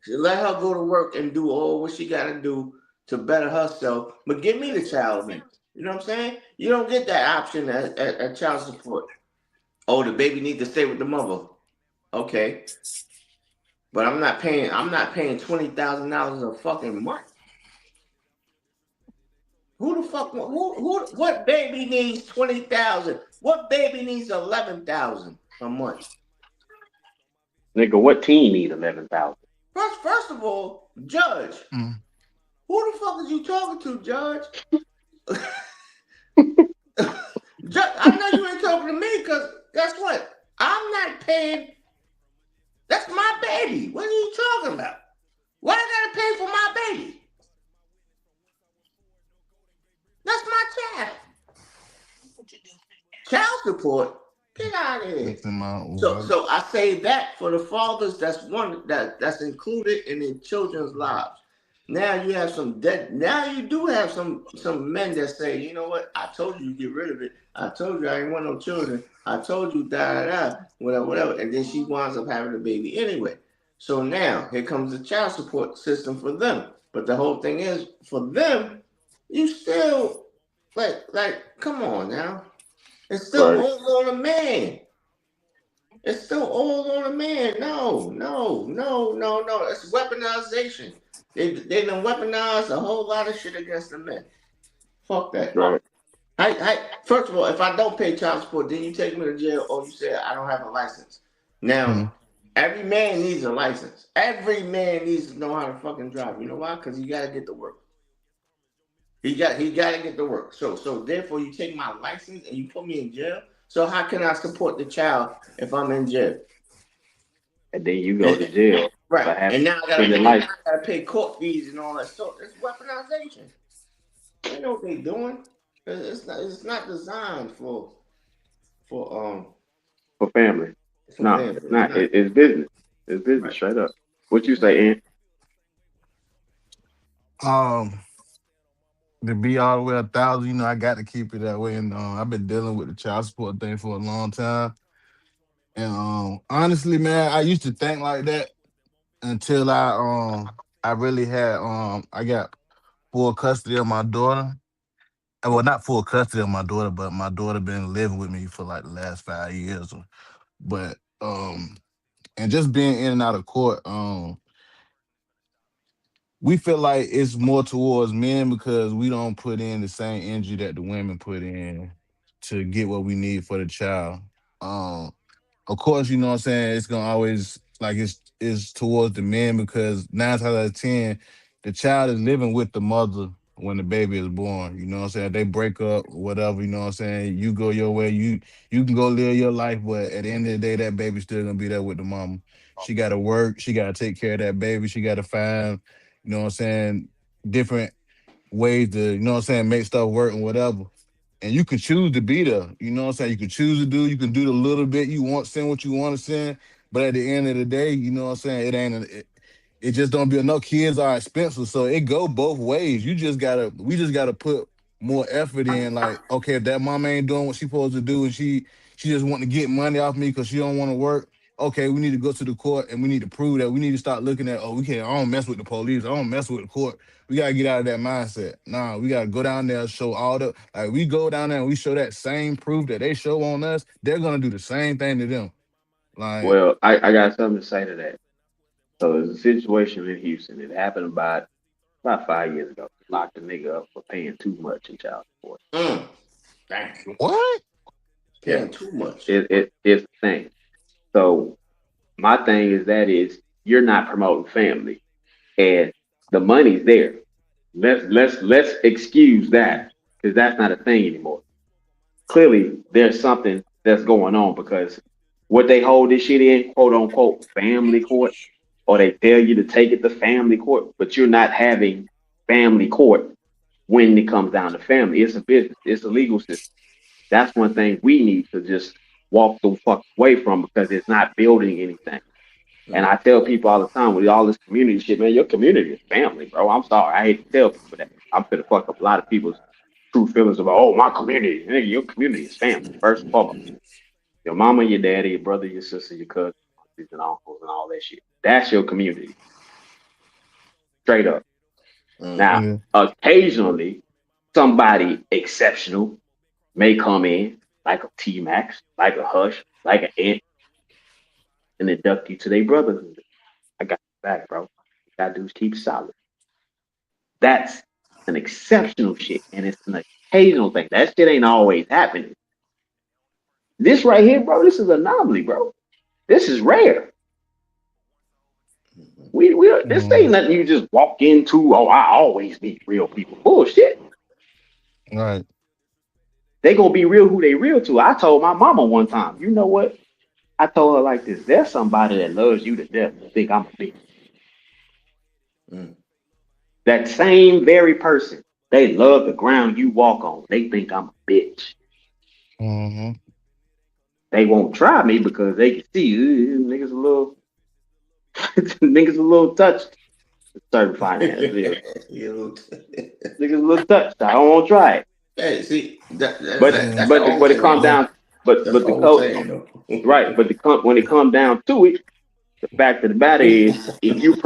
Let her go to work and do all what she got to do to better herself. But give me the child then. You know what I'm saying? You don't get that option at child support. Oh, the baby needs to stay with the mother. Okay, but I'm not paying. I'm not paying $20,000 a fucking month. Who the fuck? Who? What baby needs 20,000? What baby needs 11,000 a month? Nigga, what team need 11,000? First of all, Judge, Mm. who the fuck is you talking to, Judge? I know you ain't talking to me because guess what? I'm not paying. That's my baby. What are you talking about? Why I gotta pay for my baby? That's my child. Child support. Get out of here. That's in my So what? so I say that for the fathers that's included in their children's lives. Now you have some debt. Now you do have some men that say, you know what? I told you to get rid of it. I told you I didn't want no children. I told you da da da whatever whatever. And then she winds up having a baby anyway. So now here comes the child support system for them. But the whole thing is for them, you still like come on now. It's still Right. all on a man. It's still all on a man. No, no, no, no, no. It's weaponization. They done weaponized a whole lot of shit against the men. Fuck that. Right. First of all, if I don't pay child support, then you take me to jail or you say I don't have a license. Now, Mhm. every man needs a license. Every man needs to know how to fucking drive. You know why? Because he gotta get to work. He gotta get to work. So therefore you take my license and you put me in jail. So how can I support the child if I'm in jail? And then you go And, to jail right. for having And now I gotta suspended pay life. court fees and all that stuff. It's weaponization. They know what they doing. It's not designed for For family. for No, family. it's It's not. not It's business. It's business right. straight up. What you say, Ant? Um, to be all the way 1,000, I got to keep it that way. And I've been dealing with the child support thing for a long time. And honestly, man, I used to think like that until I really had I got full custody of my daughter. Well, not full custody of my daughter, but my daughter been living with me for like the last 5 years. But and just being in and out of court, we feel like it's more towards men because we don't put in the same energy that the women put in to get what we need for the child. Um, of course, you know what I'm saying, it's gonna always like it's towards the men because 9 times out of 10, the child is living with the mother when the baby is born. You know what I'm saying? They break up, whatever, you know what I'm saying? You go your way, you can go live your life, but at the end of the day, that baby's still gonna be there with the mama. She gotta work, she gotta take care of that baby, she gotta find, you know what I'm saying, different ways to, you know what I'm saying, make stuff work and whatever. And you can choose to be there. You know what I'm saying? You can choose to do, you can do the little bit you want, send what you want to send. But at the end of the day, you know what I'm saying? It just don't be enough. Kids are expensive. So it go both ways. We just gotta put more effort in. Like, okay, if that mama ain't doing what she supposed to do and she just want to get money off me because she don't want to work. Okay, we need to go to the court and we need to prove that. We need to start looking at, oh, we can't, I don't mess with the police. I don't mess with the court. We gotta get out of that mindset. Nah, we gotta go down there and show all the like we go down there and we show that same proof that they show on us, they're gonna do the same thing to them. Like, Well, I got something to say to that. So there's a situation in Houston. It happened about 5 years ago. Locked a nigga up for paying too much in child support. Mm, damn. what? Yeah, Paying too much. it's the thing. So my thing is you're not promoting family, and the money's there. Let's excuse that because that's not a thing anymore. Clearly, there's something that's going on because what they hold this shit in, quote unquote, family court, or they tell you to take it to family court, but you're not having family court when it comes down to family. It's a business. It's a legal system. That's one thing we need to just walk the fuck away from because it's not building anything. And I Mm. tell people all the time with all this community shit, man, your community is family, bro. I'm sorry. I hate to tell people that. I'm gonna fuck up a lot of people's true feelings about, oh, my community. Nigga, your community is family, first and foremost. Your mama, your daddy, your brother, your sister, your cousin, aunties and uncles, and all that shit. That's your community, straight up. Mm. Now, Yeah. occasionally, somebody exceptional may come in, like a TMAX, like a Hush, like an Ant, and induct you to their brotherhood. I got your back, bro. You gotta do is keep solid. That's an exceptional shit, and it's an occasional thing. That shit ain't always happening. This right here, bro, this is an anomaly, bro. This is rare. We this ain't Mhm. nothing you just walk into. Oh, I always meet real people. Bullshit. Right. They gonna be real who they real to. I told my mama one time, you know what? I told her like this: there's somebody that loves you to death. Think I'm a bitch. Mm. That same very person, they love the ground you walk on. They think I'm a bitch. Hmm. They won't try me because they can see niggas a little niggas a little touched. certified as zero. You Niggas a little touched. I don't want to try it. hey, see, that's But the old but it comes saying. down. But That's the the old code saying, though. right. But when it comes down to it, the fact of the matter is, if you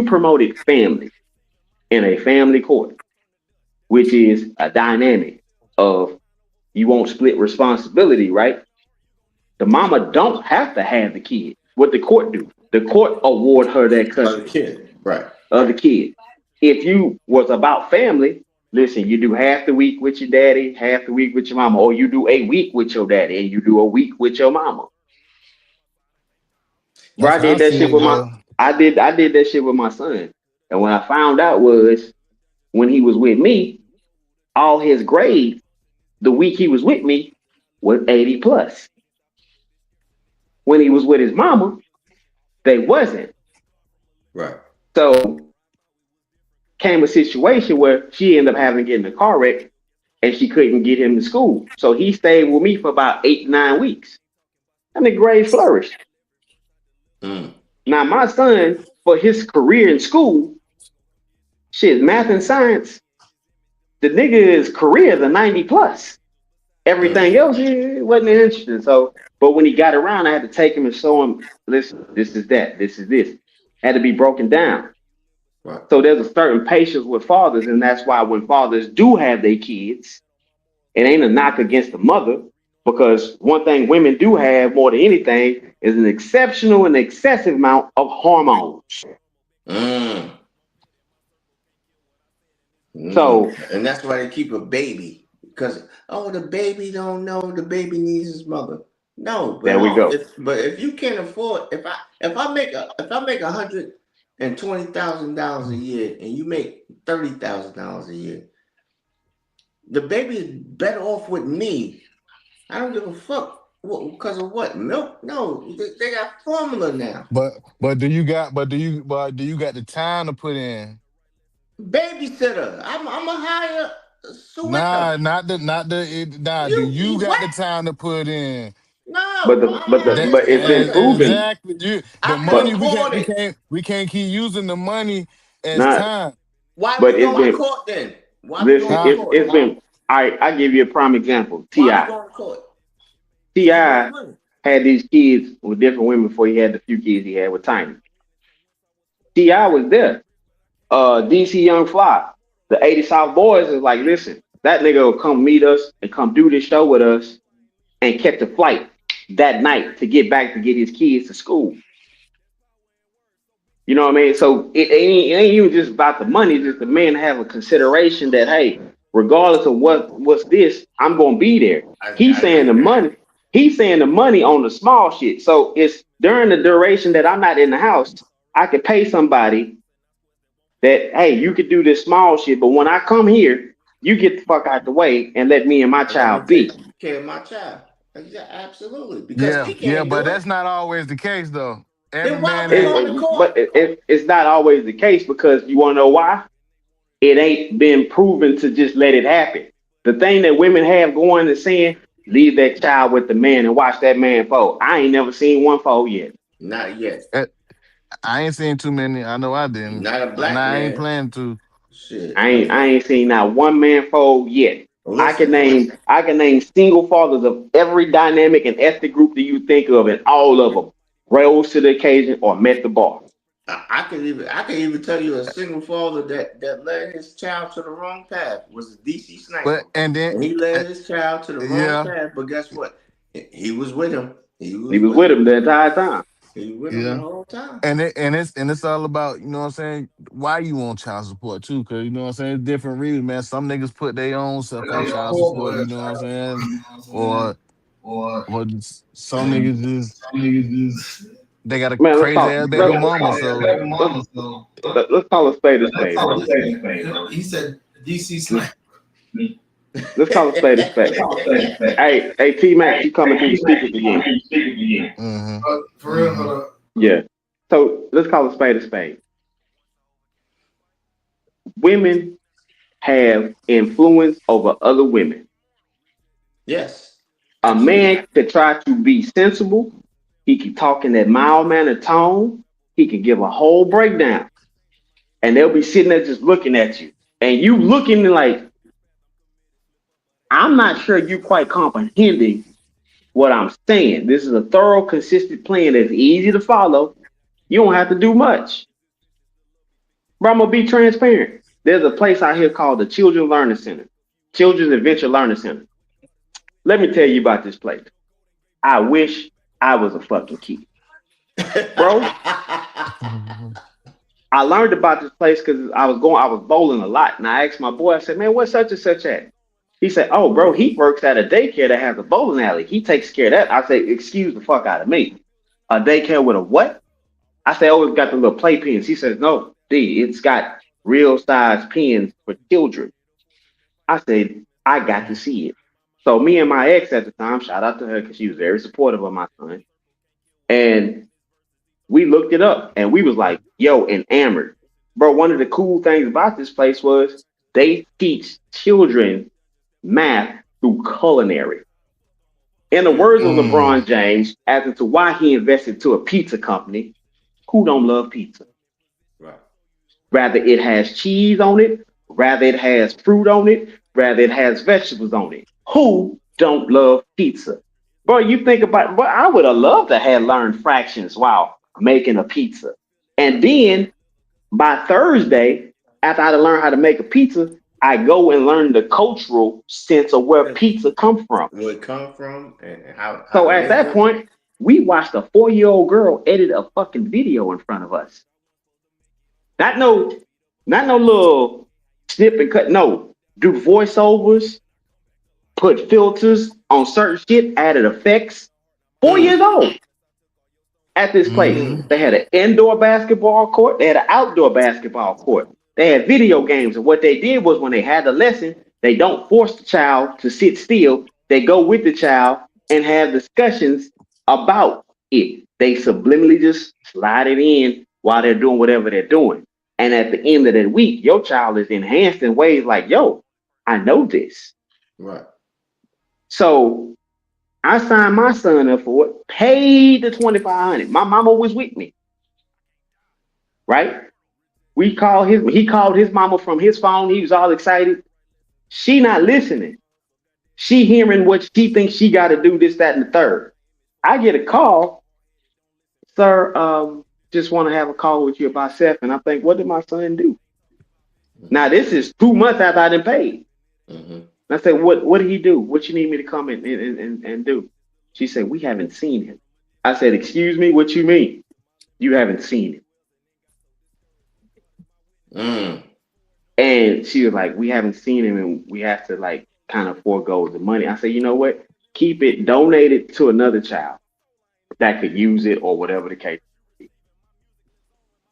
promoted family in a family court, which is a dynamic of you won't split responsibility, right? The mama don't have to have the kid. What the court do? The court award her that Other custody kid, right? of the kid. If you was about family, listen, you do half the week with your daddy, half the week with your mama, or you do a week with your daddy and you do a week with your mama. Bro, That's I how I did that see shit it, with though. I did that shit with my son. And when I found out was when he was with me, all his grades the week he was with me was 80 plus. When he was with his mama, they wasn't. Right. So came a situation where she ended up having to get in a car wreck and she couldn't get him to school. So he stayed with me for about 8 to 9 weeks. And the grade flourished. Mm. Now my son, for his career in school, shit, math and science, the nigga's career is a 90 plus. Everything else wasn't interesting. So, but when he got around, I had to take him and show him, listen, this is that, this is this. Had to be broken down. Right. So there's a certain patience with fathers, and that's why when fathers do have their kids, it ain't a knock against the mother, because one thing women do have more than anything is an exceptional and excessive amount of hormones. Mm. So, And that's why they keep a baby, because the baby don't know, the baby needs his mother. No, but there we go. if you can't afford, if I make $120,000 a year and you make $30,000 a year, the baby is better off with me. I don't give a fuck. Because of what? Milk? No, they got formula now. But do you got the time to put in? Babysitter. I'm a hire Nah, sweater. do You you got what? the time to put in? No, I'm a hire But it's been sweater. proven. Exactly. The I can But money afford it. we can't keep using the money as not. time. Why But we it's going to been. court then? Why we Listen, going to Huh? court? it's been. I give you a prime example. Why we Ti going to court? Ti He want money. had these kids with different women before he had the few kids he had with Tiny. Ti was there. DC Young Fly, the 80 South Boys is like, listen, that nigga will come meet us and come do this show with us and catch a flight that night to get back to get his kids to school. You know what I mean? So it ain't even just about the money, it's just the man have a consideration that, hey, regardless of what's this, I'm gonna be there. He's I saying agree. the money, he's saying the money on the small shit. So it's during the duration that I'm not in the house, I could pay somebody that, hey, you could do this small shit, but when I come here, you get the fuck out the way and let me and my And let me child be. take care of my child. Yeah, absolutely. Because Yeah, he yeah, can't but do it. that's not always the case though. Every Then why man we ain't going to court? But it's not always the case because you want to know why? It ain't been proven to just let it happen. The thing that women have going is saying, leave that child with the man and watch that man fold. I ain't never seen one fold yet. Not yet. eh, I ain't seen too many. I know I didn't. Not a And black I ain't man. planning to. Shit. I ain't seen not one man fold yet. Listen, I can name single fathers of every dynamic and ethnic group that you think of, and all of them rose to the occasion or met the bar. I can even tell you a single father that led his child to the wrong path was a DC But sniper. and then And he led his child to the wrong yeah, path, but guess what? He was with him. He He was was with with him. him the entire time. He was with him the yeah. whole time. And it's all about, you know what I'm saying, why you want child support too, because you know what I'm saying, it's different reasons, man. Some niggas put their own self on child support, you know what I'm saying? Or some niggas just they got a Man, crazy ass baby mama, so let's call a spade a spade, bro. He said DC sniper. Let's call a spade a spade. Hey, TMAX, you coming through the speakers again? mm-hmm. For real, hold up. Yeah. So let's call a spade a spade. Women have influence over other women. Yes. A Absolutely. man could try to be sensible. He can talk in that mild mannered tone. He can give a whole breakdown. and they'll be sitting there just looking at you, and you looking like, I'm not sure you quite comprehending what I'm saying. This is a thorough, consistent plan that's easy to follow. You don't have to do much. But I'm gonna be transparent. There's a place out here called the Children's Learning Center, Children's Adventure Learning Center. Let me tell you about this place. I wish I was a fucking kid, bro. I learned about this place because I was bowling a lot, and I asked my boy. I said, "Man, what's such and such at?" He said, "Oh, bro, he works at a daycare that has a bowling alley. He takes care of that." I said, "Excuse the fuck out of me. A daycare with a what?" I said, "Oh, it's got the little play pens." He says, "No, D, it's got real size pens for children." I said, "I got to see it." So me and my ex at the time, shout out to her because she was very supportive of my son, and we looked it up, and we was like, "Yo," enamored, bro. One of the cool things about this place was they teach children math through culinary. In the words of LeBron James, as to why he invested to a pizza company, who don't love pizza? Right. Rather it has cheese on it, rather it has fruit on it, rather it has vegetables on it. Who don't love pizza? Bro, you think about, but I would have loved to have learned fractions while making a pizza. And then by Thursday, after I learned how to make a pizza, I go and learn the cultural sense of where pizza come from. Where it come from and how So to at make that it. point, we watched a 4-year-old girl edit a fucking video in front of us. Not no little snip and cut. No, do voiceovers, put filters on certain shit, added effects. 4 years old at this place. They had an indoor basketball court. They had an outdoor basketball court. They had video games. And what they did was when they had the lesson, they don't force the child to sit still. They go with the child and have discussions about it. They subliminally just slide it in while they're doing whatever they're doing. And at the end of that week, your child is enhanced in ways like, yo, I know this. Right. So I signed my son up for it, paid the $2,500. My mama was with me, right? He called his mama from his phone. He was all excited. She not listening. She hearing what she thinks she got to do, this, that, and the third. I get a call, sir. Just want to have a call with you about Seth. And I think, what did my son do? Now this is 2 months after I done paid. I said, what did he do? What you need me to come and do? She said, we haven't seen him. I said, excuse me, what you mean? You haven't seen him. And she was like, we haven't seen him and we have to like kind of forego the money. I said, you know what? Keep it, donate it to another child that could use it or whatever the case.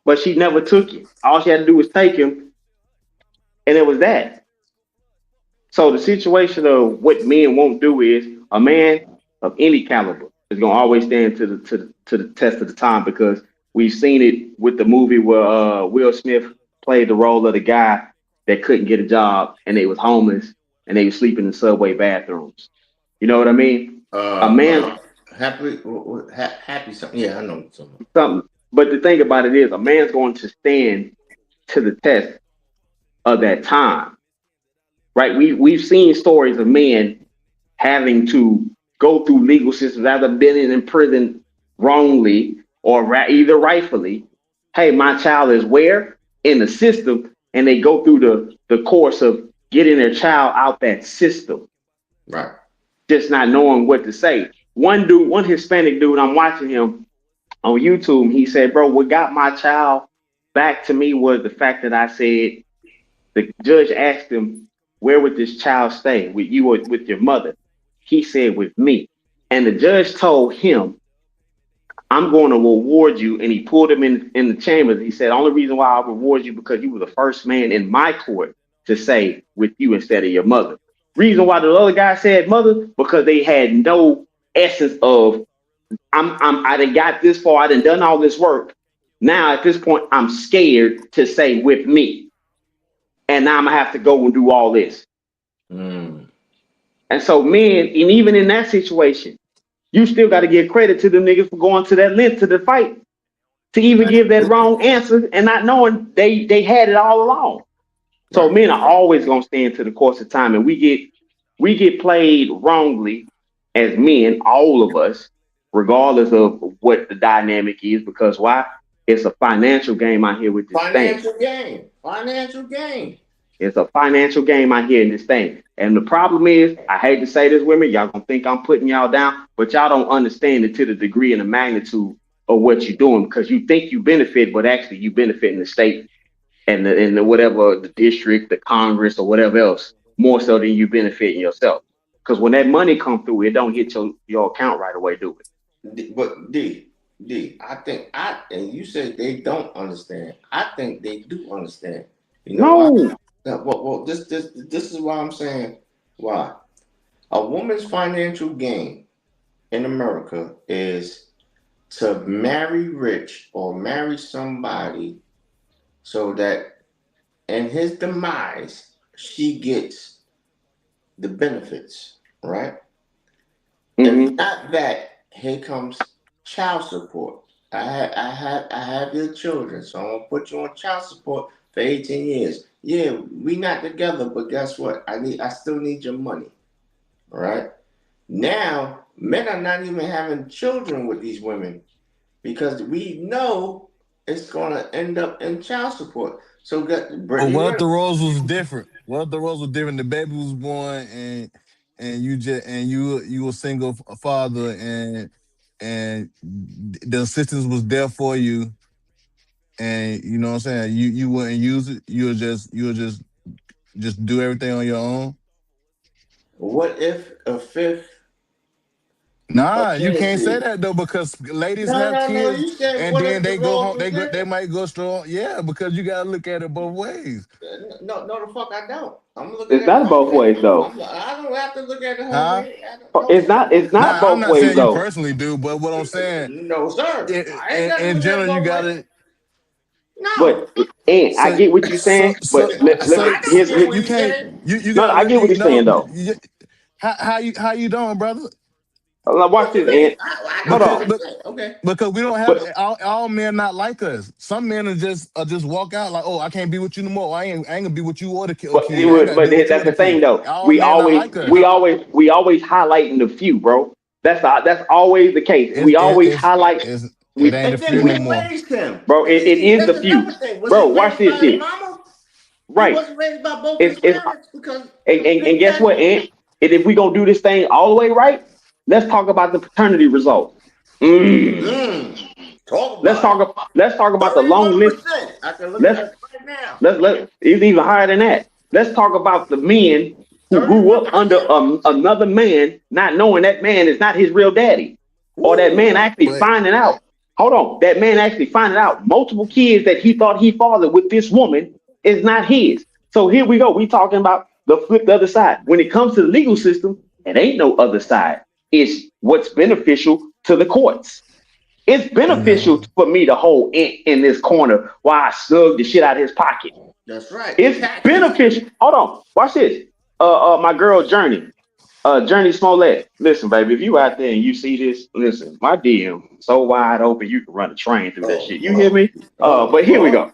But she never took it. All she had to do was take him, and it was that. So the situation of what men won't do is a man of any caliber is gonna always stand to the test of the time, because we've seen it with the movie where Will Smith played the role of the guy that couldn't get a job and they was homeless and they was sleeping in subway bathrooms. You know what I mean? A man happy something. Yeah, I know something. But the thing about it is, a man's going to stand to the test of that time, right? We've seen stories of men having to go through legal systems, either been in prison wrongly or either rightfully. Hey, my child is where? In the system, and they go through the course of getting their child out that system. Right. Just not knowing what to say. One Hispanic dude, I'm watching him on YouTube. He said, bro, what got my child back to me was the fact that I said, the judge asked him, where would this child stay? With you or with your mother? He said, with me. And the judge told him, I'm going to reward you. And he pulled him in the chambers. He said, only reason why I reward you because you were the first man in my court to say with you instead of your mother. Reason why the other guy said mother, because they had no essence of, I done got this far, I done all this work. Now at this point, I'm scared to say with me. And now I'm gonna have to go and do all this. And so men, and even in that situation, you still got to give credit to them niggas for going to that length to the fight. to even give that wrong answer and not knowing they had it all along. So Right. men are always gonna stand to the course of time, and we get played wrongly as men, all of us, regardless of what the dynamic is. Because why? It's a financial game out here with this thing. Financial gain. Financial gain. It's a financial game out here in this thing. And the problem is, I hate to say this, women, y'all gonna think I'm putting y'all down, but y'all don't understand it to the degree and the magnitude of what you're doing because you think you benefit, but actually you benefit in the state and the whatever the district, the Congress, or whatever else, more so than you benefit yourself. Because when that money come through, it don't hit your account right away, do it? But I think and you said they don't understand. I think they do understand. You know why? No. Well, this is why I'm saying why. A woman's financial gain in America is to marry rich or marry somebody so that in his demise she gets the benefits, right? Mm-hmm. If not that, here comes child support. I have your children, so I'm gonna put you on child support for 18 years. Yeah, we not together, but guess what? I still need your money. All right. Now, men are not even having children with these women because we know it's gonna end up in child support. So got But Brittany what if the Renner. roles was different? What if the roles was different? The baby was born and you a single father and the assistance was there for you and you know what I'm saying you wouldn't use it. You'll just do everything on your own. What if a fifth Nah, you can't say pregnancy? that though because ladies No, have no, no. kids You said and what then if the they go roles home. was They different? might go strong. Yeah, because you gotta look at it both ways. No, no, the fuck I don't. I'm looking It's at it not her both way. ways though. I don't have to look at it her Huh? way. I don't, no, It's sir. not. It's not Nah, I'm both not ways saying you though. personally do, but what I'm saying, No, sir. I ain't got to in look at it general, you both ways. gotta. No. But and I So, get what you're saying. But let me I don't get what you he's can't saying. you no, gotta I look get what at he's no. saying though. How you doing, brother? Watch What you this, mean? and I hold don't get Because what on. he's saying. Okay. because we don't have But all men not like us. Some men are just walk out like, oh, I can't be with you no more. I ain't gonna be with you or the but kid. I ain't gotta be with you that's or the the thing kid. though. All We men not always like us. we always we always highlighting the few, bro. That's always the case. It's We it, always it's highlight it's it we ain't the And then few we no who more. raised him? bro. It is the That's few, another thing. Was bro. he Watch raised this by his shit, mama? He right? wasn't raised by both his It's parents because and Big guess Daddy. what, Ant? And if we gonna do this thing all the way right, let's talk about the paternity results. Mm. Talk about it. Let's talk about the long list. 31%. I can look it Let's up right now. it's even higher than that. Let's talk about the men who grew up under 31%. another man, not knowing that man is not his real daddy, or that man Ooh. actually But finding out. Hold on, that man actually finding out multiple kids that he thought he fathered with this woman is not his. So here we go. We talking about the other side. When it comes to the legal system, it ain't no other side. It's what's beneficial to the courts. It's beneficial no. for me to hold in this corner while I slug the shit out of his pocket. That's right. It's Taxes. beneficial. Hold on, watch this. My girl Journey, Journey Smollett. Listen, baby, if you out there and you see this, listen, my DM so wide open you can run a train through that Oh, shit. You hear oh, me? But here we oh. go.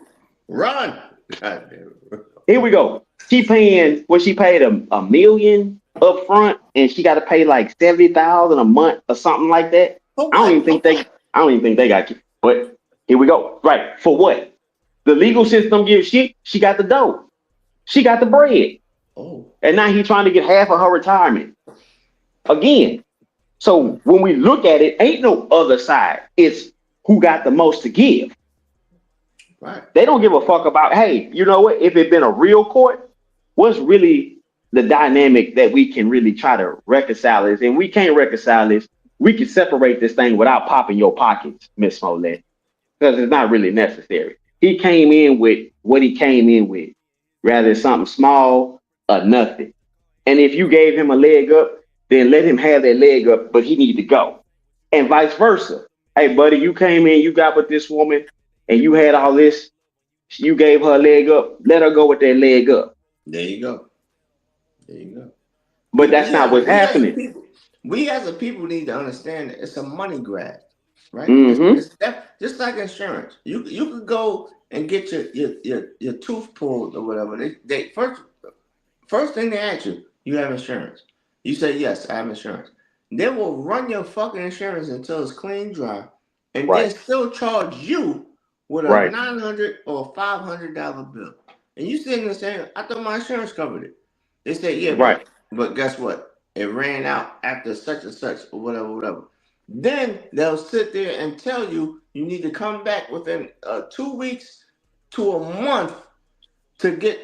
Run. God damn it. Here we go. She paying what she paid a million up front, and she got to pay like 70,000 a month or something like that. For I don't what? even think they. I don't even think they got you. But here we go. Right for what? The legal system gives shit. She got the dough. She got the bread, Oh. and now he's trying to get half of her retirement again. So when we look at it, ain't no other side. It's who got the most to give. Right. They don't give a fuck about, hey, you know what? If it been a real court, what's really the dynamic that we can really try to reconcile this? And we can't reconcile this. We can separate this thing without popping your pockets, Miss Smollett, because it's not really necessary. He came in with what he came in with, rather something small or nothing. And if you gave him a leg up, then let him have that leg up, but he need to go. And vice versa. Hey, buddy, you came in, you got with this woman, and you had all this. You gave her a leg up. Let her go with that leg up. There you go. There you go. But that's not what's happening. We as a people need to understand that it's a money grab. right? Mm-hmm. It's just like insurance. You could go and get your tooth pulled or whatever. They first thing they ask you, you have insurance. You say yes, I have insurance. They will run your fucking insurance until it's clean dry, and then Right. still charge you with a Right. $900 or $500 bill. And you sitting there saying, I thought my insurance covered it. They say, yeah, Right. but guess what? It ran out after such and such or whatever. Then they'll sit there and tell you you need to come back within 2 weeks to a month to get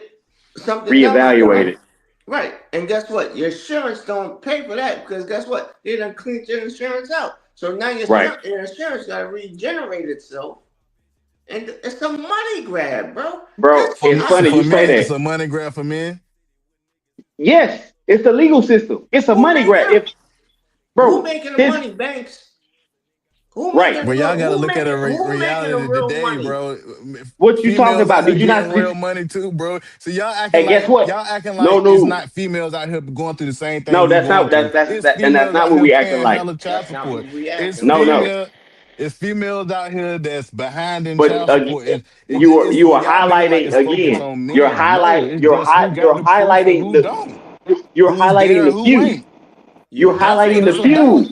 something else done. Reevaluated. Right. And guess what? Your insurance don't pay for that because guess what? They done cleaned your insurance out. So now Right. your insurance got to regenerate itself. And it's a money grab, bro. Bro, it's funny For you say men, it's that. a money grab for men. Yes, it's the legal system. It's a Who money grab. making who Bro, making the this money, Banks? Who right. making But y'all gotta who look at making the who making the reality real today, money? bro. What you talking Females out about? here Did you not? getting real money too, bro. So Hey, guess what? y'all acting No, like it's no, not females out here going through the same thing no. we That's going not. through. It's And that's females not out what here we acting paying like. hella child That's not support. what we It's acting No, like. no. females out here that's behind in But child support. you are Y'all making like highlighting it's focused again. on men. No, it's You're just who got you're the proof and highlighting who don't. you're Who's highlighting there, the who few. ain't. You So Highlighting the that's a highlighting fact. few. who?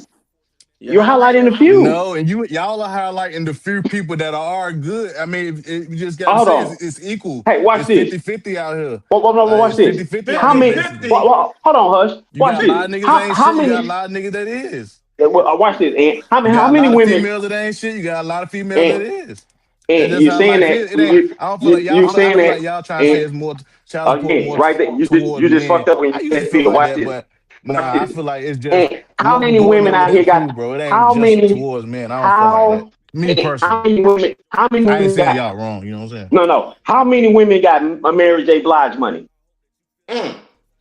You're You're highlighting the highlighting who? few. No, and y'all are highlighting the few people that are good. I mean, you just got to Hold say on. it's equal. Hey, watch It's this. 50-50 out here. Watch It's this. 50-50 out How here, Fifty many? basically. fifty. Hold on, Hush. You Watch got a this. lot of niggas that ain't How shit. You got a many? lot of niggas that is. Watch this. And You how got a many lot of women? females that ain't shit. You got a lot of females that And is. That's and just you how saying life that is. It ain't. I don't feel like y'all. you I saying feel that, like y'all trying to say and it's more child support again, more right there, toward you just men. fucked up when I you used to said feel feel. like Watch that, this. but Watch nah, I this. feel like it's just And how many going women there with out here that got? too, bro. It ain't How just many? towards men. I don't feel like that. How? Me And how personally. many women? How many I ain't women saying got? y'all wrong. You know what I'm saying? No. How many women got a Mary J. Blige money? Mm.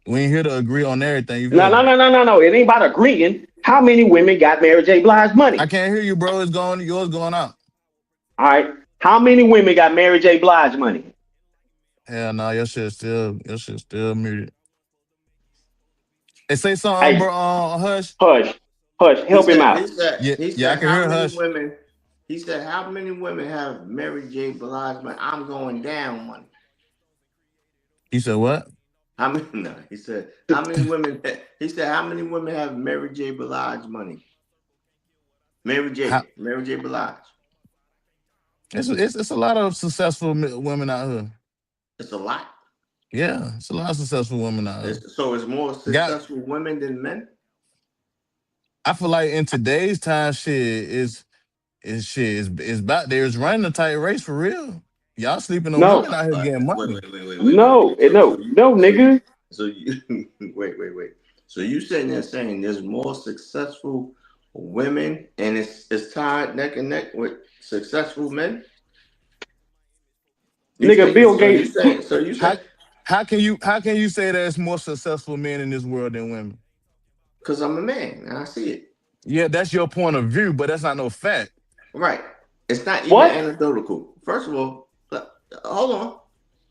We ain't here to agree on everything. You No, feel no, me? no, no, no, no. It ain't about agreeing. How many women got Mary J. Blige I money? can't hear you, bro. It's going. Yours going out. All right. How many women got Mary J. Blige money? Hell no, your shit still muted. Hey, say something, Hey, bro. Hush. hush, hush. He Help him said he out. said Yeah, he yeah, I said can how hear many Hush. women he said how many women have Mary J. Blige money? I'm going down money. You said what? How many no, he said how many women he said how many women have Mary J. Blige money? How, Mary J. Blige. it's a lot of successful women out here. It's a lot. Yeah, it's a lot of successful women out here. So it's more Got. successful women than men. I feel like in today's time, shit is about there. It's running a tight race for real. Y'all sleeping on No, women out here getting Wait, money. wait, wait, wait, wait, wait, no, wait. no, nigga. So you wait. So you sitting there saying there's more successful women and it's tied neck and neck with successful men? You Nigga, say Bill Gates. so you How say how can you say there's more successful men in this world than women? because I'm a man and I see it. Yeah, that's your point of view, but that's not no fact. Right. It's not even What? anecdotal. First of all, hold on.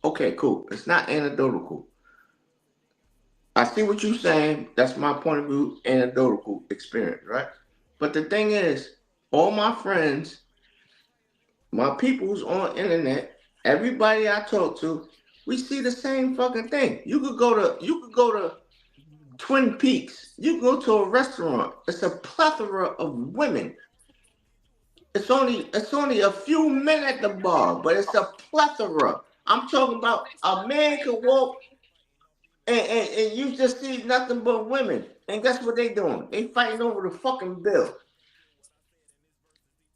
Okay, cool. It's not anecdotal. I see what you're saying. That's my point of view, anecdotal experience, right? But the thing is, all my friends, my peoples on internet, everybody I talk to, we see the same fucking thing. You could go to Twin Peaks. You can go to a restaurant. It's a plethora of women. It's only a few men at the bar, but it's a plethora. I'm talking about a man could walk and you just see nothing but women. And guess what they doing? They fighting over the fucking bill.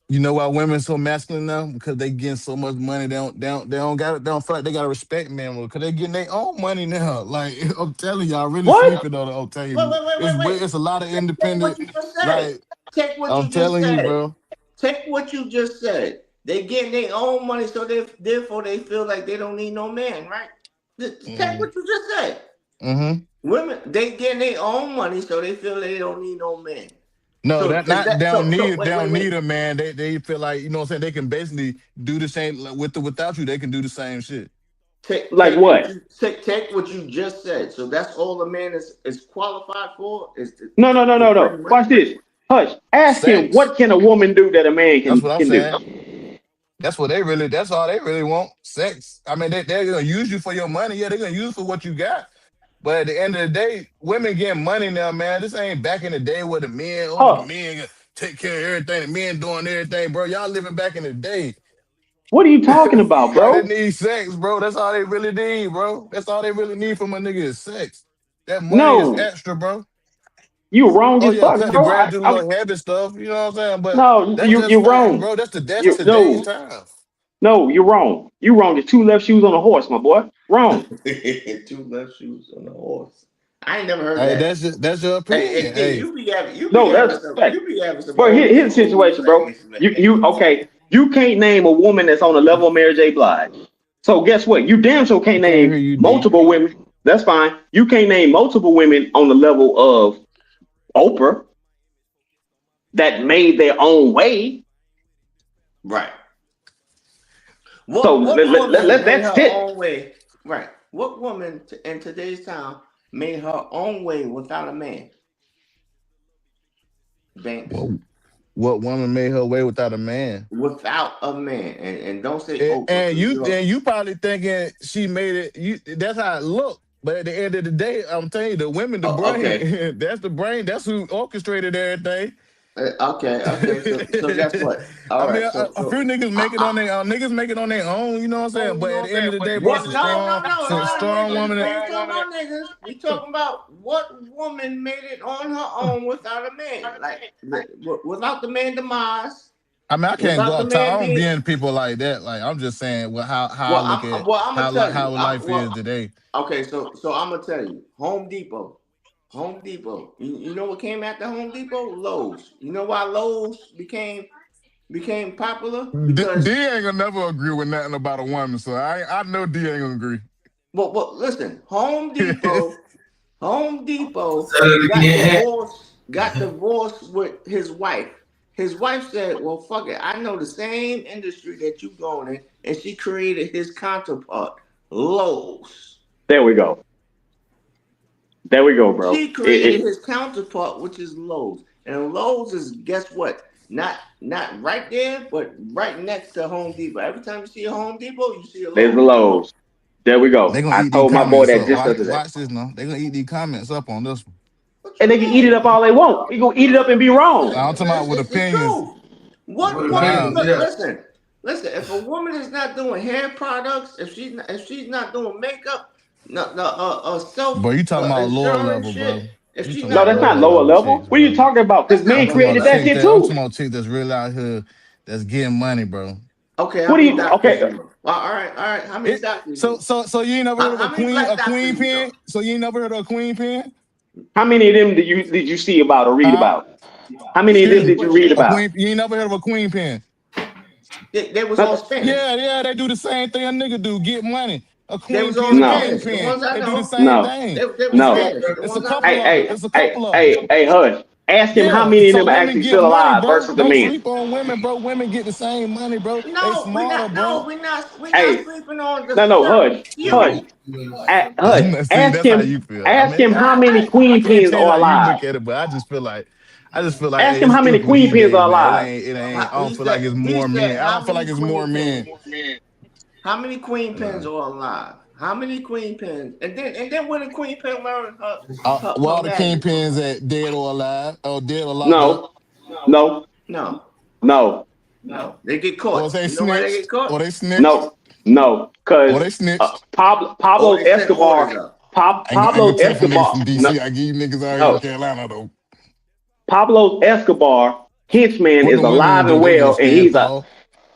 You know why women so masculine now? Because they getting so much money. They don't feel like they gotta respect men because they getting their own money now. Like I'm telling you, I really What? sleeping on it. I'm telling Wait, you, wait, wait, wait, wait. it's a lot of Take what independent. you just said. Like Take what I'm you just telling you, said. bro. Take what you just said. They getting their own money, so therefore they feel like they don't need no man, right? Take Mm-hmm. what you just said. Mm-hmm. Women, they getting their own money, so they feel they don't need no man. No, So that is not that so? they Wait, don't wait, need wait. a man. They feel like you know what I'm saying. They can basically do the same like, with or without you. They can do the same shit. Take Like take what what? you take what you just said. So that's all a man is qualified for is No, no, no, to no, no. bring Watch women. this. Hush. Ask him, Sex. what can a woman do that a man That's what I'm can do? saying. That's what they really. That's all they really want. Sex. I mean, they're gonna use you for your money. Yeah, they're gonna use you for what you got. But at the end of the day, women getting money now, man. This ain't back in the day where the men, the Oh, men take care of everything. The men doing everything, bro. Y'all living back in the day. what are you talking about, Bro, they bro? need sex, bro. That's all they really need, bro. That's all they really need from a nigga is sex. That money is No, extra, bro. you wrong Oh as yeah, fuck, cut the bro. grass, do the little habit stuff. You know what I'm saying? But No, that's just you're facts, wrong. bro. That's You today's no, time. no, you're wrong. You wrong. There's two left shoes on a horse, my boy. Wrong. Two left shoes on the horse. I ain't never heard Hey, that. that's your Hey, opinion. King, Hey, No, that's fact. you be having some But here's the old situation, bro. sayings, man. You okay? You can't name a woman that's on the level of Mary J. Blige. So guess what? You damn sure I can't can't hear name you, D. multiple women. That's fine. You can't name multiple women on the level of Oprah that made their own way. Right. So What woman let made that her sit. own way? Right. What woman in today's time made her own way without a man? Banks. What what woman made her way without a man? Without a man. And don't say Oprah, And because you you're and you probably thinking she made it. You that's how it looked. But at the end of the day, I'm telling you, the women, the okay. brain, that's the brain. That's who orchestrated everything. Okay. So guess what? All I mean, right. a few niggas make it on their niggas make it on their own. You know what I'm saying? But at the end of the day, bro, What? No, some strong niggas. woman. We ain't talking about niggas. We talking about what woman made it on her own without a man. Like, without the man demise, I mean, I can't without go the up top. man I don't be being. in people like that. Like, I'm just saying, well, how I Well, look at I'm gonna tell you. how life is today. Okay, so I'm gonna tell you. Home Depot. Home Depot. You know what came after Home Depot? Lowe's. You know why Lowe's became popular? D Because ain't gonna never agree with nothing about a woman, so I know D ain't gonna agree. well, listen. Home Depot Say it again. got divorced with his wife. His wife said, "Well, fuck it. I know the same industry that you going in," and she created his counterpart, Lowe's. There we go. There we go, bro. She created his counterpart, which is Lowe's, and Lowe's is, guess what? Not right there, but right next to Home Depot. Every time you see a Home Depot, you see a There's the Lowe's. Lowe's. There we They go. gonna I eat these told my boy comments that up. just the Watch, other day. watch this now. They gonna eat these comments up on this one. What And they you can eat it up mean? all they want. They gonna eat it up and be wrong. I'm talking about with It's the opinions. truth. What woman? Now, Listen. If a woman is not doing hair products, if she's not doing makeup, bro, self you talking about lower insurance level, bro. shit, if You she's talking No, about not that's doing not lower lower level level. chicks, What are you bro. talking about? Because that's men not I'm talking lower created about that level. chicks shit that I'm talking too. about chicks that's really out here that's getting money, bro. Okay, how What do many you? doctors Okay, you know? Well, all right. How many It doctors you so know? you ain't never heard of How many black a doctors queen you pin? know? So you ain't never heard of a queen pin? how many of them did you see about or read Huh? about? How many of Excuse them me. did you read A about? queen you ain't never heard of a queen pin. They was all No, Spanish. Yeah, they do the same thing a nigga do, get money. A They queen was all pin, a no, king Spanish. The pin. ones I They do the know, same no, thing. they were It's a no. Spanish. The it's a ones I couple Hey, know. of them. hey, It's a hey, couple of them. hey, Hush. Ask him how Yeah, many of so them are women actually get still money, alive bro. versus the Don't men. sleep on women, bro. Women get the same money, bro. They No, we smarter, not. No, bro. we not Hey, sleeping on the no, certain Hush, Hush, few. Hush. See, that's how you feel. I Ask mean, him how many I queen can't pins tell you are how you alive. look at it, but I just feel like Ask hey, him it's how many equal queen these pins days, are man. alive. It ain't. I don't feel like it's He more said, men. I how don't feel like many it's more queen men. pins? How many queen pins are alive? How many queen pins? And then when the queen pin learn her Well, the magic? kingpins that dead or alive, or dead or locked up, No, no, No, no, no. They get or caught. they You know why they get snitched, caught? or they snitched, no, no. or Because they snitched. Oh, Pablo they sent orders Escobar, up. I ain't gonna Pablo take from niggas Escobar, from no, DC. I give you niggas out here in no. Carolina though. Pablo Escobar, henchman, What is the women alive and do, they well, just and stand he's a tall.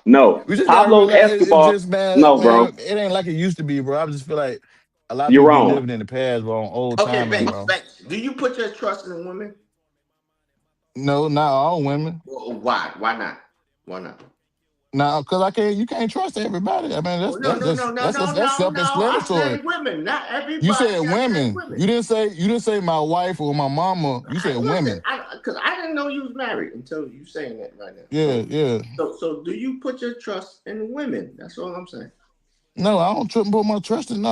no. We just gotta Pablo realize it's Escobar, just man, no, bro. it ain't like it used to be, bro. I just feel like a lot of You're people be wrong. living in the past, bro, on old Okay, timing, Banks, bro. Banks. Do you put your trust in women? No, not all women. Why? Why not? Why not? No, because you can't trust everybody. I mean, Oh, no, no, no, no, no, that's no, no. I self-explanatory. said women, not You everybody. said I said women. women. You didn't say my wife or my mama. You said Listen, women. because I didn't know you was married until you saying that right now. Yeah, yeah. So do you put your trust in women? That's all I'm saying. No, I don't put my trust in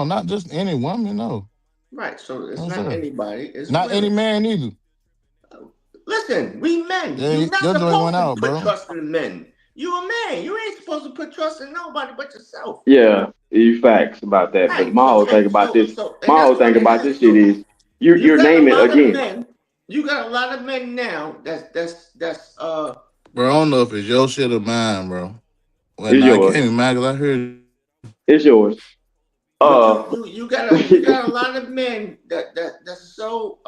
not just any woman, no. Right. So it's No, not sir. anybody. It's Not any women. man either. listen, we men. Yeah, You're not your joint supposed went to out, put bro. trust in men. You a man. You ain't supposed to put trust in nobody but yourself. Yeah, you facts about that. But Right. my whole thing about this, And my that's whole what thing it about is. this shit is You you're got a naming lot of again. men. You got a lot of men now. That's Bro, I don't know if it's your shit or mine, bro. Well, It's nah, I yours. can't even mind 'cause I heard. It's yours. But Uh, you got a lot of men that's so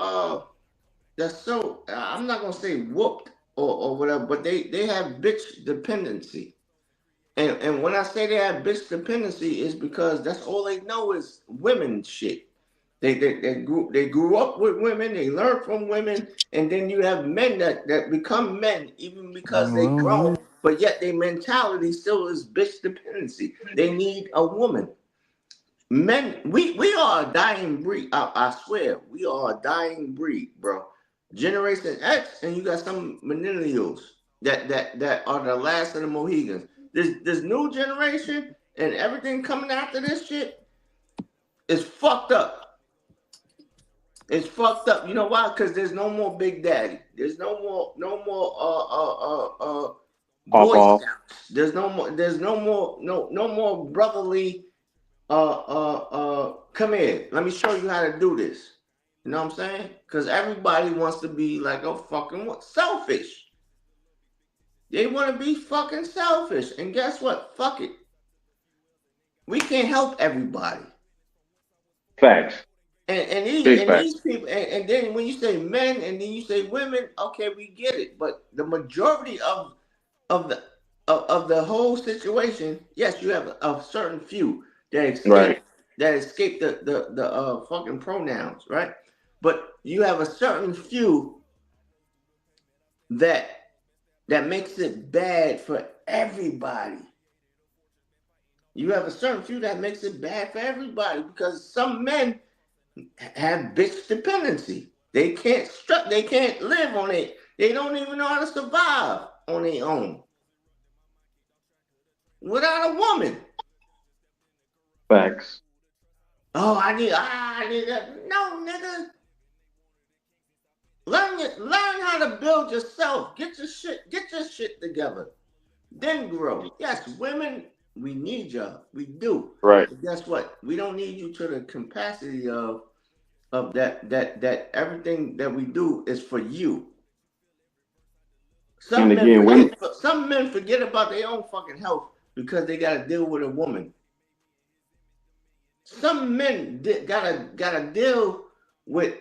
I'm not gonna say whooped or whatever, but they have bitch dependency. And when I say they have bitch dependency, is because that's all they know is women shit. They grew up with women, they learn from women, and then you have men that become men even because they grown, but yet their mentality still is bitch dependency. They need a woman. Men, we are a dying breed. I swear, we are a dying breed, bro. Generation X, and you got some millennials that are the last of the Mohegans. This new generation and everything coming after this shit is fucked up. It's fucked up. You know why? Because there's no more Big Daddy. There's no more Boy Pawpaw. Scouts. There's no more brotherly come here. Let me show you how to do this. You know what I'm saying? Because everybody wants to be like a fucking selfish. They want to be fucking selfish. And guess what? Fuck it. We can't help everybody. Facts. And Big facts. these people, and then when you say men and then you say women, okay, we get it. But the majority of the of the whole situation, yes, you have a certain few that escape Right. the fucking pronouns, right? But you have a certain few that makes it bad for everybody. You have a certain few that makes it bad for everybody because some men have bitch dependency. They can't live on it. They don't even know how to survive on their own without a woman. Facts. Oh, I need that. No, nigga. Learn how to build yourself. Get your shit together. Then grow. Yes, women, we need y'all. We do. Right. But guess what? We don't need you to the capacity of that everything that we do is for you. And again, women. Some men forget about their own fucking health because they gotta deal with a woman. Some men gotta deal with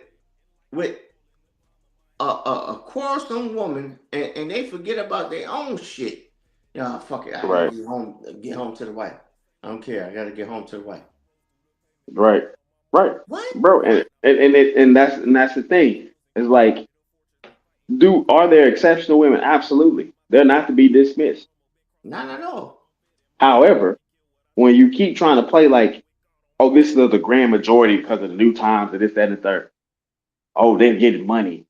a quarrelsome woman and they forget about their own shit. Yeah, fuck it. I gotta Right. get home to the wife. I don't care. I gotta get home to the wife. Right. Right. What? Bro, and that's the thing. It's like, are there exceptional women? Absolutely. They're not to be dismissed. Not at all. However, when you keep trying to play like, oh, this is the grand majority because of the new times and this, that, and the third. Oh, they're getting money.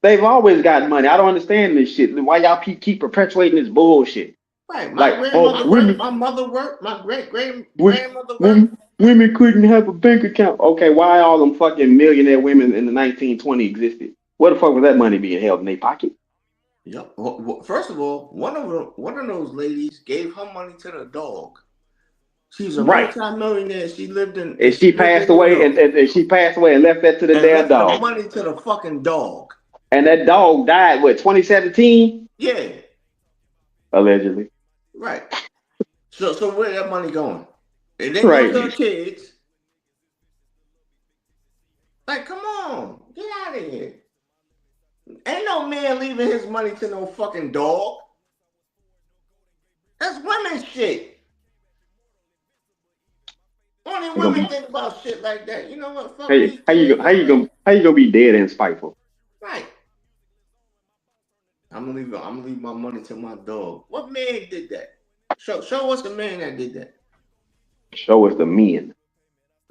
They've always gotten money. I don't understand this shit. Why y'all keep perpetuating this bullshit? Right. My Like, oh, grandmother worked. women, My mother worked. My women, grandmother worked. women couldn't have a bank account. Okay, why all them fucking millionaire women in the 1920s existed? Where the fuck was that money being held in their pocket? Yep. First of all, one of those ladies gave her money to the dog. She's a Right. multi-millionaire. She lived in And she passed away, New York and she passed away and left that to the and damn left the dog. money to the fucking dog. And that dog died, what, 2017? Yeah. Allegedly. Right. So where that money going? It ain't Right. going to her kids. Like, come on, get out of here. Ain't no man leaving his money to no fucking dog. That's women shit. Only women think about shit like that. You know what? Fuck these kids. How you gonna be dead and spiteful? Right. I'm gonna leave my money to my dog. What man did that? Show us a man that did that. Show us the men.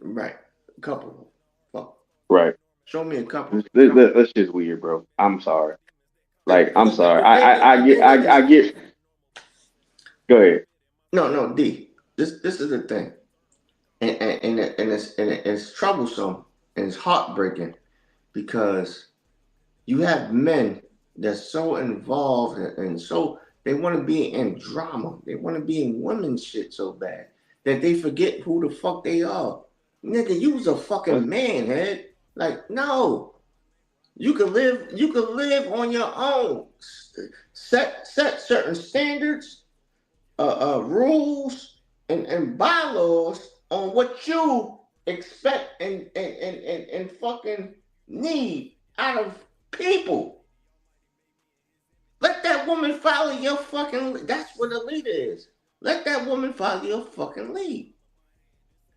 Right. A couple. Fuck. Right. Show me a couple. That's just weird, bro. I'm sorry. Like, I'm sorry. I get. Go ahead. No, D. This is the thing, and it's troublesome and it's heartbreaking because You have men that's so involved and so they want to be in drama. They want to be in women's shit so bad that they forget who the fuck they are. Nigga, you was a fucking man, head. Like, no. You can live on your own. Set certain standards, rules, and bylaws on what you expect and fucking need out of people. Let that woman follow your fucking. That's what a leader is. Let that woman follow your fucking lead.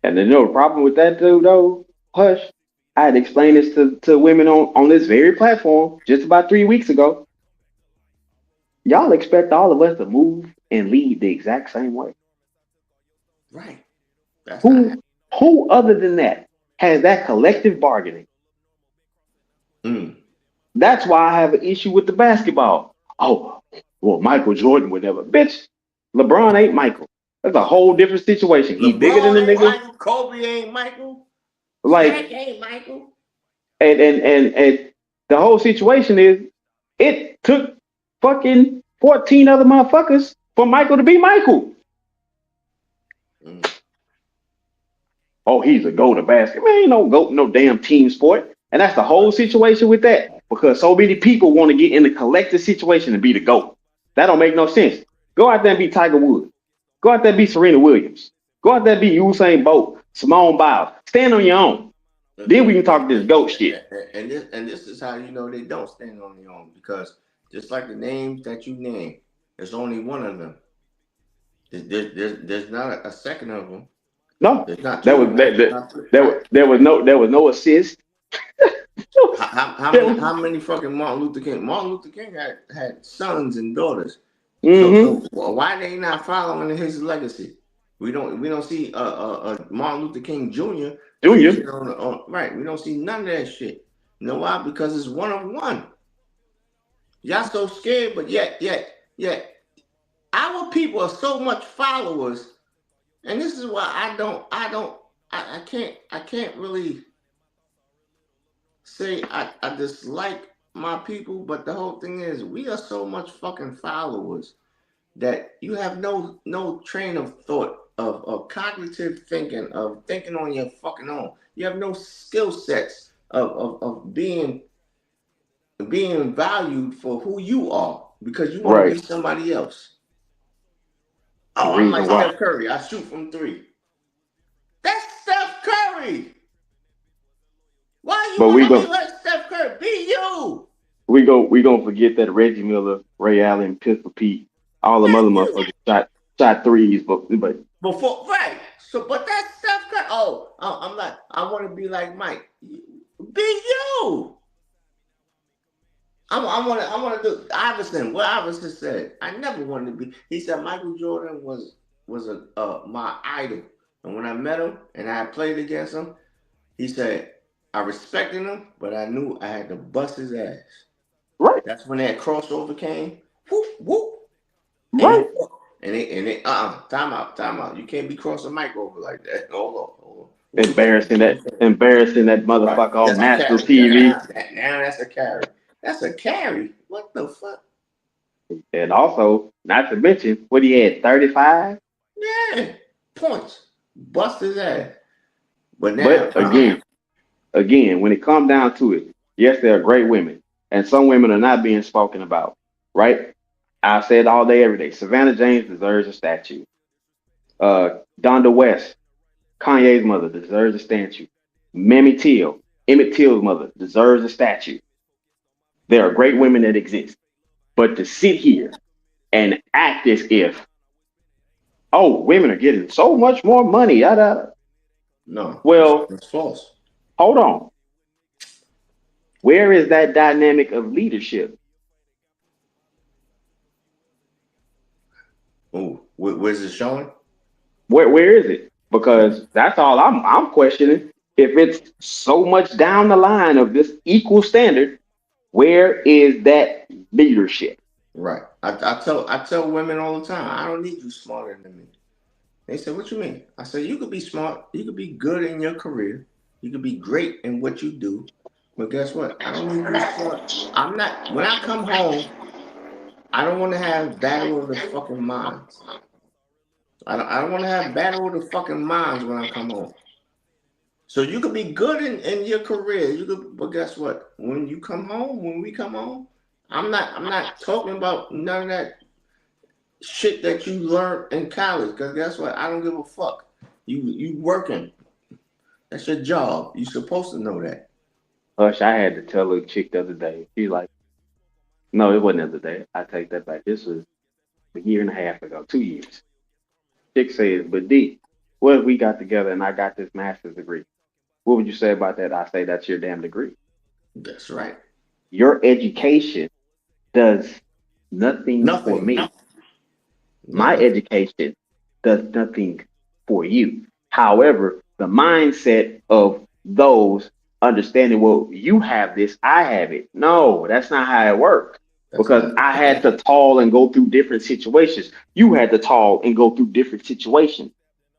And then, the problem with that dude, though, Hush, I had explained this to women on this very platform just about 3 weeks ago. Y'all expect all of us to move and lead the exact same way. Right. That's not happening. Who other than that has that collective bargaining? That's why I have an issue with the basketball. Oh, well, Michael Jordan would never. Bitch, LeBron ain't Michael. That's a whole different situation. He bigger than the LeBron ain't nigga. Michael. Kobe ain't Michael. Like, Shaq ain't Michael. And the whole situation is it took fucking 14 other motherfuckers for Michael to be Michael. Oh, he's a go to basket. Man, ain't no go no damn team sport. And that's the whole situation with that. Because so many people want to get in the collective situation and be the GOAT. That don't make no sense. Go out there and be Tiger Woods. Go out there and be Serena Williams. Go out there and be Usain Bolt, Simone Biles. Stand on your own. Then we can talk this GOAT shit. And this is how you know they don't stand on their own, because just like the names that you name, there's only one of them. There's not a second of them. No, there's not there was no assist. How many fucking Martin Luther King? Martin Luther King had sons and daughters. So why they not following his legacy? We don't see Martin Luther King Jr. Right. We don't see none of that shit. You know why? Because it's one of one. Y'all so scared, but yet our people are so much followers, and this is why I can't really say I dislike my people, but the whole thing is we are so much fucking followers that you have no train of thought of cognitive thinking, of thinking on your fucking own. You have no skill sets of being valued for who you are, because you want to be somebody else. Oh, I'm like Steph Curry. I shoot from 3. That's Steph Curry. Why you want to be like Steph Curry? Be you. We gonna forget that Reggie Miller, Ray Allen, Pistol Pete, all them other motherfuckers shot threes, but before, right? So, but that's Steph Curry. Oh, I'm like, I want to be like Mike. Be you. I want to do Iverson. What Iverson said, I never wanted to be. He said Michael Jordan was my idol, and when I met him and I played against him, he said I respected him, but I knew I had to bust his ass. Right. That's when that crossover came. Whoop whoop. Right. And they time out. You can't be crossing Mike over like that. Hold on. Embarrassing that motherfucker on national TV. Now that's a carry. That's a carry. What the fuck? And also, not to mention, what he had, 35? Yeah, points. Bust his ass. But now, again, when it comes down to it, yes, there are great women, and some women are not being spoken about, right? I say it all day, every day. Savannah James deserves a statue. Donda West, Kanye's mother, deserves a statue. Mamie Till, Emmett Till's mother, deserves a statue. There are great women that exist. But to sit here and act as if, oh, women are getting so much more money, no. Well, it's false. Hold on. Where is that dynamic of leadership? Oh, where's it showing? Where is it? Because that's all I'm questioning. If it's so much down the line of this equal standard, where is that leadership? Right. I tell women all the time, I don't need you smarter than me. They say, what you mean? I say, you could be smart. You could be good in your career. You could be great in what you do. But guess what? I don't need this short. I'm not. When I come home, I don't want to have battle of the fucking minds. I don't want to have battle of the fucking minds when I come home. So you could be good in your career. You could, but guess what? When you come home, when we come home, I'm not talking about none of that shit that you learned in college. Cause guess what? I don't give a fuck. You working. That's your job. You supposed to know that. Hush, I had to tell a chick the other day. She's like, no, it wasn't the other day. I take that back. This was a year and a half ago, 2 years. Chick says, but D, what if we got together and I got this master's degree? What would you say about that? I say that's your damn degree. That's right. Your education does nothing for Nothing. me. My Nothing. education does nothing for you. However, the mindset of those understanding, well, you have this, I have it. No, that's not how it works. That's Because not. I had to toil and go through different situations. You had to toil and go through different situations.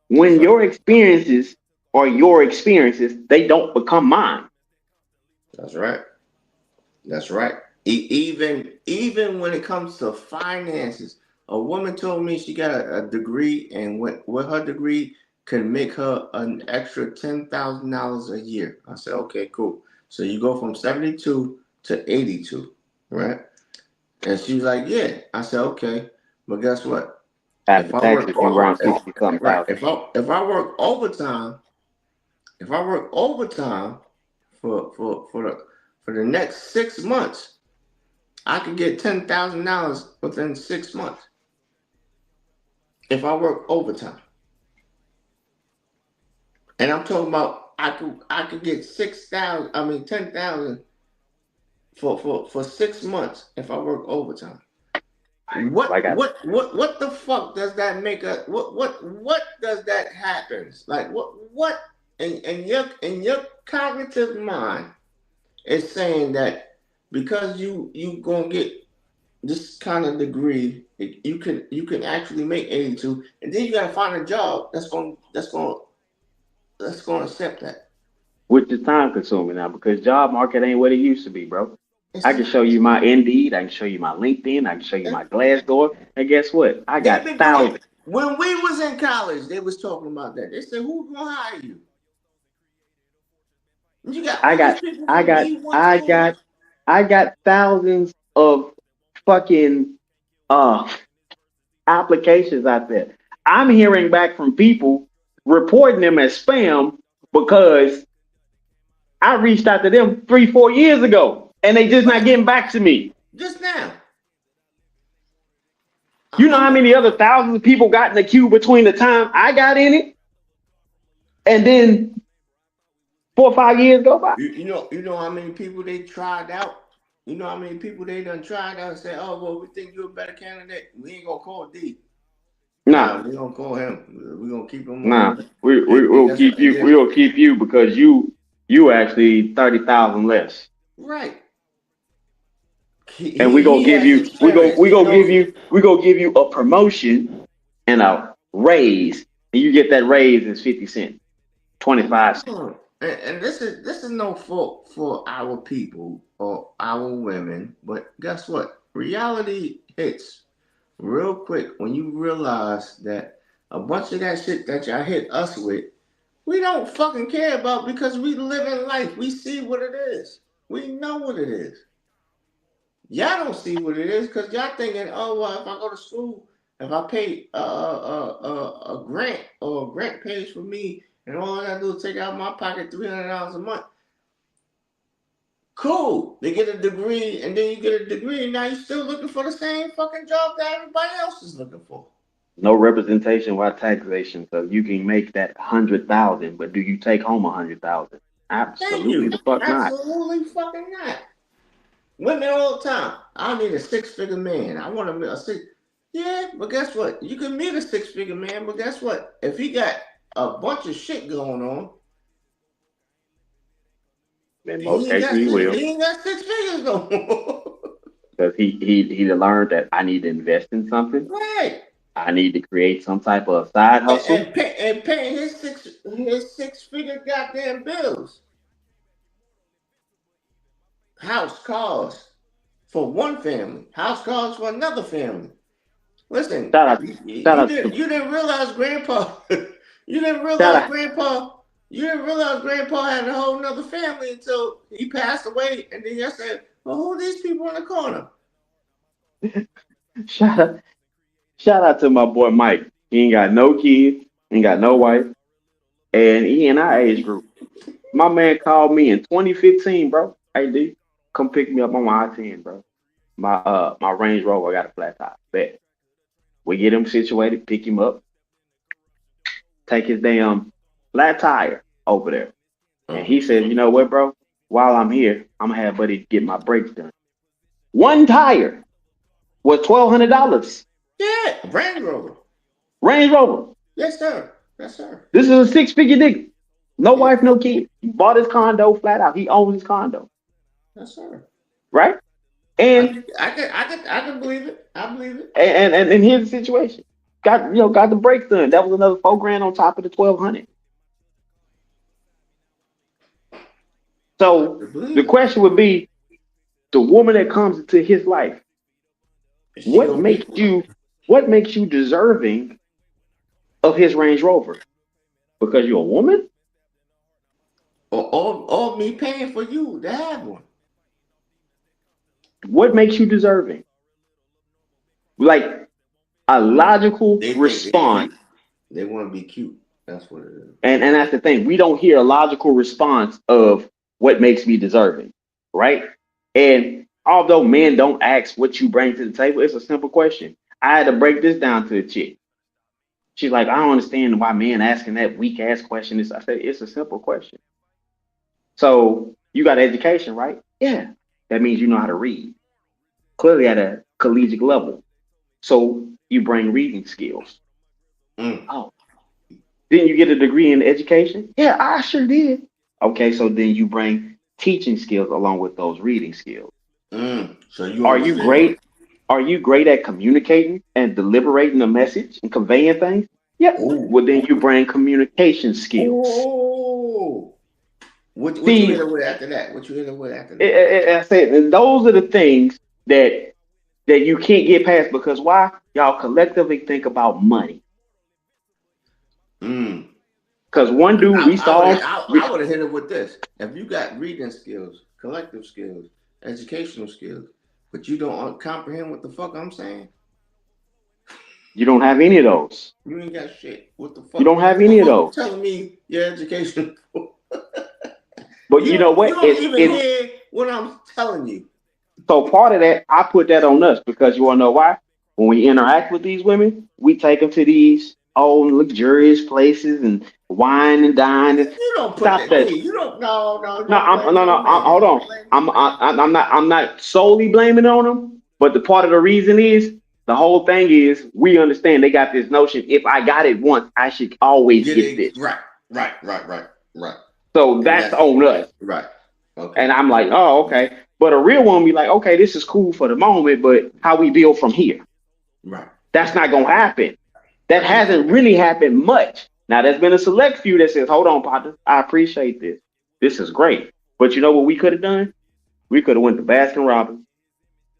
That's When right. your experiences are your experiences, they don't become mine. That's right. That's right. Even when it comes to finances, a woman told me she got a degree, and with her degree can make her an extra $10,000 a year. I said, okay, cool. So you go from 72 to 82, right? And she's like, yeah. I said, okay, but guess what? After If I work taxes, you around 60 something right, thousand. if I work overtime, if I work overtime for the next 6 months, I could get $10,000 within 6 months if I work overtime. And I'm talking about I could get 6,000. I mean 10,000 for 6 months if I work overtime. I got What the fuck does that make a what does that happen? Like what in your cognitive mind is saying that because you gonna get this kind of degree, you can actually make 82, and then you gotta find a job that's gonna accept that. which is time consuming now because job market ain't what it used to be, bro. I It's can not. show you my Indeed, I can show you my LinkedIn, I can show you my Glassdoor, and guess what? I They've got been doing thousands. when we was in college. They was talking about that. They said, "Who's gonna hire you?" You got I all these got, people I from got, D1 I schools. got, I got thousands of fucking uh applications out there. I'm hearing back from people reporting them as spam because I reached out to them 3, 4 years ago and they just not Right, getting back to me. just now. You know I'm how a, many other thousands of people got in the queue between the time I got in it and then 4 or 5 years go by? you know how many people they tried out. You know how many people they done tried out and said, "Oh well, we think you're a better candidate. We ain't gonna call D. Nah, Nah, we gonna call him. We gonna keep him nah. on." We And, we and will guess what? keep And you. then We will keep you because you actually 30,000 less, right, he and he, he has experience. we He go give knows. you we go give you a promotion and a raise, and you get that raise is 50 cents, 25 cents. And this is no fault for our people or our women, but guess what? Reality hits real quick when you realize that a bunch of that shit that y'all hit us with, we don't fucking care about because we live in life. We see what it is. We know what it is. Y'all don't see what it is because y'all thinking, oh well, if I go to school, if I pay a grant or a grant pays for me, and all I gotta do is take out my pocket $300 a month. Cool. They get a degree, and then you get a degree, and now you're still looking for the same fucking job that everybody else is looking for. No representation while taxation, so you can make that 100,000, but do you take home 100,000? Thank Absolutely you. the fuck not. Absolutely fucking not. Women all the time. I need a 6-figure man. I want a six. Yeah, but guess what? You can meet a 6-figure man, but guess what? If he got a bunch of shit going on, In most he ain't cases, got you six. will, He ain't got 6 figures no more. because he learned that I need to invest in something. Right. I need to create some type of side And, hustle. and, paying his 6-figure goddamn bills. house cars for one family, house cars for another family. Listen, Shout out, you shout out didn't to, you didn't realize grandpa you didn't shout realize out, grandpa had a whole nother family until he passed away, and then you said, well, who are these people in the corner? shout out, shout out to my boy Mike. He ain't got no kids, ain't got no wife, and he in our age group. My man called me in 2015, bro. Hey D, come pick me up on my I-10, bro. My Range Rover got a flat tire. Bet. We get him situated, pick him up, take his damn flat tire over there. And he said, you know what, bro? While I'm here, I'm gonna have buddy get my brakes done. One tire was $1,200. Yeah, Range Rover. Range Rover. Yes, sir. Yes, sir. This is a six-figure nigga. No Yeah. wife, no kid. He bought his condo flat out. He owns his condo, Yes, sir. right? And I can believe it. I believe it. and here's the situation. Got the brakes done. That was another $4,000 on top of the 1,200. So the question would be, the woman that comes into his life, what makes you deserving of his Range Rover? Because you're a woman? Or me paying for you to have one. What makes you deserving? Like a logical response. They want to be cute. That's what it is. And that's the thing. We don't hear a logical response of what makes me deserving, right? And although men don't ask what you bring to the table, it's a simple question. I had to break this down to a chick. She's like, I don't understand why men asking that weak ass question. I said, it's a simple question. So you got education, right? Yeah. That means you know how to read. Clearly at a collegiate level. So you bring reading skills. Oh. Didn't you get a degree in education? Yeah, I sure did. Okay, so then you bring teaching skills along with those reading skills. So you Are you great? Are you great at communicating and deliberating a message and conveying things? Yeah. Well, then you bring communication skills. Oh. What you hit it with after that? What you hit it with after that? I said, and those are the things that you can't get past, because why? Y'all collectively think about money. Because one dude I would have hit it with this. If you got reading skills, collective skills, educational skills, but you don't comprehend what the fuck I'm saying, you don't have any of those. You ain't got shit. What the fuck? You don't have any of those. Telling me your education. But you know what? You don't even hear what I'm telling you. So part of that, I put that on us, because you want to know why? When we interact with these women, we take them to these old luxurious places and wine and dine. You don't put that. You don't. No. Hold on. I'm not solely blaming on them, but the part of the reason is, the whole thing is, we understand they got this notion, if I got it once, I should always get this. Right. So that's on us. Right. Okay. And I'm like, oh, okay. But a real one be like, okay, this is cool for the moment, but how we build from here? Right. That's not gonna happen. That hasn't really happened much. Now, there's been a select few that says, hold on, partner, I appreciate this. This is great. But you know what we could have done? We could have went to Baskin Robbins,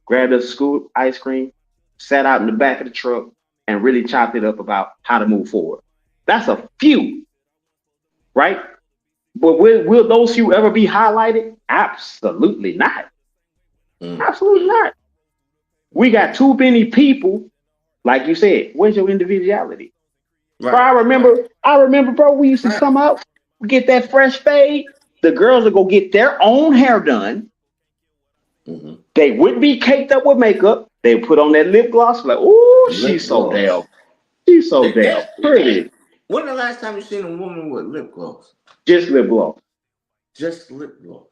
grabbed us a scoop ice cream, sat out in the back of the truck, and really chopped it up about how to move forward. That's a few, right? But will those few ever be highlighted? Absolutely not. Absolutely not. We got too many people, like you said, where's your individuality? Right. Bro, I remember, bro, we used to come out, get that fresh fade. The girls would go get their own hair done. They wouldn't be caked up with makeup. They would put on that lip gloss, like, ooh, she's so damn pretty. When the last time you seen a woman with lip gloss? Just lip gloss. Just lip gloss.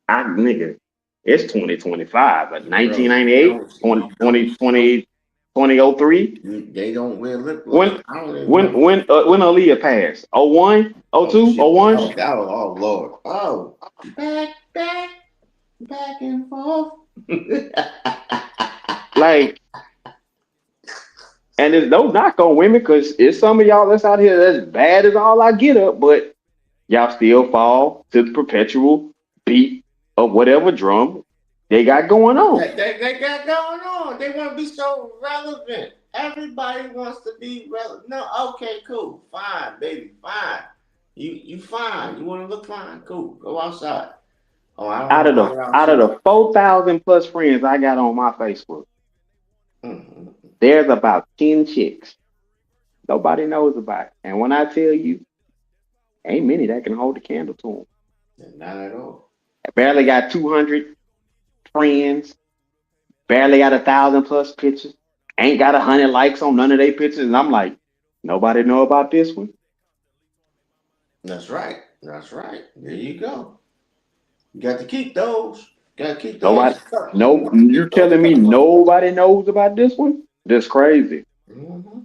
Nigga, it's 2025, like 1998, 2003. They don't wear lip gloss. When Aaliyah passed? 01? 02? 01? Oh, Lord. Oh, back and forth. Like, and there's no knock on women, because it's some of y'all that's out here that's bad as all I get up, but y'all still fall to the perpetual beat of whatever drum they got going on. They got going on. They want to be so relevant. Everybody wants to be relevant. No, okay, cool, fine, baby, fine. You fine. You want to look fine? Cool. Go outside. Oh, I don't Out want of to the hang out out of with the 4,000 plus friends I got on my Facebook, you. Mm-hmm. there's about 10 chicks nobody knows about. And when I tell you, ain't many that can hold the candle to Yeah, not at all. them. Barely got 200 friends. Barely got 1,000 plus pictures. Ain't got 100 likes on none of their pictures. And I'm like, nobody know about this one. That's right. That's right. There you go. You got to keep those. Got to keep Nobody, those. no, you Keep those telling me covered. nobody knows about this one? That's crazy. Mm-hmm.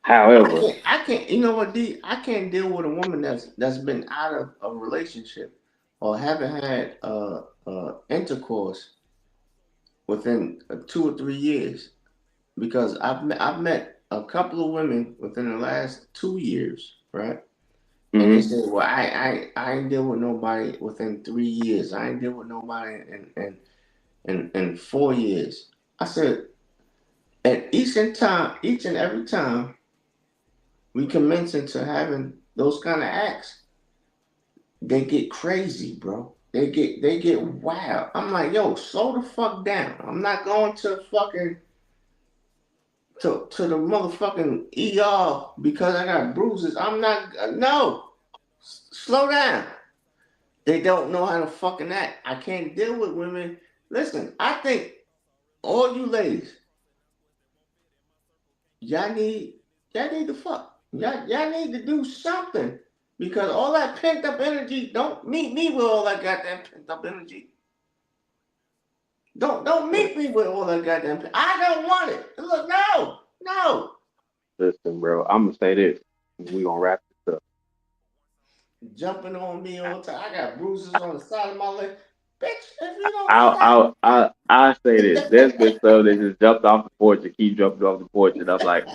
However, I can't. You know what, D? I can't deal with a woman that's been out of a relationship or haven't had intercourse within 2 or 3 years because I've met a couple of women within the last 2 years, right? And they hmm said, "Well, I ain't deal with nobody within 3 years. I ain't deal with nobody in 4 years." I said, and each and every time we commence into having those kind of acts, they get crazy, bro. They get wild. I'm like, yo, slow the fuck down. I'm not going to fucking to the motherfucking ER because I got bruises. I'm not. No, slow down. They don't know how to fucking act. I can't deal with women. Listen, I think all you ladies, y'all need y'all need to fuck. Y'all need to do something because all that pent up energy. Don't meet me with all that goddamn pent up energy. Don't meet me with all that goddamn. I don't want it. Look, no, no. listen, bro, I'm gonna say this. We gonna wrap this up. Jumping on me all the time. I got bruises on the side of my leg. Bitch, if you don't I'll stop. I'll I say this. There's been stuff that just jumped off the porch and keep jumping off the porch, and I'm like,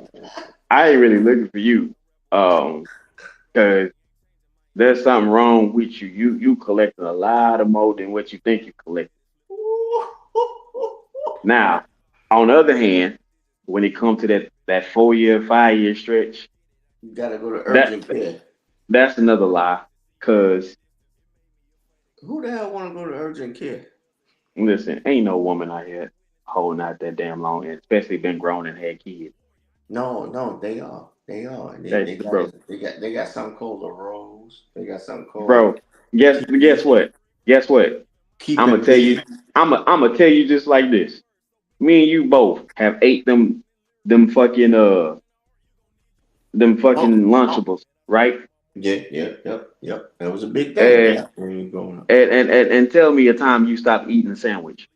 I ain't really looking for you, because there's something wrong with you. You collecting a lot of more than what you think you collect. Now, on the other hand, when it comes to that 4 year, 5 year stretch, You gotta go to that urgent care. that's another lie. Cause Who the hell want to go to urgent care? listen, ain't no woman out here holding out that damn long, and especially been grown and had kids. No, no, they are. They are. And They, bro, they got something called a rose. They got something called bro. Guess keeping what? Guess what? I'm gonna keeping tell you. busy. I'm gonna tell you just like this. Me and you both have ate them fucking them Oh, fucking Lunchables, right? yeah, yeah, yep, yep. That was a big thing And back when you were growing up. and tell me a time you stopped eating a sandwich.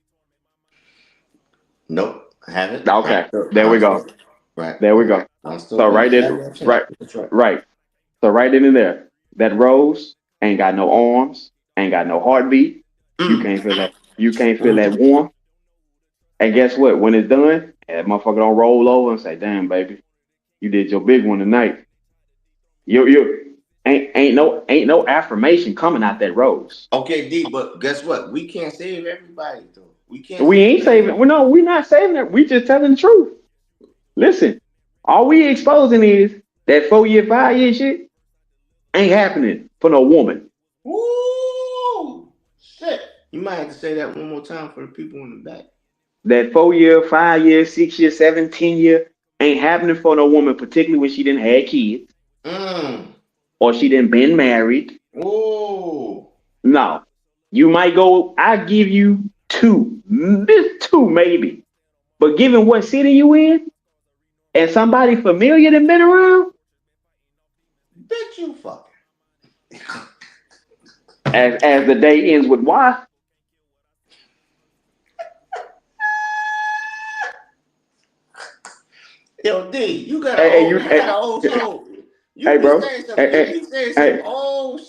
Nope, I haven't. Okay, there we I'm go. still right, There we right. go. I'm still So paying right there, goddamn attention. right, That's right. right. So right then and there, that rose ain't got no arms, ain't got no heartbeat. You Mm, can't feel that. You can't feel that mm. warmth. And guess what? When it's done, that motherfucker don't roll over and say, "Damn, baby, you did your big one tonight." You ain't no affirmation coming out that rose. Okay, D, but guess what? We can't save everybody though. We can't We save ain't saving. everybody. Well, no, we not saving it. We just telling the truth. Listen, all we exposing is that 4 year, 5 year shit ain't happening for no woman. Woo! Shit. You might have to say that one more time for the people in the back. That 4 year, 5 year, 6 year, 7, 10 year ain't happening for no woman, particularly when she didn't have kids Mm. or she didn't been married. Whoa. No, you might go. I give you two, this two maybe, but given what city you in and somebody familiar that been around, Bitch, you fucking. as the day ends with Y. Yo, D, Hey, you, you got hey, an old soul. hey, bro, You hey, be saying some hey, old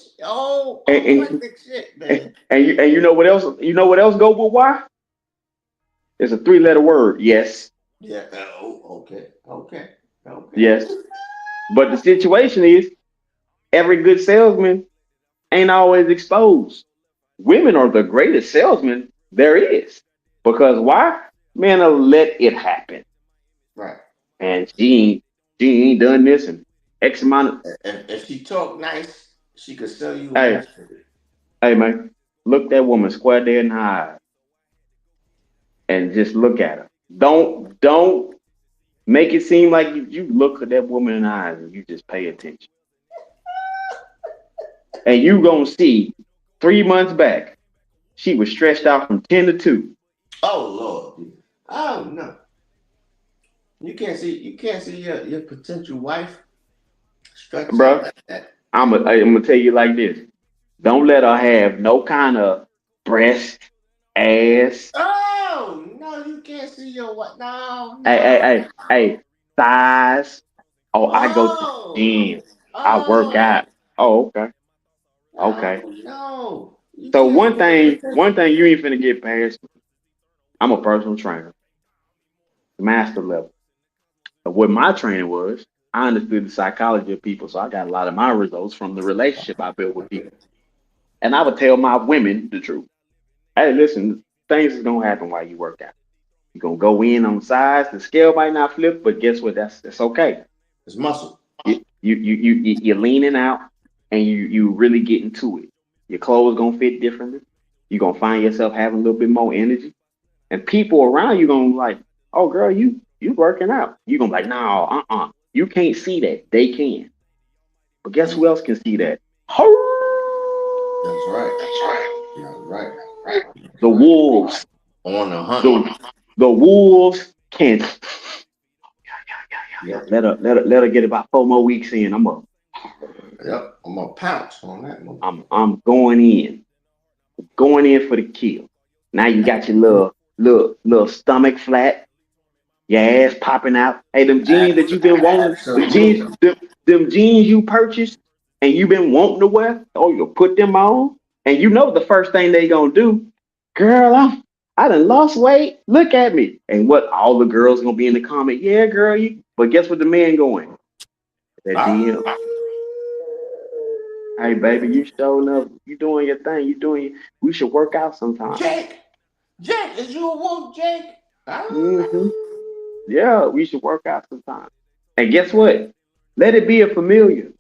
hey, eclectic shit, hey, man. and you know what else? You know what else go with Y? It's a 3 letter word. Yes, Yeah. Oh, okay. Okay. Okay. yes. But the situation is, every good salesman ain't always exposed. Women are the greatest salesmen there is. Because why? Men will let it happen. Right. And she ain't done this and X amount of If she talk nice, she could sell you a hey, Mercedes. hey man, look that woman square dead in the eye and just look at her. Don't make it seem like you look at that woman in the eyes and you just pay attention. And you gonna see 3 months back, she was stretched out from 10 to 2. Oh Lord. Oh no. You can't see your potential wife stretch out Bruh, like that. I'm gonna tell you like this. Don't let her have no kind of breast, ass, Oh no, you can't see your wife. No, hey, hey, no. hey, hey, thighs. Oh, I go to the Oh, gym. I work oh, out. Oh, okay. Okay. oh no. You So can't see one your thing, one potential. thing you ain't finna get past. I'm a personal trainer, master level. But what my training was, I understood the psychology of people, so I got a lot of my results from the relationship I built with people. And I would tell my women the truth. Hey, listen, things is gonna happen while you work out. You're gonna go in on size. The scale might not flip, but guess what? That's okay. It's muscle. You're leaning out and you really getting to it. Your clothes gonna fit differently. You're gonna find yourself having a little bit more energy. And people around you gonna like, oh girl, you working out. You gonna be like, no, You can't see that. They can. But guess who Mm, else can see that? that's right. That's right. That's The right. wolves. On the hunt. The wolves can Yep. let her get about 4 more weeks in. Yep. I'm gonna pounce on that one. I'm going in for the kill. Now you got your little stomach flat, your ass popping out. Hey, them jeans that you've been wanting, Absolutely. them jeans you purchased and you've been wanting to wear, oh, you'll put them on. And you know the first thing they gonna do, girl, I done lost weight. Look at me. And what all the girls gonna be in the comment, yeah, girl, you but guess what the man going? That Ah, DM. Hey baby, you showing up, you doing your thing, we should work out sometime. Jake. Jake, is you a wolf, Jake? Ah. Hmm. Yeah, we should work out sometime. And guess what? Let it be a familiar.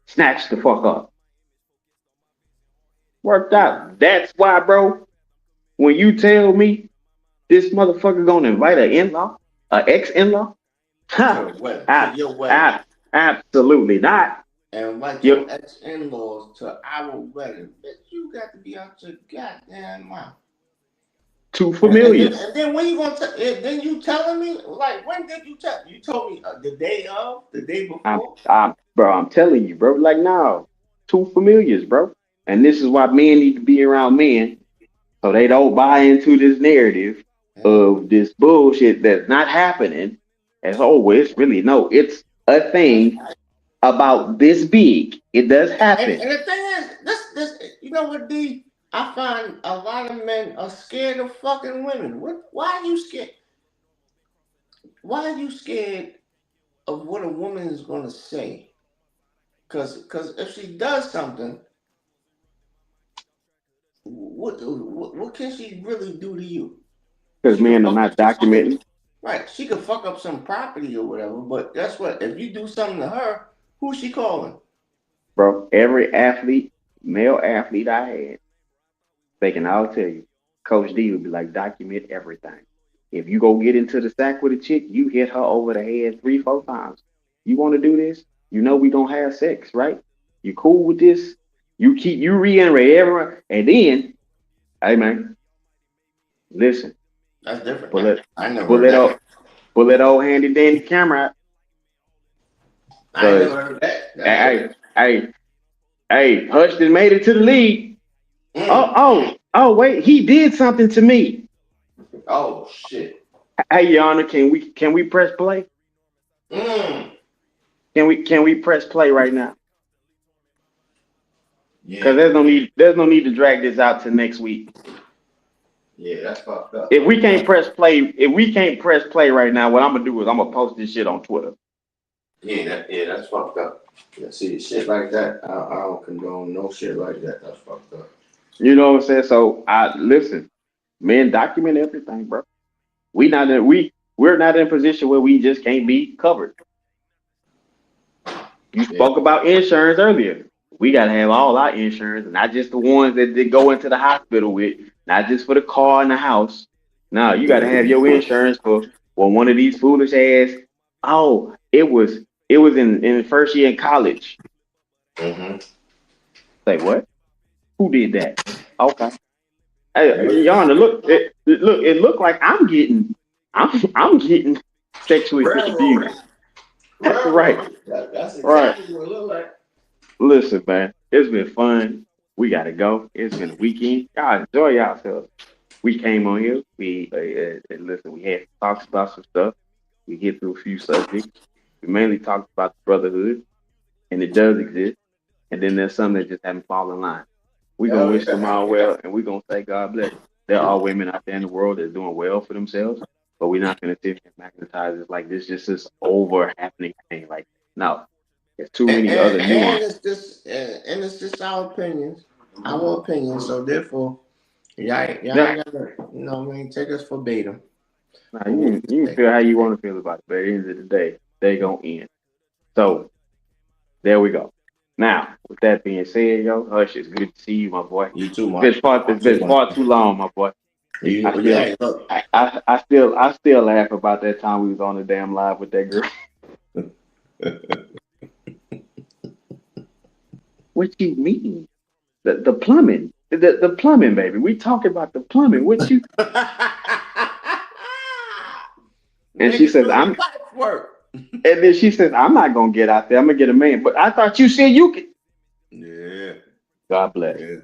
Snatch the fuck up. Worked out. That's why, bro, when you tell me this motherfucker gonna invite an in-law, an ex-in-law, To ha, the wedding, to your wedding. absolutely not. And invite your You're ex-in-laws to our wedding. Bitch, you got to be out your goddamn mouth. too And, and then familiars. and then when you gonna tell? Then you telling me like when did you tell? You told me the day of, the day before. I'm telling you, bro. Like, no, too familiars, bro. And this is why men need to be around men so they don't buy into this narrative And of this bullshit that's not happening. As always, really, no, it's a thing about this big. It does happen. and the thing is, this you know what, D? I find a lot of men are scared of fucking women. What? Why are you scared? Why are you scared of what a woman is gonna say? Cause if she does something, what can she really do to you? Because She could men are fuck not up some shit. documenting, Right. She could fuck up some property or whatever, but guess what? If you do something to her, who's she calling? bro. Every athlete, male athlete I had, they can all tell you, Coach D would be like, document everything. If you go get into the sack with a chick, you hit her over the head 3, 4 times. You want to do this? You know we gonna have sex, right? You cool with this? You reiterate everyone, and then, hey man, listen, That's different. pull it, I never pull heard it that. up, pull that old handy dandy camera out, I cause never heard that. That's hey, different. hey, hey, Huston made it to the league. Mm. Oh, wait, he did something to me. Oh shit. Hey, Your Honor, can we press play? Mm. Can we press play right now? Because Yeah. there's no need to drag this out to next week. Yeah, that's fucked up. If we can't press play right now, what I'm gonna do is I'm gonna post this shit on Twitter. That's fucked up. Yeah, see, shit like that, I don't condone no shit like that. That's fucked up. You know what I'm saying? So I listen, men, document everything, bro. We're not in a position where we just can't be covered. You Yeah. spoke about insurance earlier. We gotta have all our insurance, not just the ones that they go into the hospital with, not just for the car and the house. No, you gotta have your insurance for one of these foolish ass. Oh, it was in the first year in college. Mm-hmm. Say what? Who did that? Okay. Hey, Yonder, it looked like I'm getting sexually Railroad. abused. Right, Railroad. That's right. exactly what it look like. Listen, man, it's been fun. We gotta go. It's been a weekend. Y'all enjoy yourselves. We came on here. We listen. We had talks about some stuff. We get through a few subjects. We mainly talked about the brotherhood, and it does exist. And then there's some that just haven't fallen in line. We're gonna Hell wish them yeah. all well, and we're gonna say God bless. There are women out there in the world that's doing well for themselves, but we're not gonna sit here and magnetize it like this just this over happening thing. Like, no, there's too many other nuances. And it's just our opinions. Our opinions. So therefore, y'all Yeah, ain't gotta, what I mean, take us verbatim. nah, For what you we can say. feel how you want to feel about it, but at the end of the day, they gonna end. So there we go. Now, with that being said, yo, Hush, it's good to see you, my boy. You too, It's man. been far, it's been far too long, my boy. I still, Yeah, look. I still laugh about that time we was on the damn live with that girl. What you mean? The plumbing, the plumbing, baby. We talking about the plumbing. What you? And she Making says, sure the I'm. pipes work. And then she says, I'm not gonna get out there. I'm gonna get a man. But I thought you said you could. Yeah, God bless. yeah.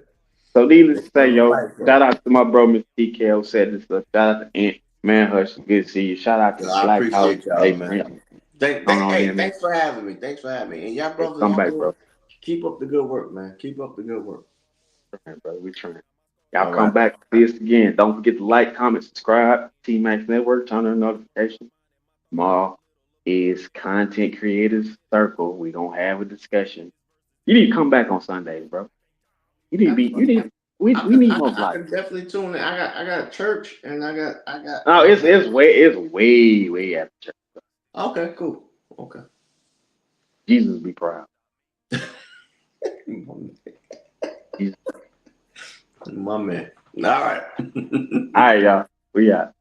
So needless Make to sure say, the yo, pipes shout work. out to my bro, Mr. TKO said this stuff. Shout out to Ant, man, Hush, good to see you. Shout out to So the I Black House. appreciate y'all, Hey, man. man, going on Hey, here, man. thanks for having me. Thanks for having me. And y'all Hey, brothers, come y'all back, doing. bro. Keep up the good work, man. Keep up the good work. Trying, brother. We trying. Y'all All come right. back, see us again. Don't forget to like, comment, subscribe. TMAX Network, turn on notifications. Tomorrow is Content Creators Circle. We gonna have a discussion. You need to come back on Sundays, bro. You need to That's be. You fine. need. We need more I life. could definitely tune in. I got church and I got No, it's way after church. okay, cool. Okay. Jesus be proud. Jesus. My man. All right. All right, y'all. We out.